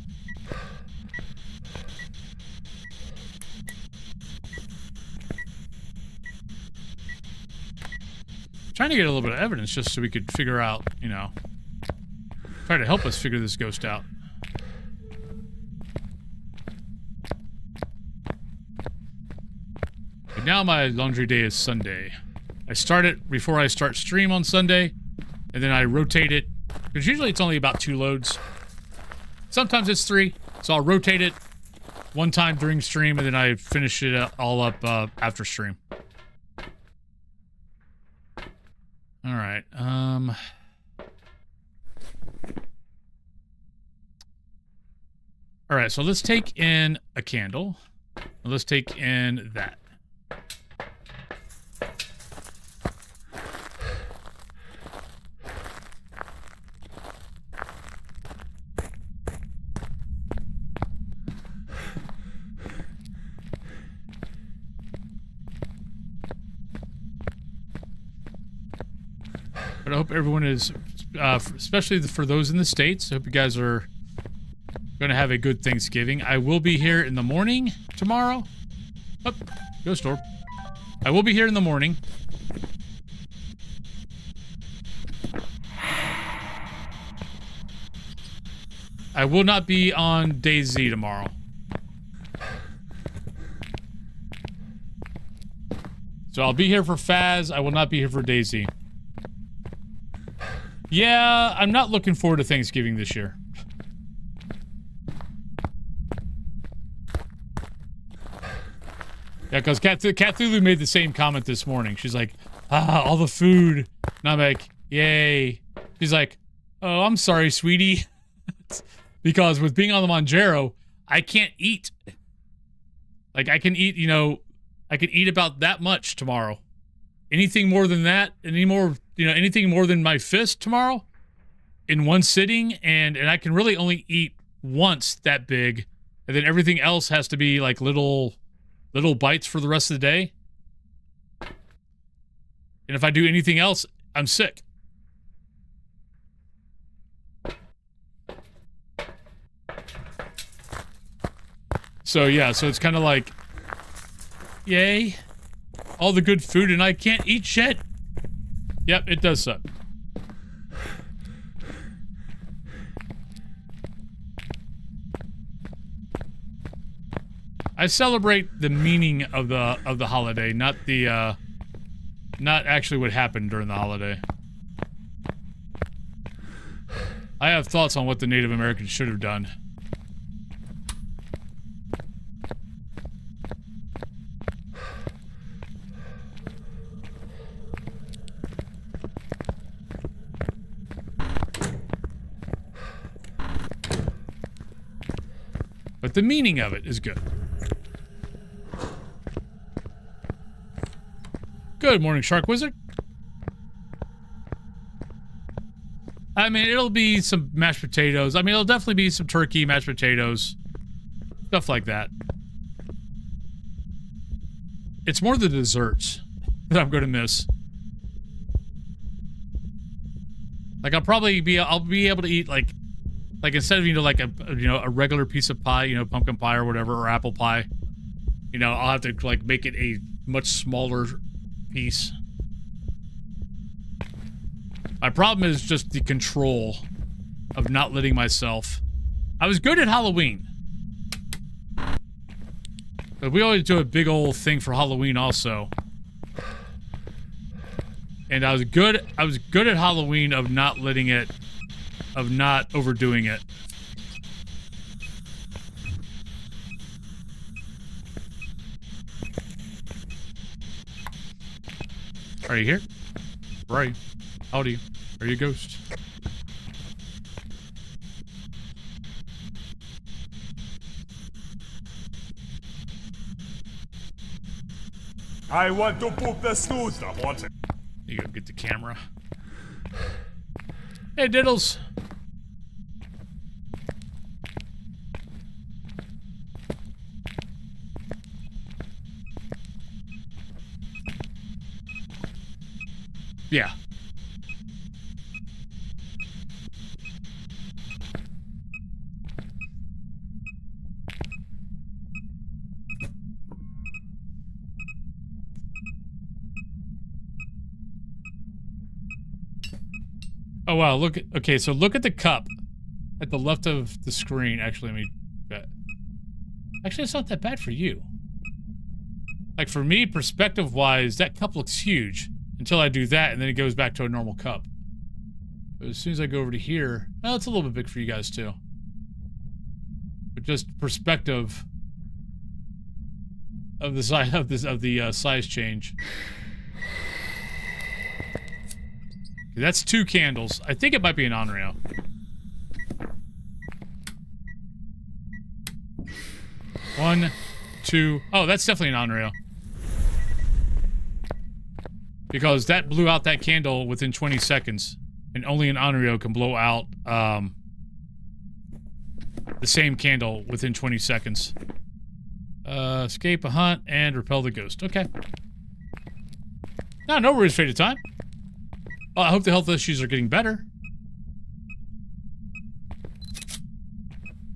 Trying to get a little bit of evidence just so we could figure out, you know, try to help us figure this ghost out. But now my laundry day is Sunday. I start it before I start stream on Sunday, and then I rotate it, because usually it's only about 2 loads. Sometimes it's 3, so I'll rotate it one time during stream, and then I finish it all up after stream. All right. All right, so let's take in a candle. Let's take in that. But I hope everyone is, especially for those in the States, I hope you guys are going to have a good Thanksgiving. I will be here in the morning tomorrow. Oh, ghost orb. I will be here in the morning. I will not be on Day Z tomorrow. So I'll be here for Phaz. I will not be here for Day Z. Yeah, I'm not looking forward to Thanksgiving this year. Yeah, because Cat Thulu made the same comment this morning. She's like, all the food. And I'm like, yay. She's like, oh, I'm sorry, sweetie. Because with being on the Monjaro, I can't eat. Like, I can eat, you know, I can eat about that much tomorrow. Anything more than that, anything more than my fist tomorrow in one sitting, and I can really only eat once that big, and then everything else has to be like little bites for the rest of the day. And if I do anything else, I'm sick. So yeah, so it's kind of like, yay, all the good food and I can't eat shit. Yep, it does suck. I celebrate the meaning of the holiday, not actually what happened during the holiday. I have thoughts on what the Native Americans should have done. But the meaning of it is good. Good morning, Shark Wizard. I mean, it'll be some mashed potatoes. I mean, it'll definitely be some turkey, mashed potatoes, stuff like that. It's more the desserts that I'm going to miss. Like, I'll be able to eat, like instead of, like a regular piece of pie, pumpkin pie or whatever, or apple pie, I'll have to, like, make it a much smaller piece. My problem is just the control of not letting myself. I was good at Halloween. But we always do a big old thing for Halloween also. And I was good at Halloween of not letting it, of not overdoing it. Are you here? Where are you? How old are you? Are you a ghost? I want to poop the snooze. You go get the camera. Hey, Diddles. Yeah. Oh wow, look at, okay, so look at the cup at the left of the screen. Actually, let me bet. Actually, it's not that bad for you. Like, for me, perspective-wise, that cup looks huge until I do that, and then it goes back to a normal cup. But as soon as I go over to here, oh, it's a little bit big for you guys too. But just perspective of the size of this, of the size change. That's 2 candles. I think it might be an Onryo. One, 2. Oh, that's definitely an Onryo. Because that blew out that candle within 20 seconds. And only an Onryo can blow out the same candle within 20 seconds. Escape a hunt and repel the ghost. Okay. No worries, faded time. Well, I hope the health issues are getting better.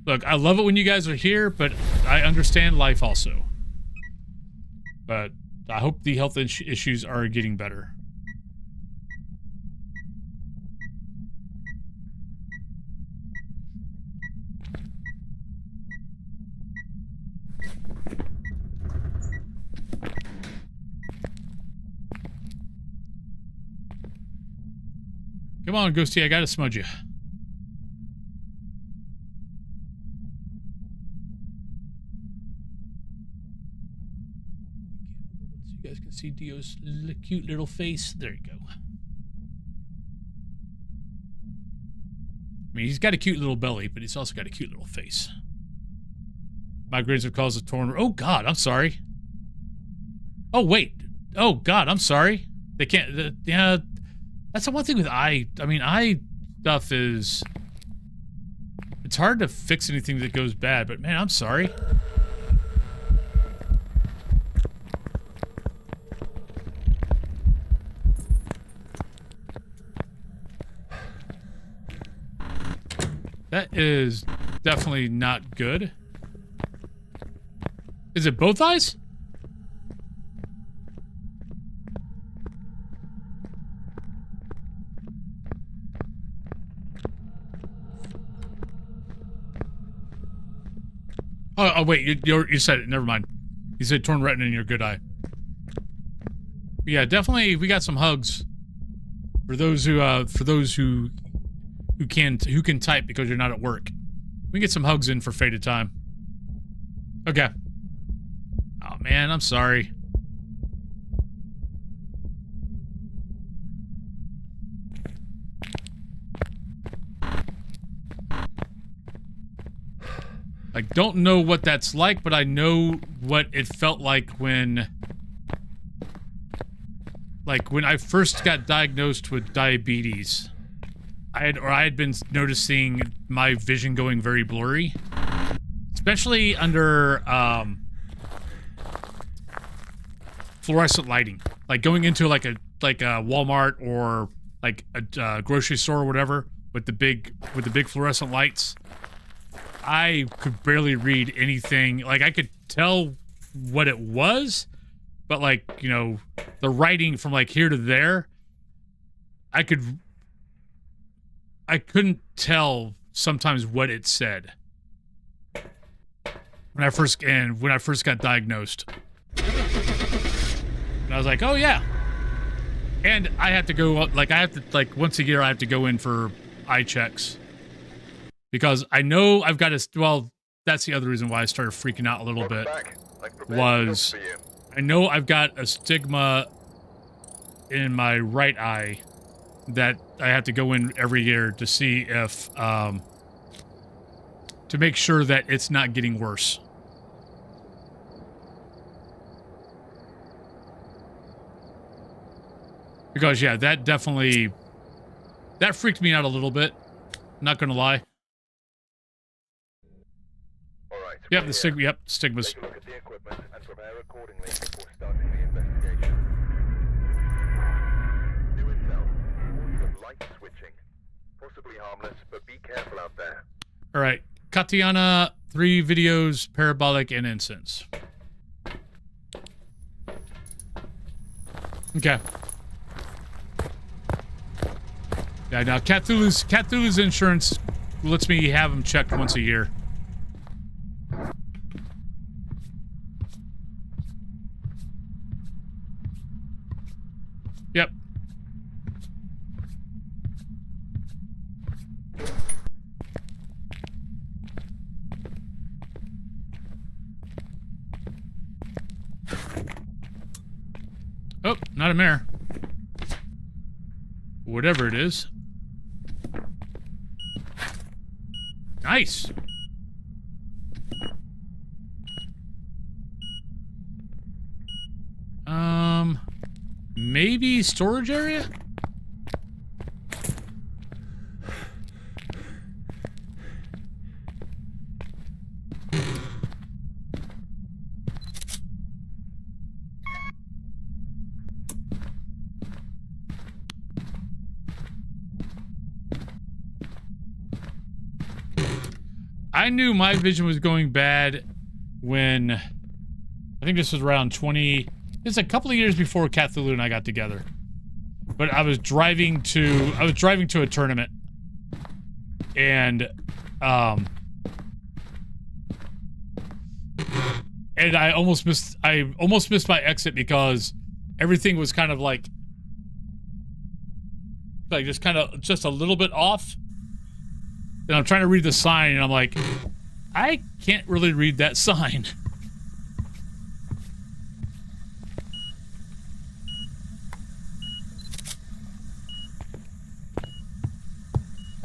Look, I love it when you guys are here, but I understand life also. But I hope the health issues are getting better. Come on, Ghosty, I gotta smudge you. So you guys can see Dio's cute little face. There you go. I mean, he's got a cute little belly, but he's also got a cute little face. Migraines have caused a torn... Oh, God, I'm sorry. Oh, wait. Oh, God, I'm sorry. They can't... yeah... That's the one thing with eye. I mean, eye stuff is... It's hard to fix anything that goes bad, but man, I'm sorry. That is definitely not good. Is it both eyes? Oh wait, you said it. Never mind. You said torn retina in your good eye. Yeah, definitely. We got some hugs for those who can type because you're not at work. We can get some hugs in for faded time. Okay. Oh man, I'm sorry. I don't know what that's like, but I know what it felt like when I first got diagnosed with diabetes. I had been noticing my vision going very blurry, especially under fluorescent lighting. Like going into like a Walmart or like a grocery store or whatever with the big fluorescent lights. I could barely read anything. Like, I could tell what it was, but, like, you know, the writing from, like, here to there, I couldn't tell sometimes what it said when I first got diagnosed. And I was like, oh, yeah. And I have to go, like, once a year I have to go in for eye checks. Because I know I've got well, that's the other reason why I started freaking out a little bit, was I know I've got a stigma in my right eye that I have to go in every year to see if, to make sure that it's not getting worse. Because, yeah, that freaked me out a little bit, not gonna lie. Yep, the stigmas. Take a look at the equipment and prepare accordingly before starting the investigation. New intel. Reports of light switching. Possibly harmless, but be careful out there. All right, Katiana, 3 videos, parabolic, and incense. Okay. Yeah, now Cthulhu's insurance lets me have them checked once a year. Yep. Oh, not a mare. Whatever it is. Nice. Maybe storage area? I knew my vision was going bad when, I think this was around 20, it's a couple of years before Cthulhu and I got together. But I was driving to a tournament, and I almost missed my exit because everything was kind of like just a little bit off. And I'm trying to read the sign, and I'm like, I can't really read that sign.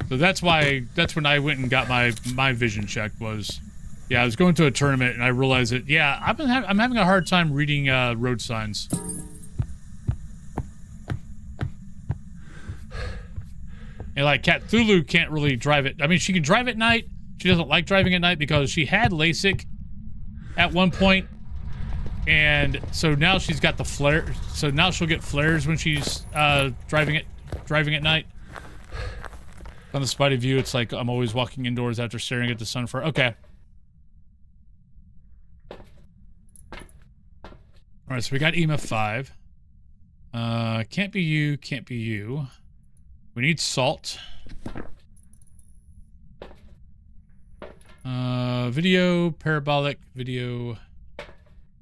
So that's when I went and got my vision checked. Was, yeah, I was going to a tournament, and I realized that, yeah, I'm having a hard time reading road signs. And, like, Cthulhu can't really drive it. I mean, she can drive at night. She doesn't like driving at night because she had LASIK at one point. And so now she's got the flare. So now she'll get flares when she's driving at night. On the spotty view, it's like I'm always walking indoors after staring at the sun for... Okay. Alright, so we got EMF 5. Can't be you, can't be you. We need salt. Video, parabolic, video,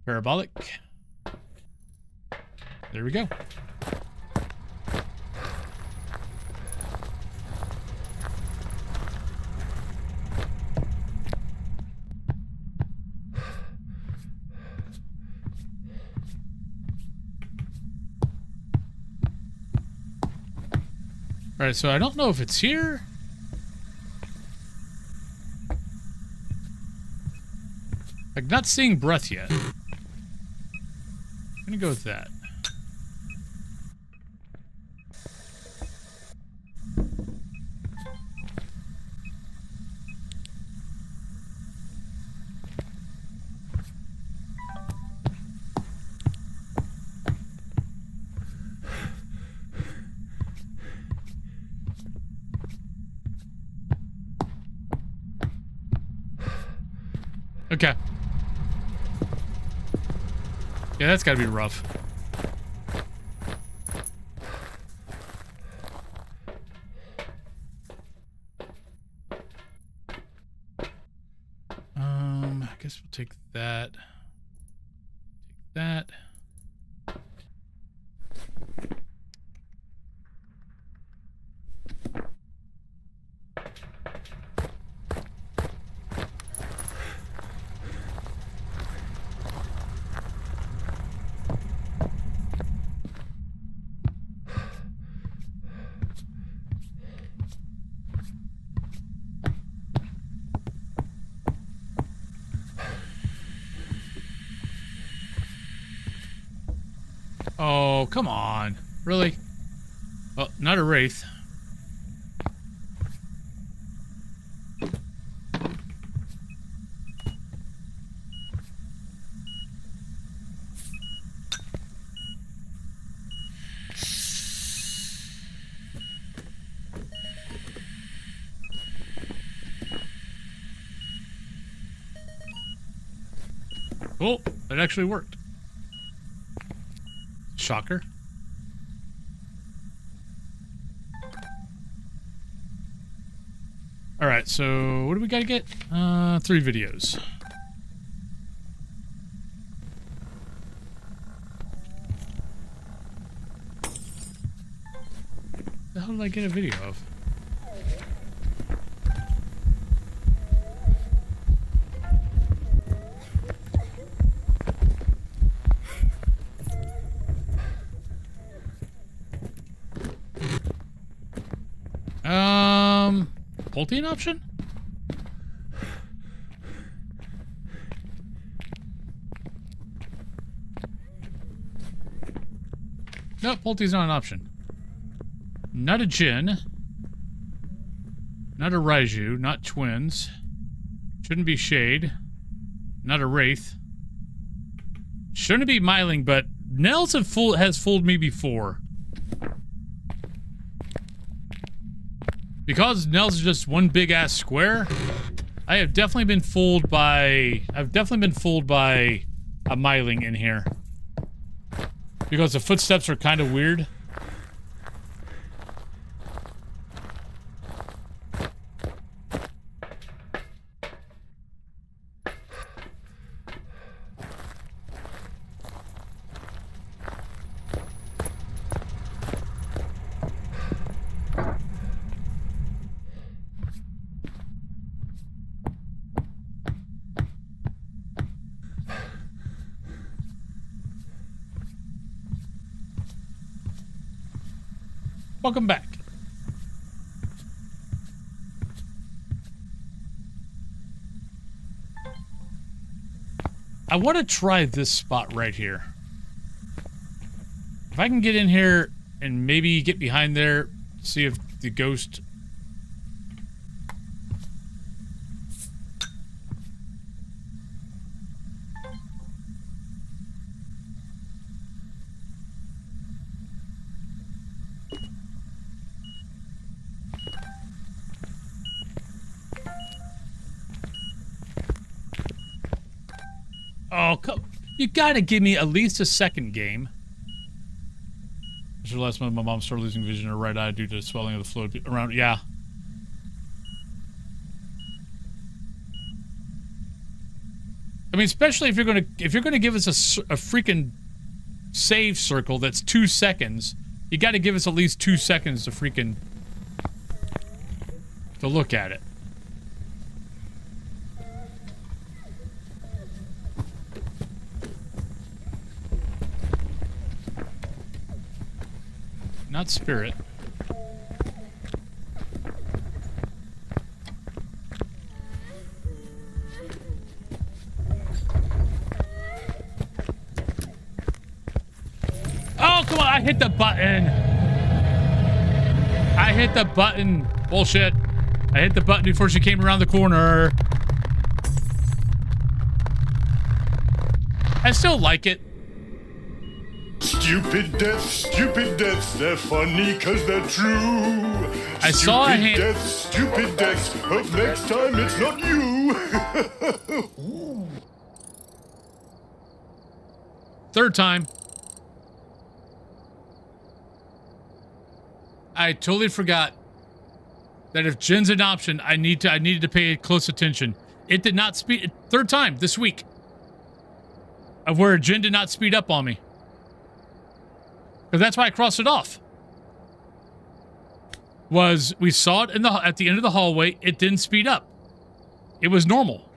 parabolic. There we go. Alright, so I don't know if it's here. Like, not seeing breath yet. I'm gonna go with that. Okay. Yeah, that's gotta be rough. I guess we'll take that. Take that. Oh, come on. Really? Well, not a wraith. Oh, it actually worked. Shocker. All right, so what do we gotta get? 3 videos. The hell did I get a video of? Pulte an option? No, Pulte's not an option. Not a Jinn. Not a Raiju. Not twins. Shouldn't be Shade. Not a Wraith. Shouldn't be Myling, but Nels has fooled me before. Because Nels is just one big ass square, I have definitely been fooled by... I've definitely been fooled by a Myling in here. Because the footsteps are kind of weird. Welcome back. I want to try this spot right here. If I can get in here and maybe get behind there, see if the ghost... Oh, you gotta give me at least a second game. Last month, my mom started losing vision in her right eye due to swelling of the fluid around. Yeah. I mean, especially if you're gonna give us a freaking save circle that's 2 seconds, you got to give us at least 2 seconds to look at it. Not spirit. I hit the button. I hit the button. Bullshit. I hit the button before she came around the corner. I still like it. Stupid deaths, they're funny cause they're true. I saw a hand. Stupid deaths, hope next time it's not you. Third time. I totally forgot that if Jin's an option, I needed to pay close attention. It did not speed. Third time this week of where Jin did not speed up on me. Because that's why I crossed it off. Was we saw it at the end of the hallway, it didn't speed up. It was normal.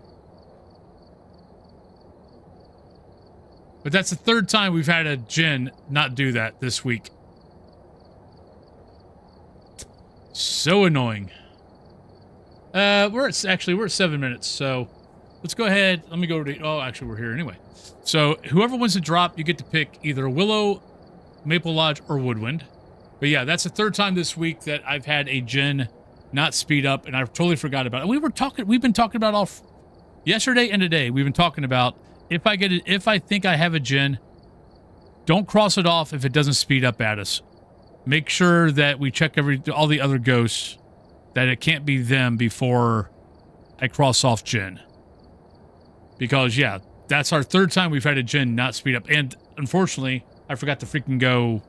But that's the third time we've had a Jin not do that this week. So annoying. We're at 7 minutes, so let's go ahead. Let me go to, oh, actually we're here anyway. So whoever wants to drop, you get to pick either Willow, Maple Lodge, or Woodwind. But yeah, that's the third time this week that I've had a Jin not speed up, and I totally forgot about it. We've been talking about all yesterday and today. We've been talking about if I think I have a Jin, don't cross it off if it doesn't speed up at us. Make sure that we check all the other ghosts, that it can't be them before I cross off Jin. Because yeah, that's our third time we've had a Jin not speed up, and unfortunately, I forgot to freaking go.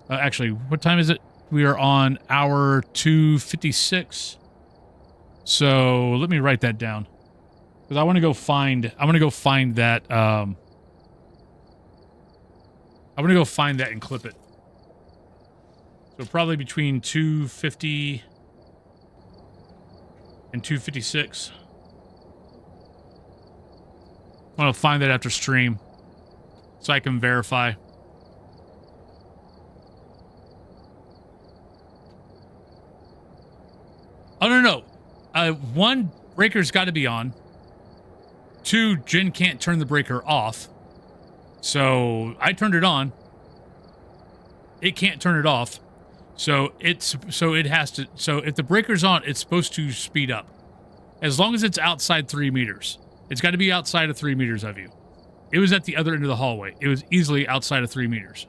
Actually, what time is it? We are on hour 2:56. So let me write that down because I want to go find. I want to go find that. I want to go find that and clip it. So probably between 2:50 and 2:56. I want to find that after stream so I can verify. Oh, no. One, breaker's got to be on. Two, Jin can't turn the breaker off. So I turned it on. It can't turn it off. So if the breaker's on, it's supposed to speed up. As long as it's outside 3 meters. It's got to be outside of 3 meters of you. It was at the other end of the hallway. It was easily outside of 3 meters.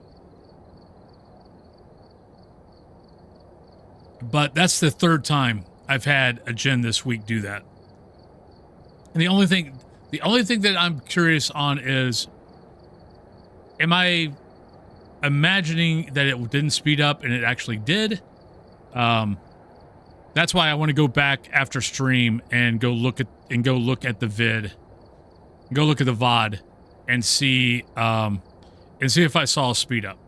But that's the third time I've had a Jin this week do that. And the only thing that I'm curious on is, am I imagining that it didn't speed up and it actually did? That's why I want to go back after stream and go look at the vid, go look at the VOD, and see if I saw a speed up.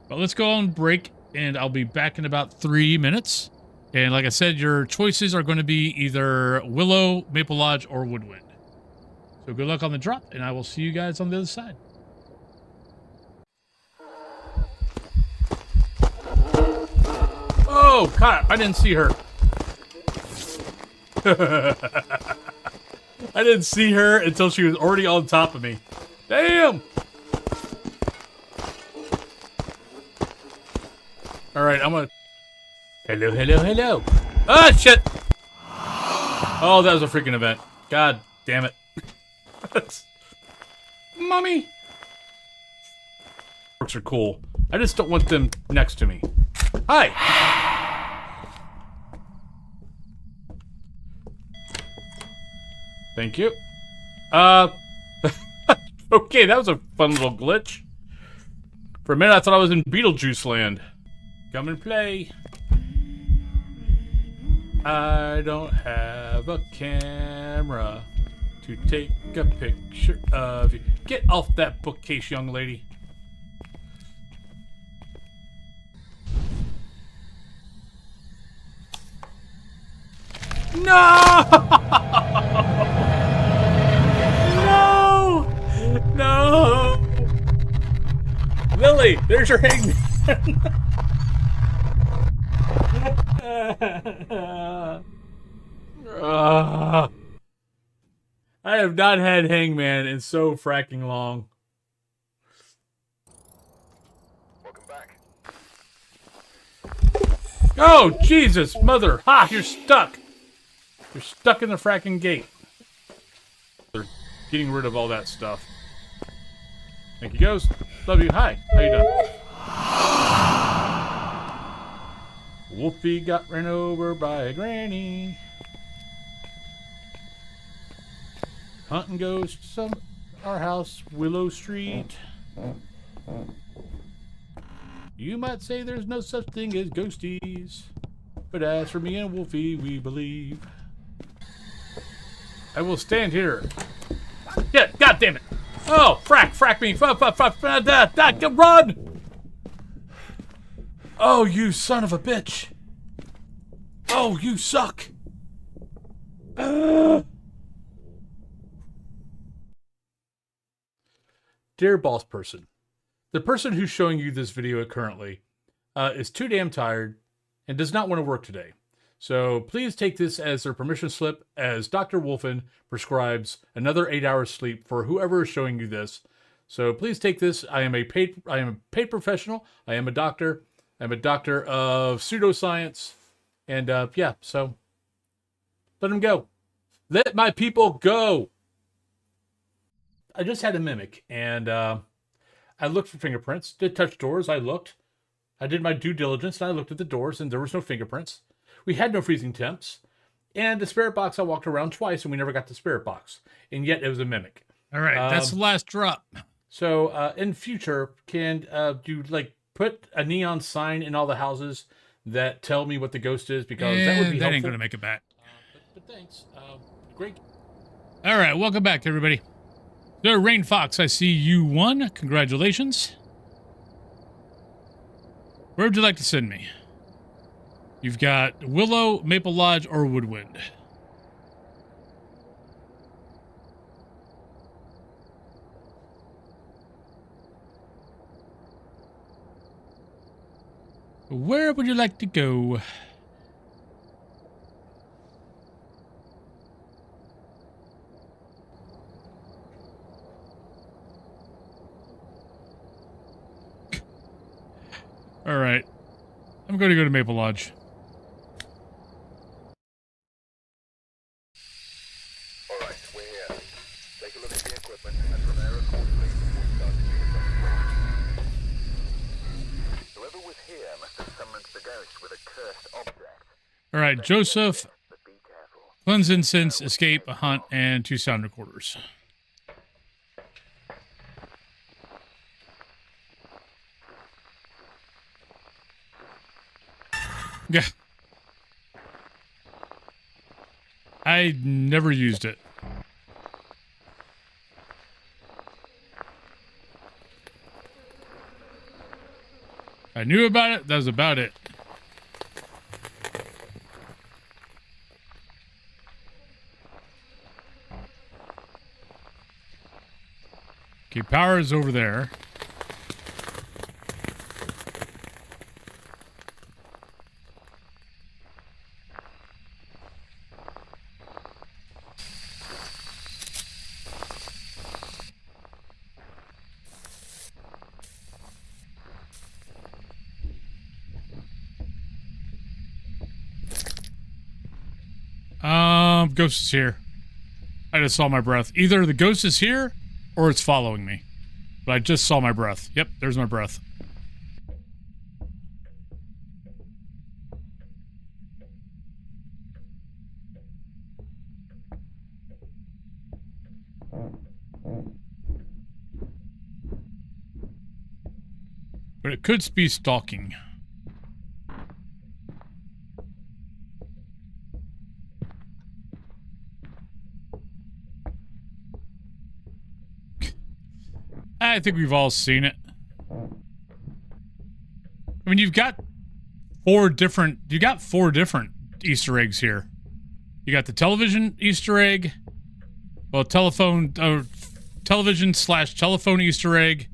But let's go on break, and I'll be back in about 3 minutes. And like I said, your choices are going to be either Willow, Maple Lodge, or Woodwind. So good luck on the drop, and I will see you guys on the other side. Oh, God, I didn't see her. I didn't see her until she was already on top of me. Damn! All right, I'm gonna... Hello, hello, hello. Ah, shit! Oh, that was a freaking event. God damn it. Mommy! Works are cool. I just don't want them next to me. Hi! Thank you. Okay, that was a fun little glitch. For a minute, I thought I was in Beetlejuice land. Come and play. I don't have a camera to take a picture of you. Get off that bookcase, young lady. No! No! No! Lily, there's your hangman. I have not had hangman in so fracking long. Oh, Jesus, mother. Ha, you're stuck. You're stuck in the fracking gate. They're getting rid of all that stuff. Thank you, Ghost. Love you. Hi. How you doing? Wolfie got ran over by a granny. Hunting ghosts, our house, Willow Street. You might say there's no such thing as ghosties, but as for me and Wolfie, we believe. I will stand here. Yeah, God damn it! Oh, frack me! Run! Oh, you son of a bitch! Oh, you suck! Dear boss person, the person who's showing you this video currently is too damn tired and does not want to work today. So please take this as their permission slip, as Dr. Wolfen prescribes another 8 hours sleep for whoever is showing you this. So please take this. I am a paid professional. I am a doctor. I'm a doctor of pseudoscience. And yeah, so let him go. Let my people go. I just had a mimic, and I looked for fingerprints, did touch doors, I looked. I did my due diligence, and I looked at the doors, and there was no fingerprints. We had no freezing temps. And the spirit box, I walked around twice, and we never got the spirit box. And yet, it was a mimic. All right, that's the last drop. So, in future, can you, like, put a neon sign in all the houses that tell me what the ghost is? Because that would be helpful. That ain't going to make it back. But thanks. Great. All right, welcome back, everybody. So, Rain Fox, I see you won. Congratulations. Where would you like to send me? You've got Willow, Maple Lodge, or Woodwind. Where would you like to go? All right. I'm going to go to Maple Lodge. All right, we're here. Take a look at the equipment and prepare accordingly before starting the investigation. Whoever was here must have summoned the ghost with a cursed object. All right, Joseph, But be careful. cleanse incense, escape, hunt, and 2 sound recorders. Yeah. I never used it. I knew about it. That was about it. Okay, power is over there. Ghost is here. I just saw my breath. Either the ghost is here or it's following me. But I just saw my breath. Yep, there's my breath. But it could be stalking. I think we've all seen it. I mean, you've got four different Easter eggs here. You got the television Easter egg, well, television / telephone Easter egg.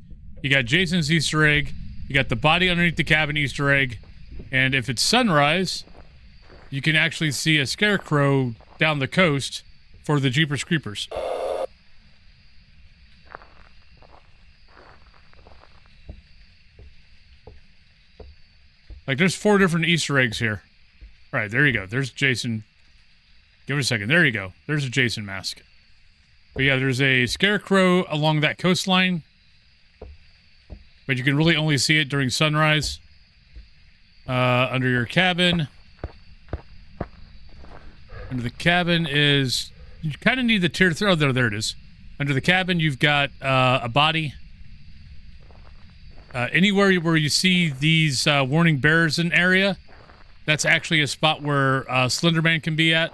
You got Jason's Easter egg. You got the body underneath the cabin Easter egg. And if it's sunrise, you can actually see a scarecrow down the coast for the Jeepers Creepers. Like, there's 4 different Easter eggs here. All right, there you go. There's Jason. Give it a second. There you go. There's a Jason mask. But yeah, there's a scarecrow along that coastline. But you can really only see it during sunrise. Under your cabin. Under the cabin is... You kind of need the tier 3. Oh, there it is. Under the cabin, you've got a body. Anywhere where you see these warning bears in area, that's actually a spot where Slenderman can be at.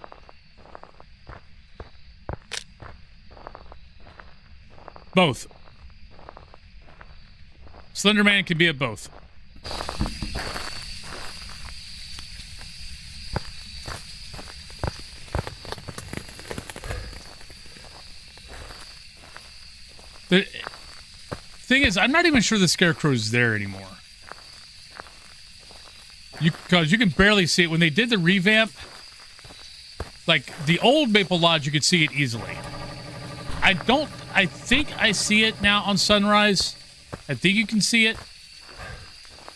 Both. Slenderman can be at both. The thing is, I'm not even sure the Scarecrow's there anymore. Because you can barely see it. When they did the revamp, like, the old Maple Lodge, you could see it easily. I think I see it now on Sunrise. I think you can see it.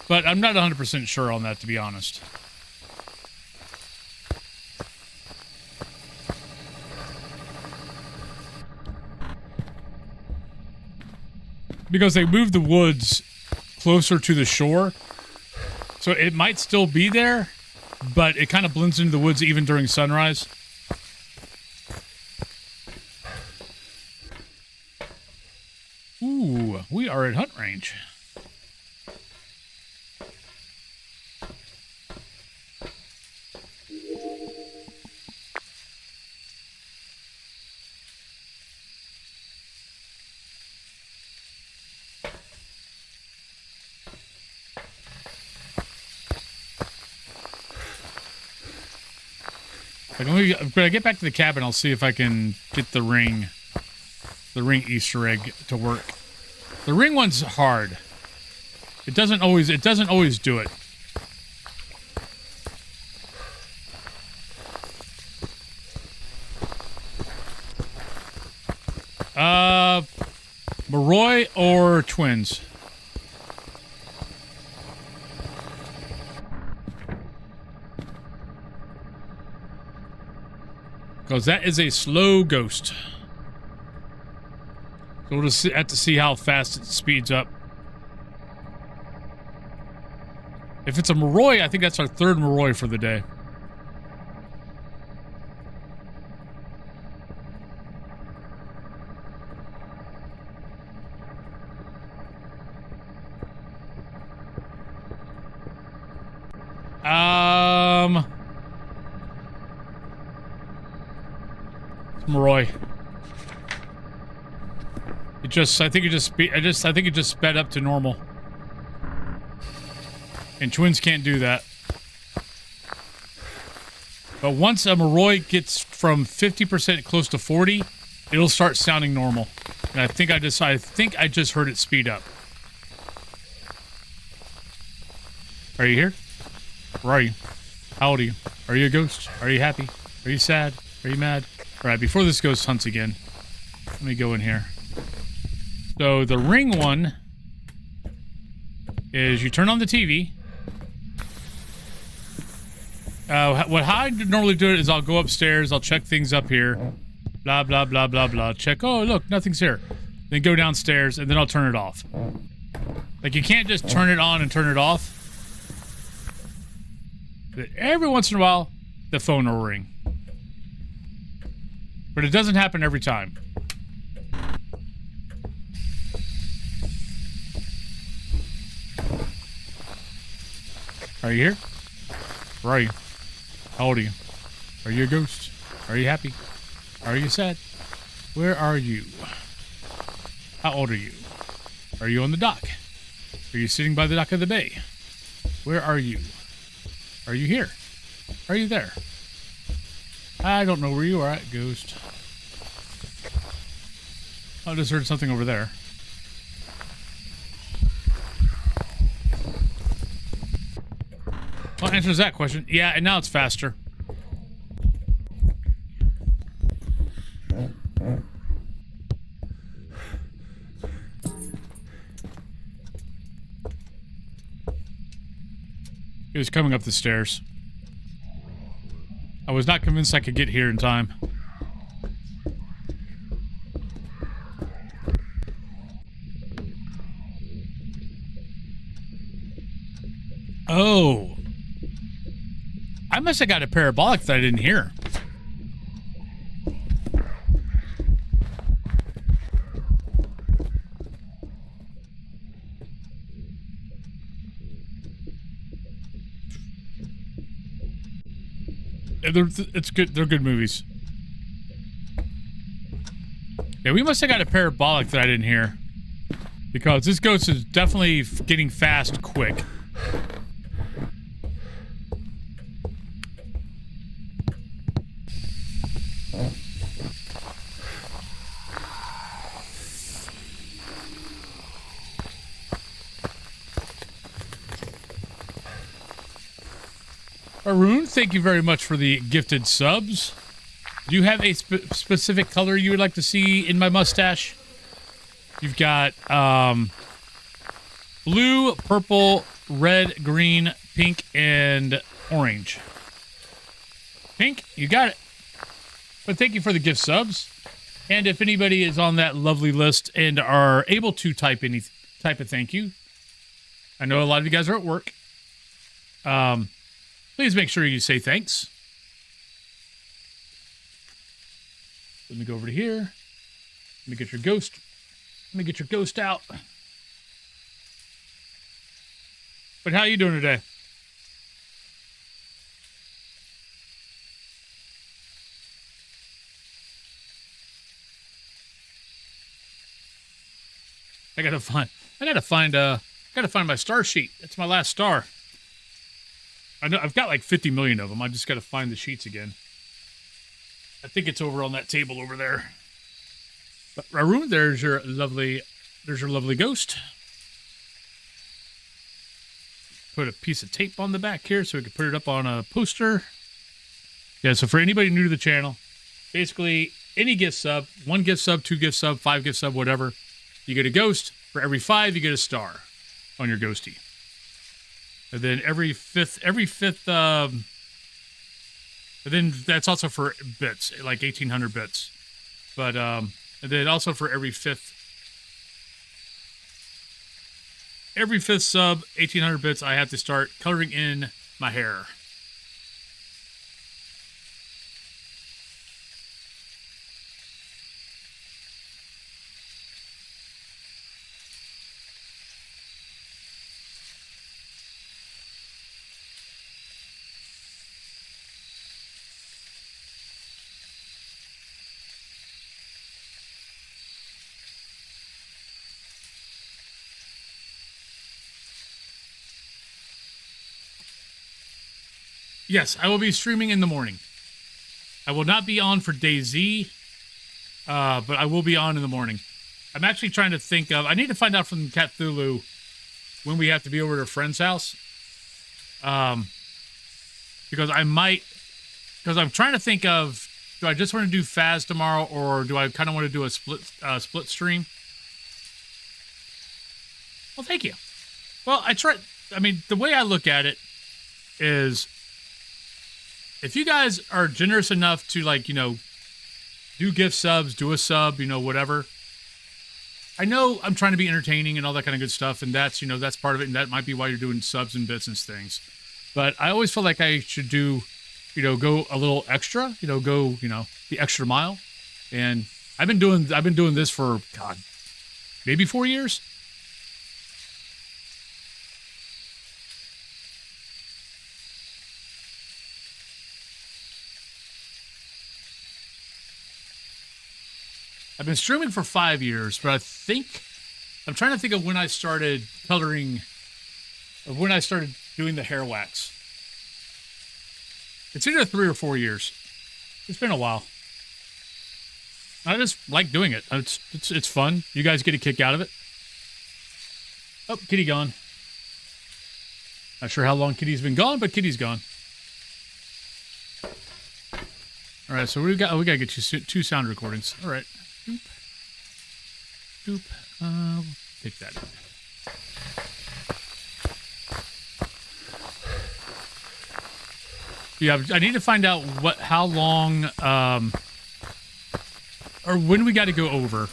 But I'm not 100% sure on that, to be honest. Because they moved the woods closer to the shore. So it might still be there, but it kind of blends into the woods even during sunrise. Ooh, we are at hunt range. Like, when I get back to the cabin, I'll see if I can get the ring Easter egg to work. The ring one's hard. It doesn't always do it. Moroi or twins? Because that is a slow ghost. So we'll just have to see how fast it speeds up. If it's a Moroi, I think that's our 3rd Moroi for the day. Moroi. I think it just sped up to normal. And twins can't do that. But once a Moroi gets from 50% close to 40, it'll start sounding normal. And I think I just heard it speed up. Are you here? Where are you? How old are you? Are you a ghost? Are you happy? Are you sad? Are you mad? Alright, before this ghost hunts again, let me go in here. So, the ring one is you turn on the TV. How I normally do it is I'll go upstairs, I'll check things up here. Blah, blah, blah, blah, blah. Check, oh, look, nothing's here. Then go downstairs, and then I'll turn it off. Like, you can't just turn it on and turn it off. But every once in a while, the phone will ring. But it doesn't happen every time. Are you here? Where are you? How old are you? Are you a ghost? Are you happy? Are you sad? Where are you? How old are you? Are you on the dock? Are you sitting by the dock of the bay? Where are you? Are you here? Are you there? I don't know where you are at, ghost. I just heard something over there. Well, answers that question. Yeah, and now it's faster. He was coming up the stairs. I was not convinced I could get here in time. Oh. I must have got a parabolic that I didn't hear. It's good. They're good movies. Yeah, we must have got a parabolic that I didn't hear. Because this ghost is definitely getting fast quick. Arun, thank you very much for the gifted subs. Do you have a specific color you would like to see in my mustache? You've got blue, purple, red, green, pink, and orange. Pink, you got it. But thank you for the gift subs. And if anybody is on that lovely list and are able to type a thank you, I know a lot of you guys are at work. Please make sure you say thanks. Let me go over to here. Let me get your ghost. Let me get your ghost out. But how you doing today? I gotta find my star sheet. That's my last star. I know I've got like 50 million of them. I just got to find the sheets again. I think it's over on that table over there. But Arun, there's your lovely ghost. Put a piece of tape on the back here so we can put it up on a poster. Yeah, so for anybody new to the channel, basically any gift sub, 1 gift sub, 2 gift sub, 5 gift sub, whatever, you get a ghost. For every 5, you get a star on your ghosty. And then every fifth, and then that's also for bits, like 1,800 bits. But, and then also for every fifth sub, 1,800 bits, I have to start coloring in my hair. Yes, I will be streaming in the morning. I will not be on for day Z, but I will be on in the morning. I'm actually trying to think of... I need to find out from Cthulhu when we have to be over to a friend's house. Because I might... Because I'm trying to think of... Do I just want to do Phas tomorrow, or do I kind of want to do a split stream? Well, thank you. Well, I mean, the way I look at it is... If you guys are generous enough to, like, you know, do gift subs, do a sub, you know, whatever. I know I'm trying to be entertaining and all that kind of good stuff, and that's, you know, that's part of it, and that might be why you're doing subs and bits and things. But I always feel like I should do, you know, go a little extra, you know, go, you know, the extra mile. And I've been doing this for, God, maybe 4 years. I've been streaming for 5 years, but I'm trying to think of when I started coloring, or when I started doing the hair wax. It's either 3 or 4 years. It's been a while. I just like doing it. It's fun. You guys get a kick out of it. Oh, Kitty gone. Not sure how long Kitty's been gone, but Kitty's gone. All right, so we got to get you 2 sound recordings. All right. Doop. Take that. Yeah, I need to find out how long, or when we got to go over.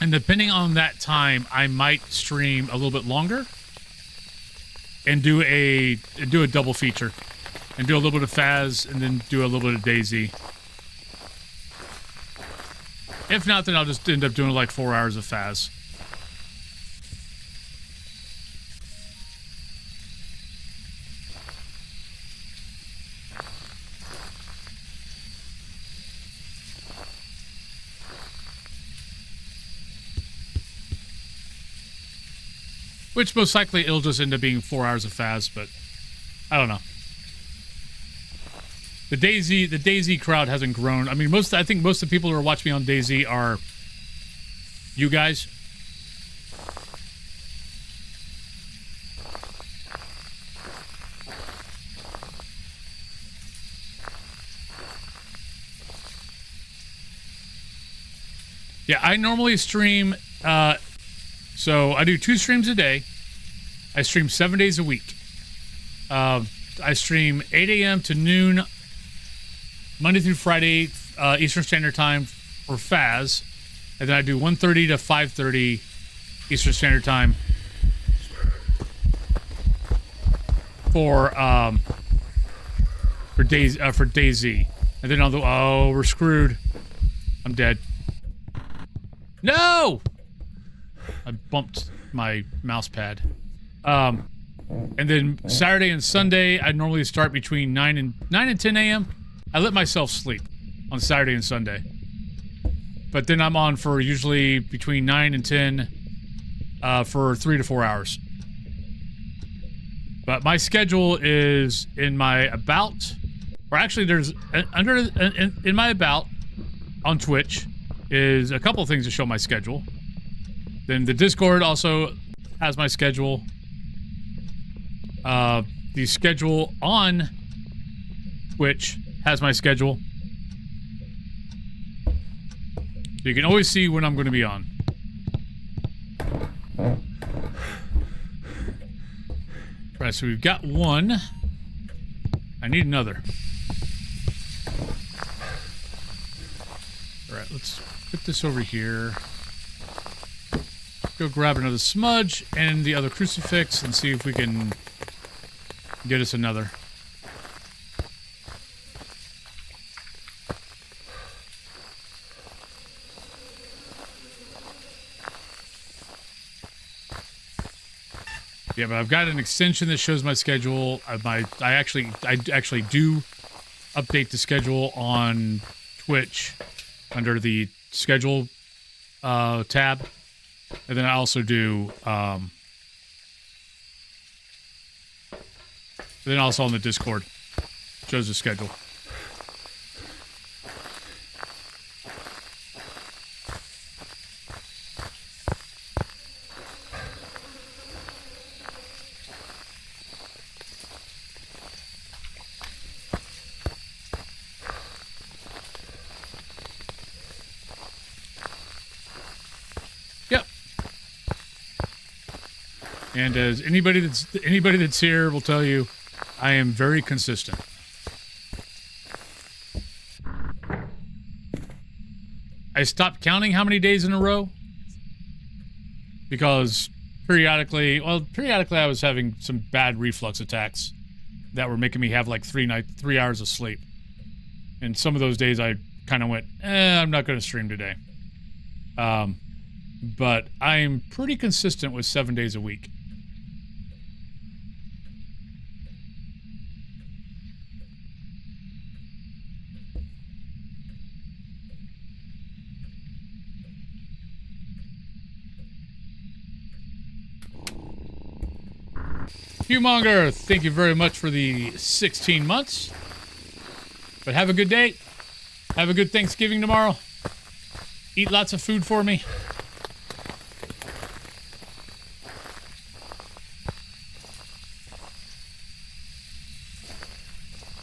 And depending on that time, I might stream a little bit longer and do a double feature and do a little bit of Phaz and then do a little bit of Daisy. If not, then I'll just end up doing like 4 hours of Phaz. Which most likely it'll just end up being 4 hours of Phaz, but I don't know. The Daisy crowd hasn't grown. I mean, I think most of the people who are watching me on Daisy are you guys. Yeah, I normally stream, so I do 2 streams a day. I stream 7 days a week. I stream 8 a.m. to noon, Monday through Friday, Eastern Standard Time for Phaz. And then I do 1:30 to 5:30 Eastern Standard Time for Daisy. And then oh, we're screwed. I'm dead. No! I bumped my mouse pad. And then Saturday and Sunday, I normally start between 9 and 10 a.m. I let myself sleep on Saturday and Sunday. But then I'm on for usually between 9 and 10 for 3 to 4 hours. But my schedule is in my about, or actually there's in my about on Twitch is a couple of things to show my schedule. Then the Discord also has my schedule. The schedule on Twitch has my schedule. So you can always see when I'm going to be on. Right, so we've got one. I need another. All right, let's put this over here. Go grab another smudge and the other crucifix and see if we can get us another. Yeah, but I've got an extension that shows my schedule. I actually do update the schedule on Twitch under the schedule tab, and then I also do then also on the Discord shows the schedule. And as anybody that's here will tell you, I am very consistent. I stopped counting how many days in a row because periodically I was having some bad reflux attacks that were making me have like 3 hours of sleep. And some of those days I kind of went, I'm not going to stream today. But I am pretty consistent with 7 days a week. Humonger, thank you very much for the 16 months. But have a good day. Have a good Thanksgiving tomorrow. Eat lots of food for me.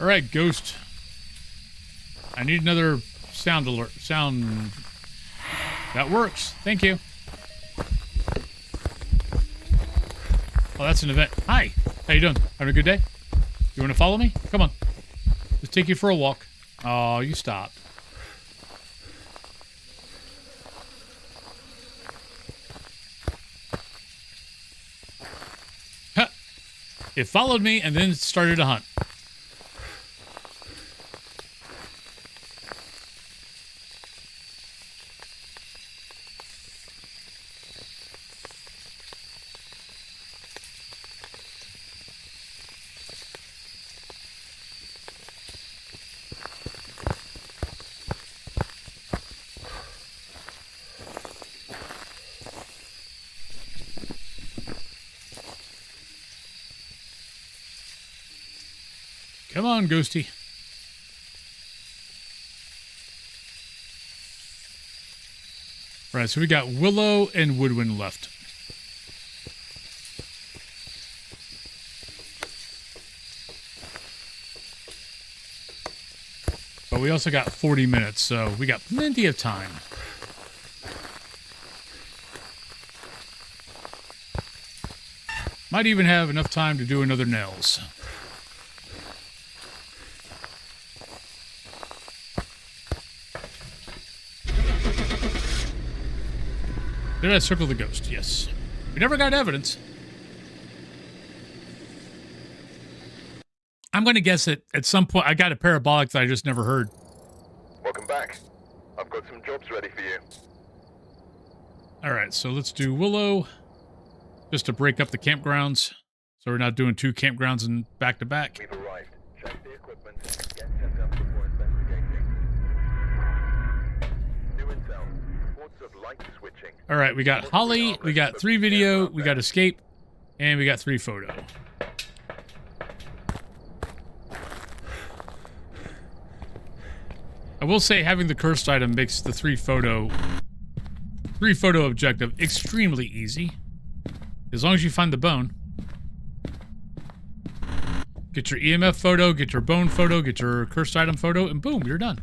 All right, Ghost. I need another sound alert. Sound. That works. Thank you. Oh, that's an event. Hi. How you doing? Having a good day? You want to follow me? Come on. Just take you for a walk. Oh, you stopped. Huh. It followed me and then started to hunt. Come on, Ghosty. Right, so we got Willow and Woodwind left. But we also got 40 minutes, so we got plenty of time. Might even have enough time to do another nails. Did I circle the ghost? Yes. We never got evidence. I'm going to guess that at some point I got a parabolic that I just never heard. Welcome back. I've got some jobs ready for you. All right, so let's do Willow just to break up the campgrounds. So we're not doing 2 campgrounds in back to back. We've arrived. Check the equipment. Get set up before investigating. New intel. Reports of light switching. All right, we got Holly, we got 3 video, we got escape, and we got 3 photo. I will say having the cursed item makes the 3 photo objective extremely easy. As long as you find the bone. Get your EMF photo, get your bone photo, get your cursed item photo, and boom, you're done.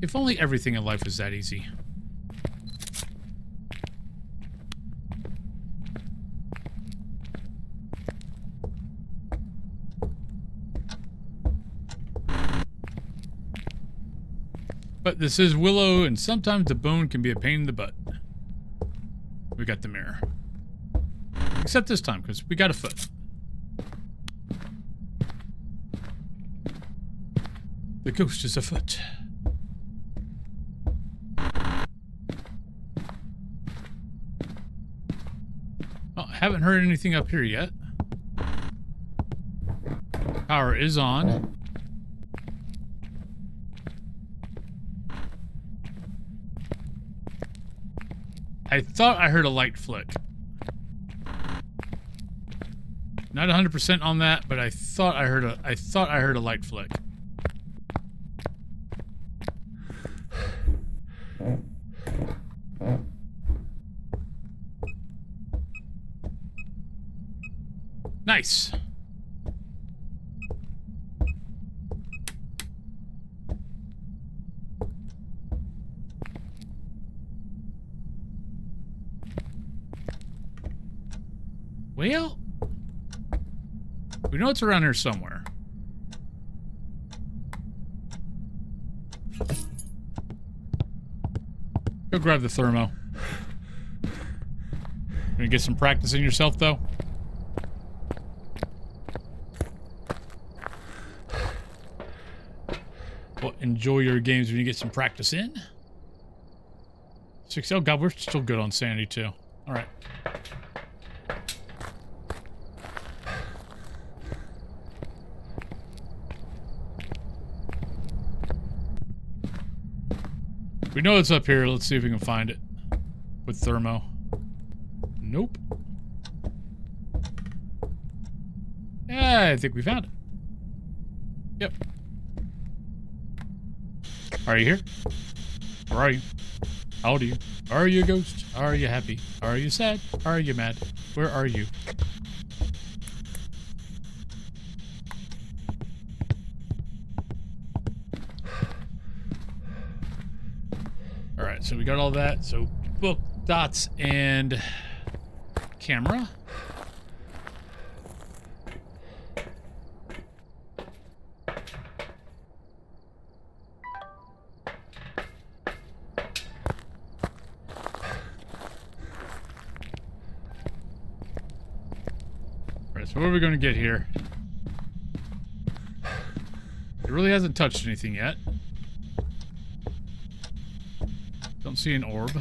If only everything in life was that easy. But this is Willow, and sometimes the bone can be a pain in the butt. We got the mirror. Except this time, because we got a foot. The ghost is afoot. Oh, I haven't heard anything up here yet. Power is on. I thought I heard a light flick. Not 100% on that, but I thought I heard a light flick. Nice. Well, we know it's around here somewhere. Go grab the thermo. Gonna get some practice in yourself, though. Well, enjoy your games when you get some practice in. 6. Oh god, we're still good on sanity too. All right. We know it's up here. Let's see if we can find it with thermo. Nope. Yeah, I think we found it. Yep. Are you here? Where are you? How old are you? Are you a ghost? Are you happy? Are you sad? Are you mad? Where are you? Alright, so we got all that. So book dots and camera. Alright, so what are we going to get here? It really hasn't touched anything yet. Don't see an orb.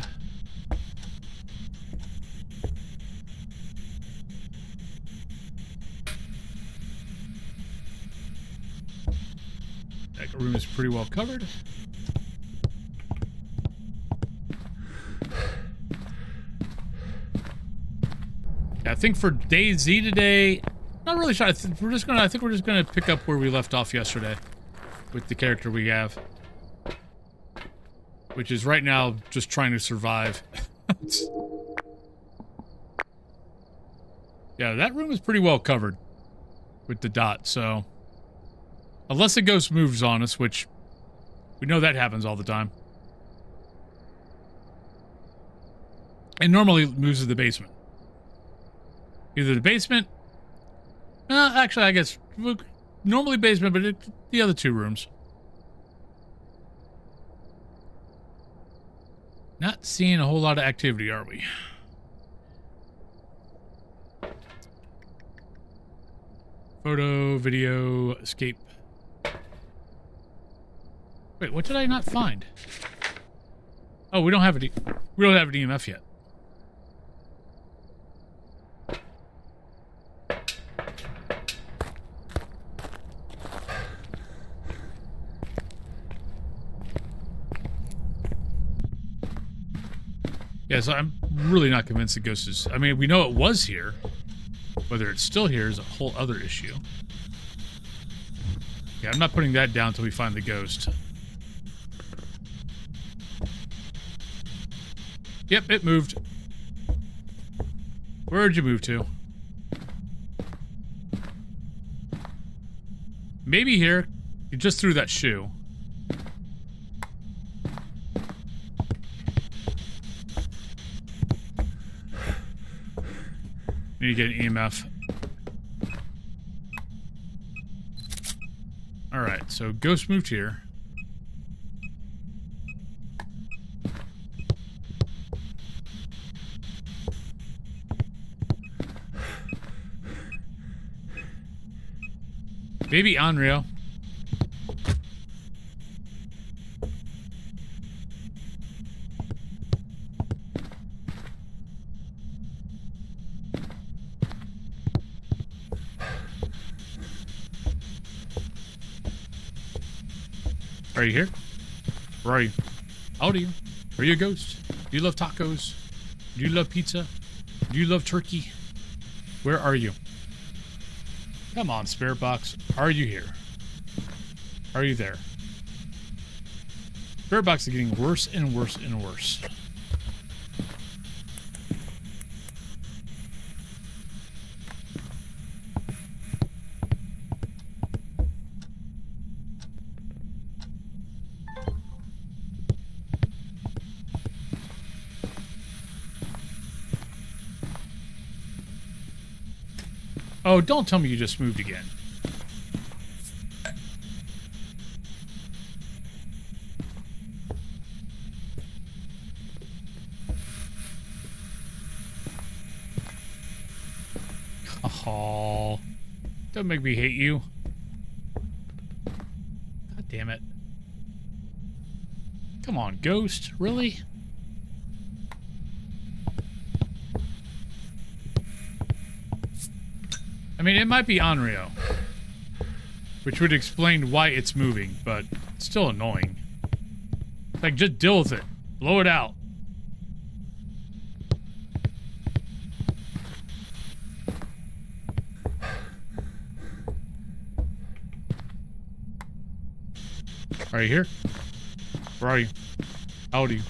That room is pretty well covered. Yeah, I think for day Z today, not really sure. I think we're just gonna pick up where we left off yesterday with the character we have, which is right now just trying to survive. Yeah, that room is pretty well covered with the dot, so unless a ghost moves on us, which we know that happens all the time. And normally it moves to the basement. Either the basement, actually I guess normally basement, but the other two rooms. Not seeing a whole lot of activity, are we? Photo, video, escape. Wait, what did I not find? Oh, we don't have an EMF yet. Yeah, so I'm really not convinced the ghost is... I mean, we know it was here. Whether it's still here is a whole other issue. Yeah, I'm not putting that down until we find the ghost. Yep, it moved. Where'd you move to? Maybe here. You just threw that shoe. Need to get an EMF. Alright, so ghost moved here. Maybe Onryo. Are you here? Where are you? How old are you? Are you a ghost? Do you love tacos? Do you love pizza? Do you love turkey? Where are you? Come on, spirit box. Are you here? Are you there? Spirit box is getting worse and worse and worse. Oh, don't tell me you just moved again. Oh, don't make me hate you. God damn it. Come on, ghost. Really? I mean, it might be Onryo, which would explain why it's moving, but it's still annoying. Like, just deal with it. Blow it out. Are you here? Where are you? How old are you?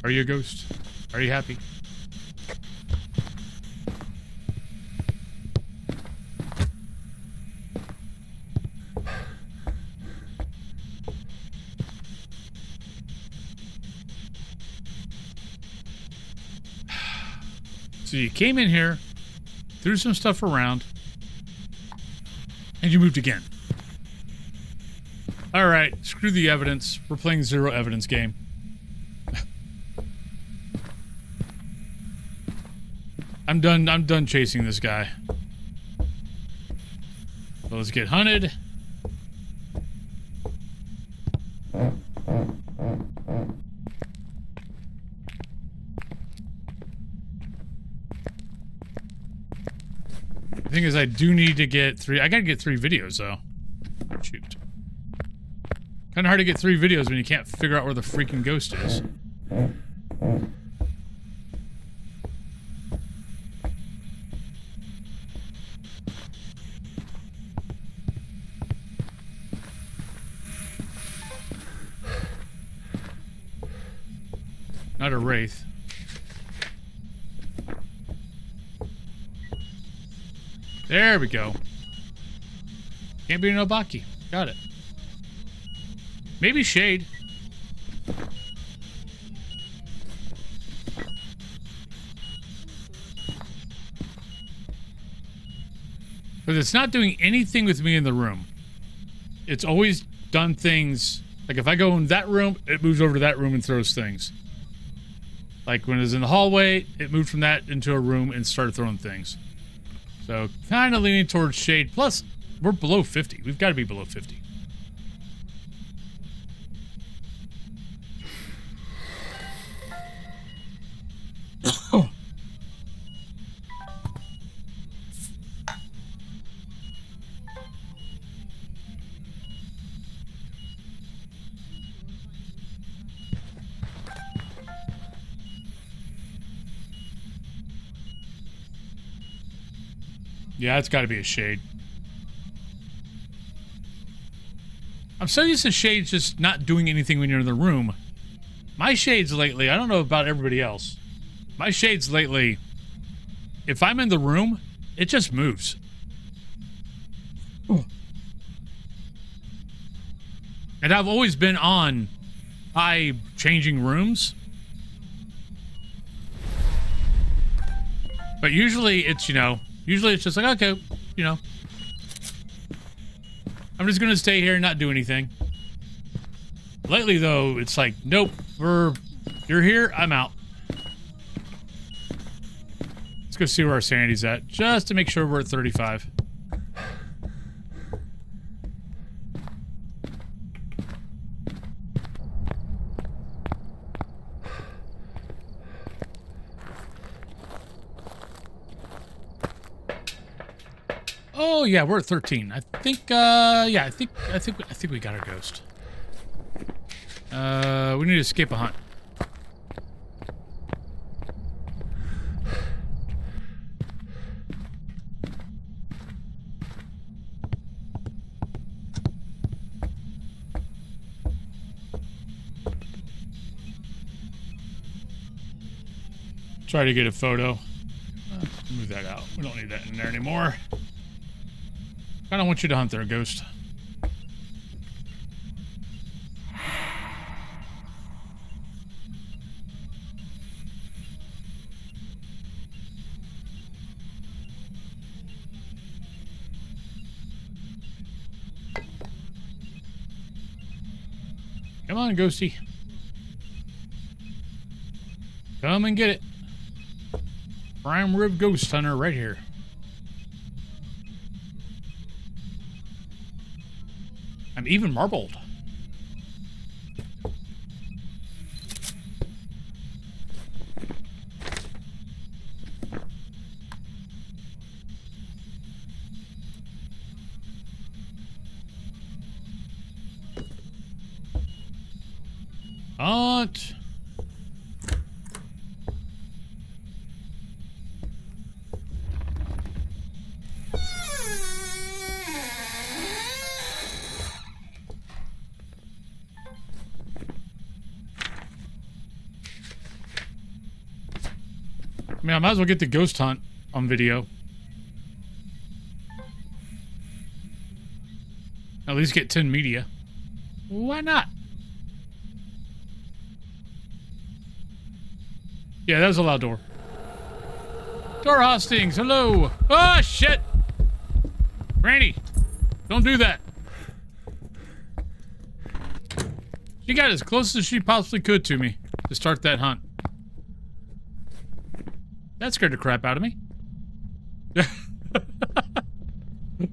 Are you a ghost? Are you happy? So you came in here, threw some stuff around, and you moved again. Alright, screw the evidence. We're playing zero evidence game. I'm done chasing this guy. So let's get hunted. The thing is, I do need to get three. I gotta get 3 videos, though. Shoot. Kind of hard to get 3 videos when you can't figure out where the freaking ghost is. Not a wraith. There we go. Can't be an Obaki. Got it. Maybe shade. But it's not doing anything with me in the room. It's always done things. Like if I go in that room, it moves over to that room and throws things. Like when it was in the hallway, it moved from that into a room and started throwing things. So kind of leaning towards shade. Plus, we're below 50. We've got to be below 50. Yeah, it's got to be a shade. I'm so used to shades just not doing anything when you're in the room. My shades lately, I don't know about everybody else. My shades lately, if I'm in the room, it just moves. And I've always been on changing rooms. But usually it's, usually it's just like, okay, I'm just gonna stay here and not do anything. Lately, though, it's like, nope, you're here, I'm out. Let's go see where our sanity's at, just to make sure we're at 35. Oh yeah, we're at 13. I think yeah, I think we got our ghost. We need to escape a hunt. Try to get a photo. Move that out. We don't need that in there anymore. I don't want you to hunt there, ghost. Come on, ghosty. Come and get it. Prime rib ghost hunter right here. I'm even marbled. Hunt. I mean, I might as well get the ghost hunt on video. At least get 10 media. Why not? Yeah, that was a loud door. Door hostings, hello. Oh, shit. Granny, don't do that. She got as close as she possibly could to me to start that hunt. That scared the crap out of me. But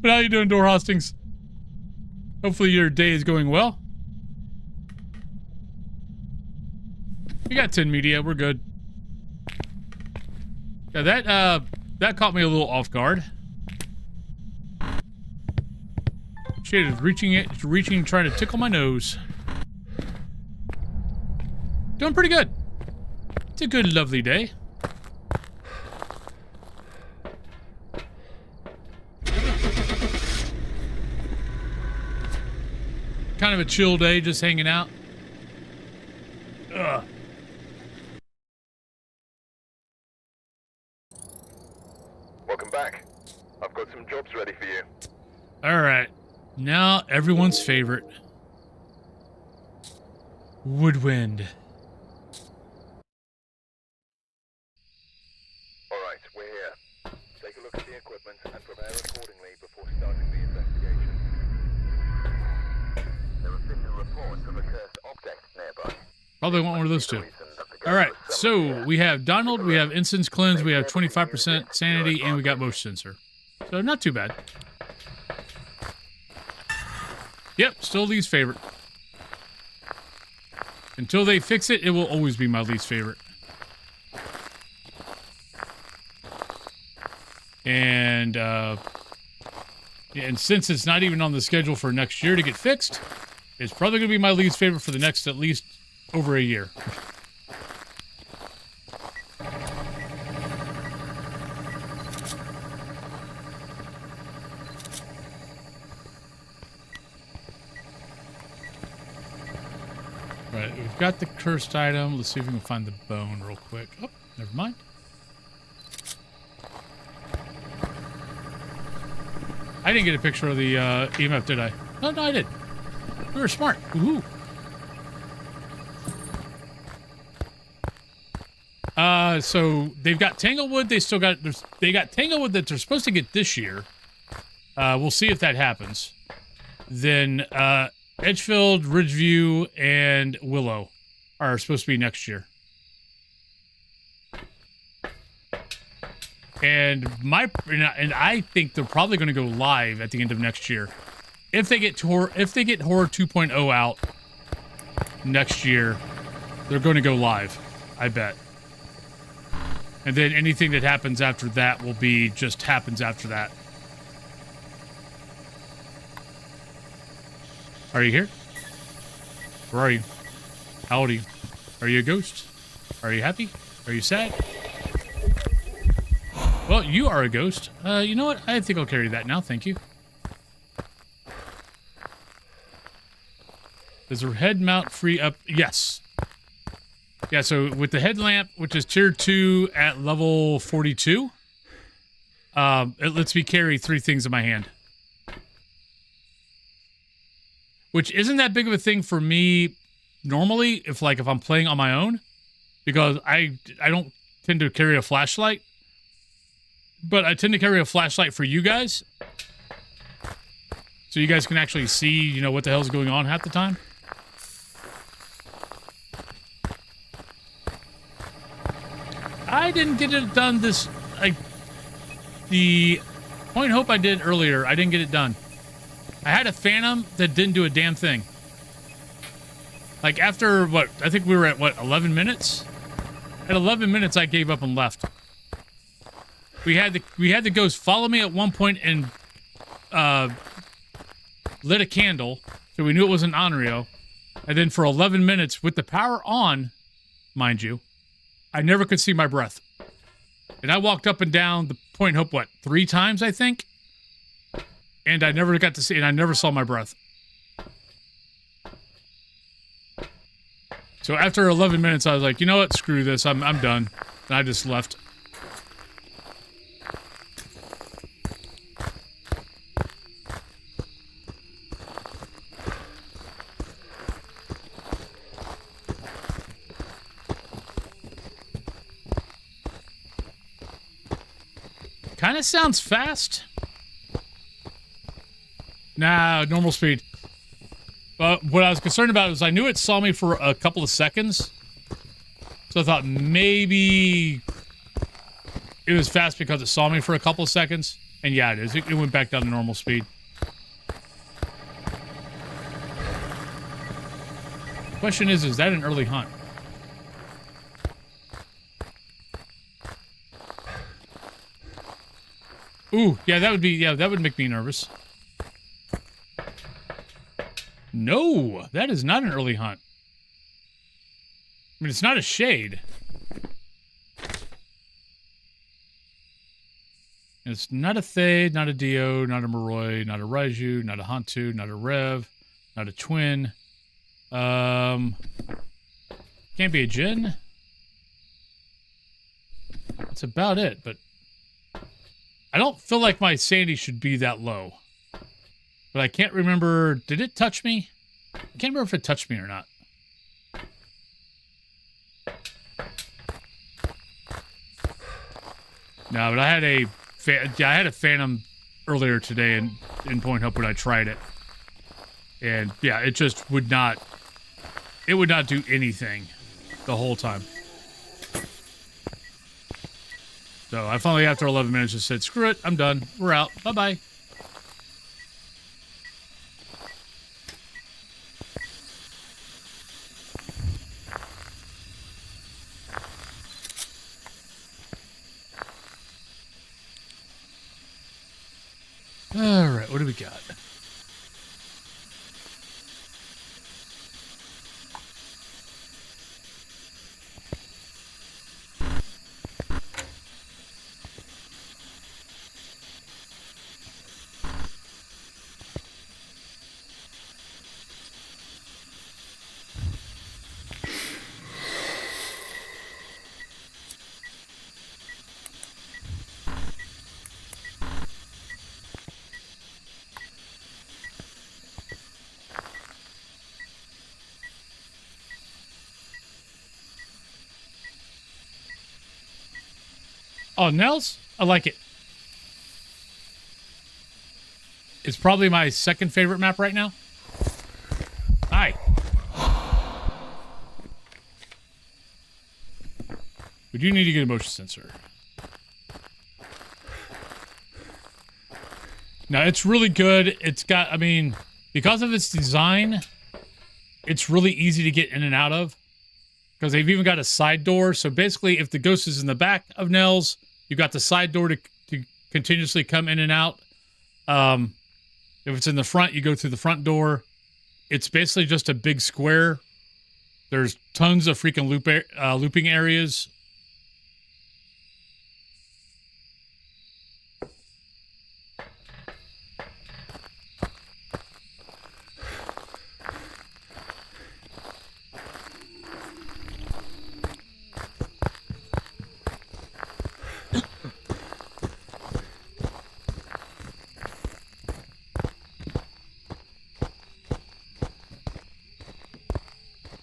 how you doing, door hostings? Hopefully your day is going well. We got 10 media, we're good. Yeah, that caught me a little off guard. Shit is reaching, trying to tickle my nose. Doing pretty good. It's a good, lovely day. Kind of a chill day, just hanging out. Ugh. Welcome back. I've got some jobs ready for you. All right. Now, everyone's favorite. Woodwind. Alright, we're here. Take a look at the equipment and prepare accordingly before starting the investigation. There have been reports of a cursed object nearby. Probably want one of those two. All right, so we have Donald, we have Incense Cleanse, we have 25% Sanity, and we got Motion Sensor. So not too bad. Yep, still least favorite. Until they fix it, it will always be my least favorite. And since it's not even on the schedule for next year to get fixed, it's probably going to be my least favorite for the next at least over a year. Right, we've got the cursed item. Let's see if we can find the bone real quick. Oh, never mind. I didn't get a picture of the EMF, did I? Oh, no, I did. We were smart. Woohoo. So they've got Tanglewood. They got Tanglewood that they're supposed to get this year. We'll see if that happens. Then, Edgefield, Ridgeview, and Willow are supposed to be next year. And I think they're probably going to go live at the end of next year. If they get Horror 2.0 out next year, they're going to go live, I bet. And then anything that happens after that will be just happens after that. Are you here? Where are you? How old are you? Are you a ghost? Are you happy? Are you sad? Well, you are a ghost. You know what? I think I'll carry that now. Thank you. Does the head mount free up? Yes. Yeah, so with the headlamp, which is tier 2 at level 42, it lets me carry 3 things in my hand. Which isn't that big of a thing for me normally if I'm playing on my own, because I don't tend to carry a flashlight, but I tend to carry a flashlight for you guys, so you guys can actually see, you know, what the hell's going on half the time. I didn't get it done the Point Hope I did earlier, I didn't get it done. I had a Phantom that didn't do a damn thing. Like after what, I think we were at what, 11 minutes? At 11 minutes I gave up and left. We had the ghost follow me at one point and lit a candle, so we knew it was an Onryo. And then for 11 minutes with the power on, mind you, I never could see my breath. And I walked up and down the Point Hope, what, 3 times, I think? And I never got to see, and I never saw my breath. So after 11 minutes, I was like, you know what? Screw this. I'm done. And I just left. kind of sounds fast. Nah, normal speed. But what I was concerned about was I knew it saw me for a couple of seconds. So I thought maybe it was fast because it saw me for a couple of seconds. And yeah, it is. It went back down to normal speed. Question is that an early hunt? Ooh, yeah, that would make me nervous. No, that is not an early hunt. I mean, it's not a shade. It's not a Thade, not a Dio, not a Moroi, not a Raiju, not a Hantu, not a Rev, not a Twin. Can't be a Jin. That's about it, but I don't feel like my sanity should be that low. But I can't remember, did it touch me? I can't remember if it touched me or not. No, but I had a Phantom earlier today in Point Hope when I tried it. And yeah, it just would not do anything the whole time. So I finally, after 11 minutes, just said, screw it, I'm done. We're out. Bye-bye. All right, what do we got? Oh, Nels? I like it. It's probably my second favorite map right now. Hi. We do need to get a motion sensor. Now, it's really good. It's got, I mean, because of its design, it's really easy to get in and out of. Because they've even got a side door. So basically, if the ghost is in the back of Nels, you've got the side door to continuously come in and out. If it's in the front, you go through the front door. It's basically just a big square. There's tons of freaking looping areas.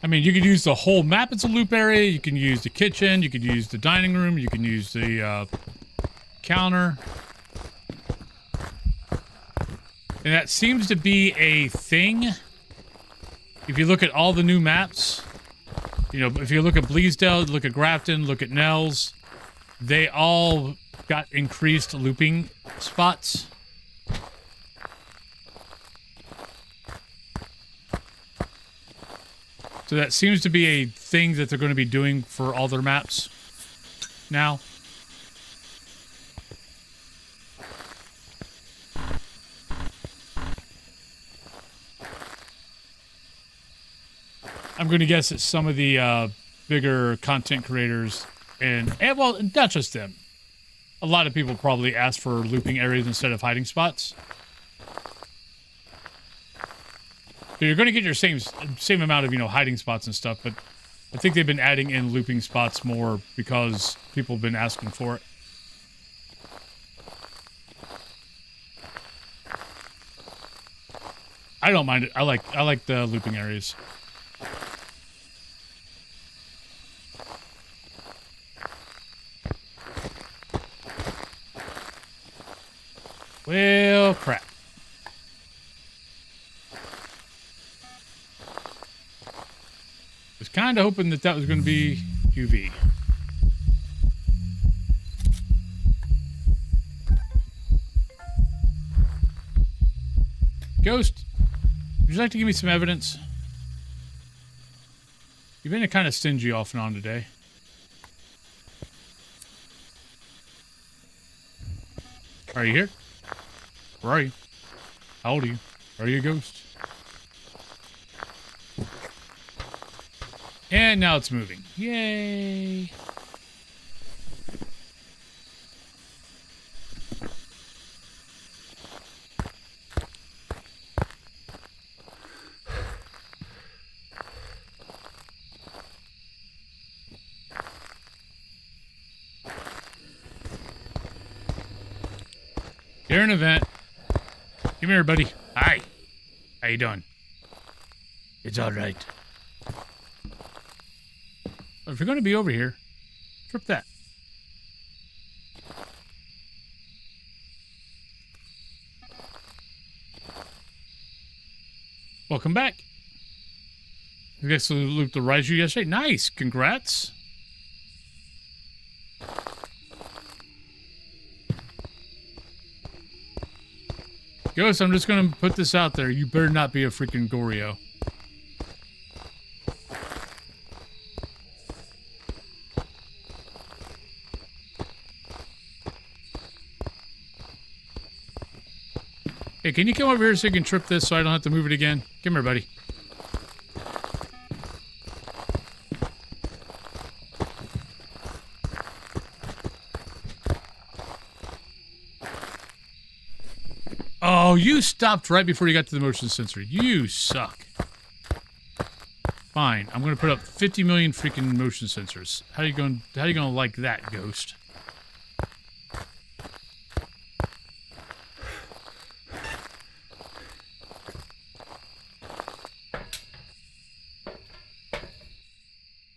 I mean, you could use the whole map as a loop area. You can use the kitchen. You could use the dining room. You can use the counter. And that seems to be a thing. If you look at all the new maps, you know, if you look at Bleasdale, look at Grafton, look at Nels, they all got increased looping spots. So that seems to be a thing that they're going to be doing for all their maps now. I'm going to guess that some of the bigger content creators and well, not just them. A lot of people probably ask for looping areas instead of hiding spots. So you're going to get your same amount of, you know, hiding spots and stuff, but I think they've been adding in looping spots more because people have been asking for it. I don't mind it. I like the looping areas. Well, crap. Was kind of hoping that was going to be UV. Ghost, would you like to give me some evidence? You've been kind of stingy off and on today. Are you here? Where are you? How old are you? Are you a ghost? And now it's moving. Yay! You're an event. Come here, buddy. Hi. How you doing? It's all right. If you're going to be over here, trip that. Welcome back. I guess we looped the rise you yesterday. Nice. Congrats. Ghost, I'm just going to put this out there. You better not be a freaking Goryo. Hey, can you come over here so you can trip this so I don't have to move it again? Come here, buddy. Oh, you stopped right before you got to the motion sensor. You suck. Fine, I'm gonna put up 50 million freaking motion sensors. How you gonna like that, Ghost?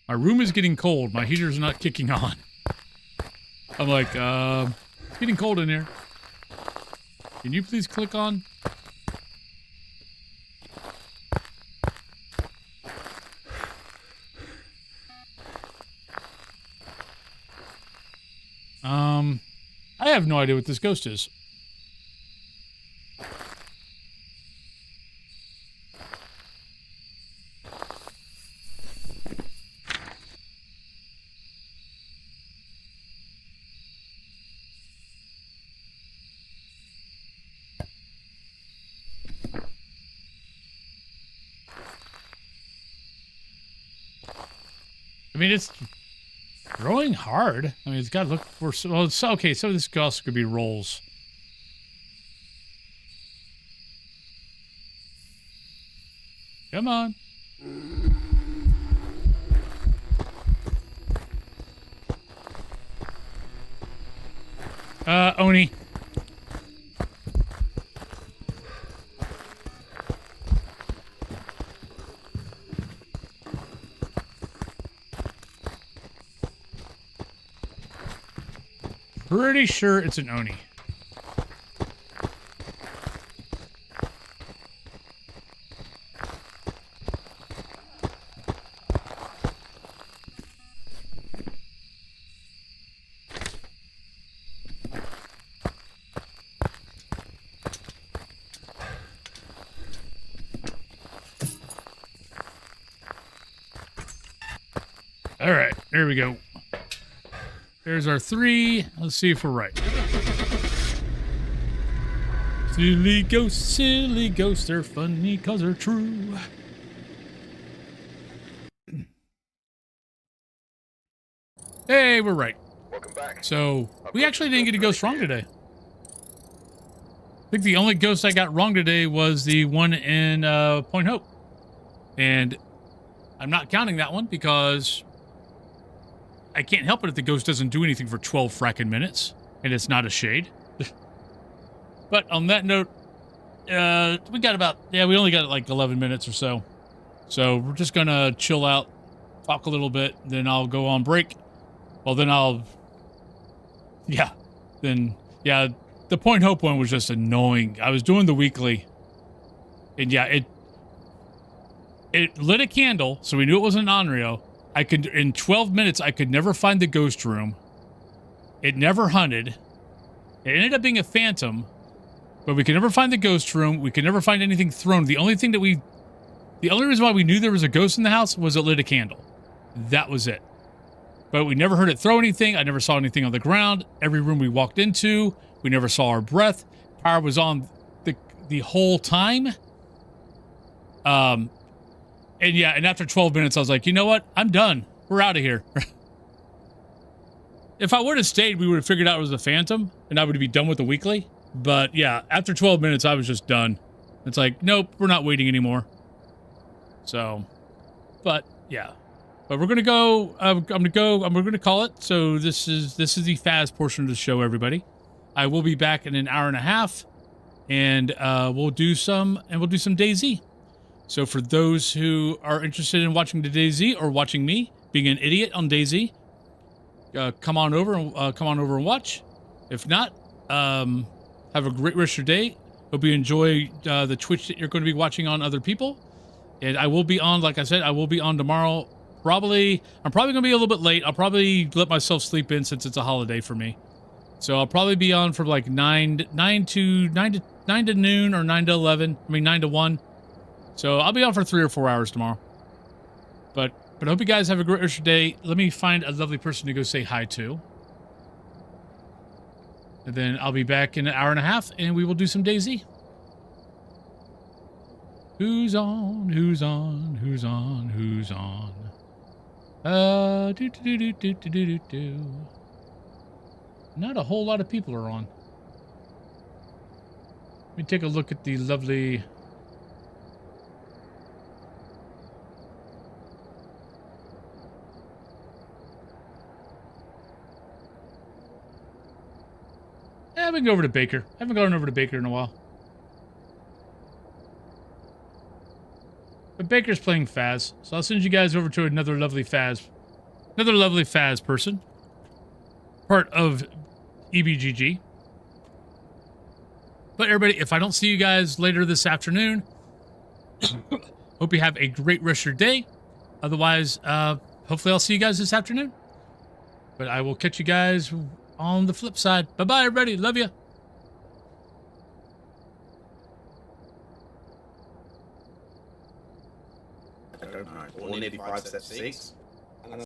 My room is getting cold. My heater's not kicking on. I'm like, it's getting cold in here. Can you please click on? I have no idea what this ghost is. I mean, it's growing hard. I mean, it's got to look for... Well, it's okay. Some of this also could be rolls. Come on. Oni. Pretty sure it's an Oni. All right, there we go. There's our 3. Let's see if we're right. Silly ghosts, they're funny because they're true. Hey, we're right. Welcome back. So, we actually didn't get a ghost wrong today. I think the only ghost I got wrong today was the one in Point Hope. And I'm not counting that one because I can't help it if the ghost doesn't do anything for 12 fracking minutes, and it's not a shade. But on that note, we got about, we only got like 11 minutes or so. So we're just going to chill out, talk a little bit, then I'll go on break. Well, then the Point Hope one was just annoying. I was doing the weekly, and yeah, it lit a candle, so we knew it wasn't Onryo. I could, in 12 minutes, I could never find the ghost room. It never hunted. It ended up being a phantom, but we could never find the ghost room. We could never find anything thrown. The only reason why we knew there was a ghost in the house was it lit a candle. That was it. But we never heard it throw anything. I never saw anything on the ground. Every room we walked into, we never saw our breath. Power was on the whole time. And yeah, and after 12 minutes, I was like, you know what? I'm done. We're out of here. If I would have stayed, we would have figured out it was a phantom, and I would be done with the weekly. But yeah, after 12 minutes, I was just done. It's like, nope, we're not waiting anymore. So, but yeah. But we're gonna go. We're gonna call it. So this is the Phas portion of the show, everybody. I will be back in an hour and a half, and we'll do some DayZ. So for those who are interested in watching the DayZ or watching me being an idiot on DayZ, come on over and watch. If not, have a great rest of your day. Hope you enjoy the Twitch that you're going to be watching on other people. And I will be on, like I said, I will be on tomorrow. I'm probably going to be a little bit late. I'll probably let myself sleep in since it's a holiday for me. So I'll probably be on from like 9 to noon or 9 to 11. I mean 9 to 1. So I'll be on for 3 or 4 hours tomorrow. But I hope you guys have a great rest of your day. Let me find a lovely person to go say hi to. And then I'll be back in an hour and a half, and we will do some DayZ. Who's on? Who's on? Who's on? Who's on? Not a whole lot of people are on. Let me take a look at the lovely... Yeah, we can go over to Baker. I haven't gone over to Baker in a while. But Baker's playing Phas, so I'll send you guys over to another lovely Phas person. Part of EBGG. But everybody, if I don't see you guys later this afternoon, hope you have a great rest of your day. Otherwise, hopefully I'll see you guys this afternoon. But I will catch you guys on the flip side. Bye-bye, everybody. Love you. 185 step 6.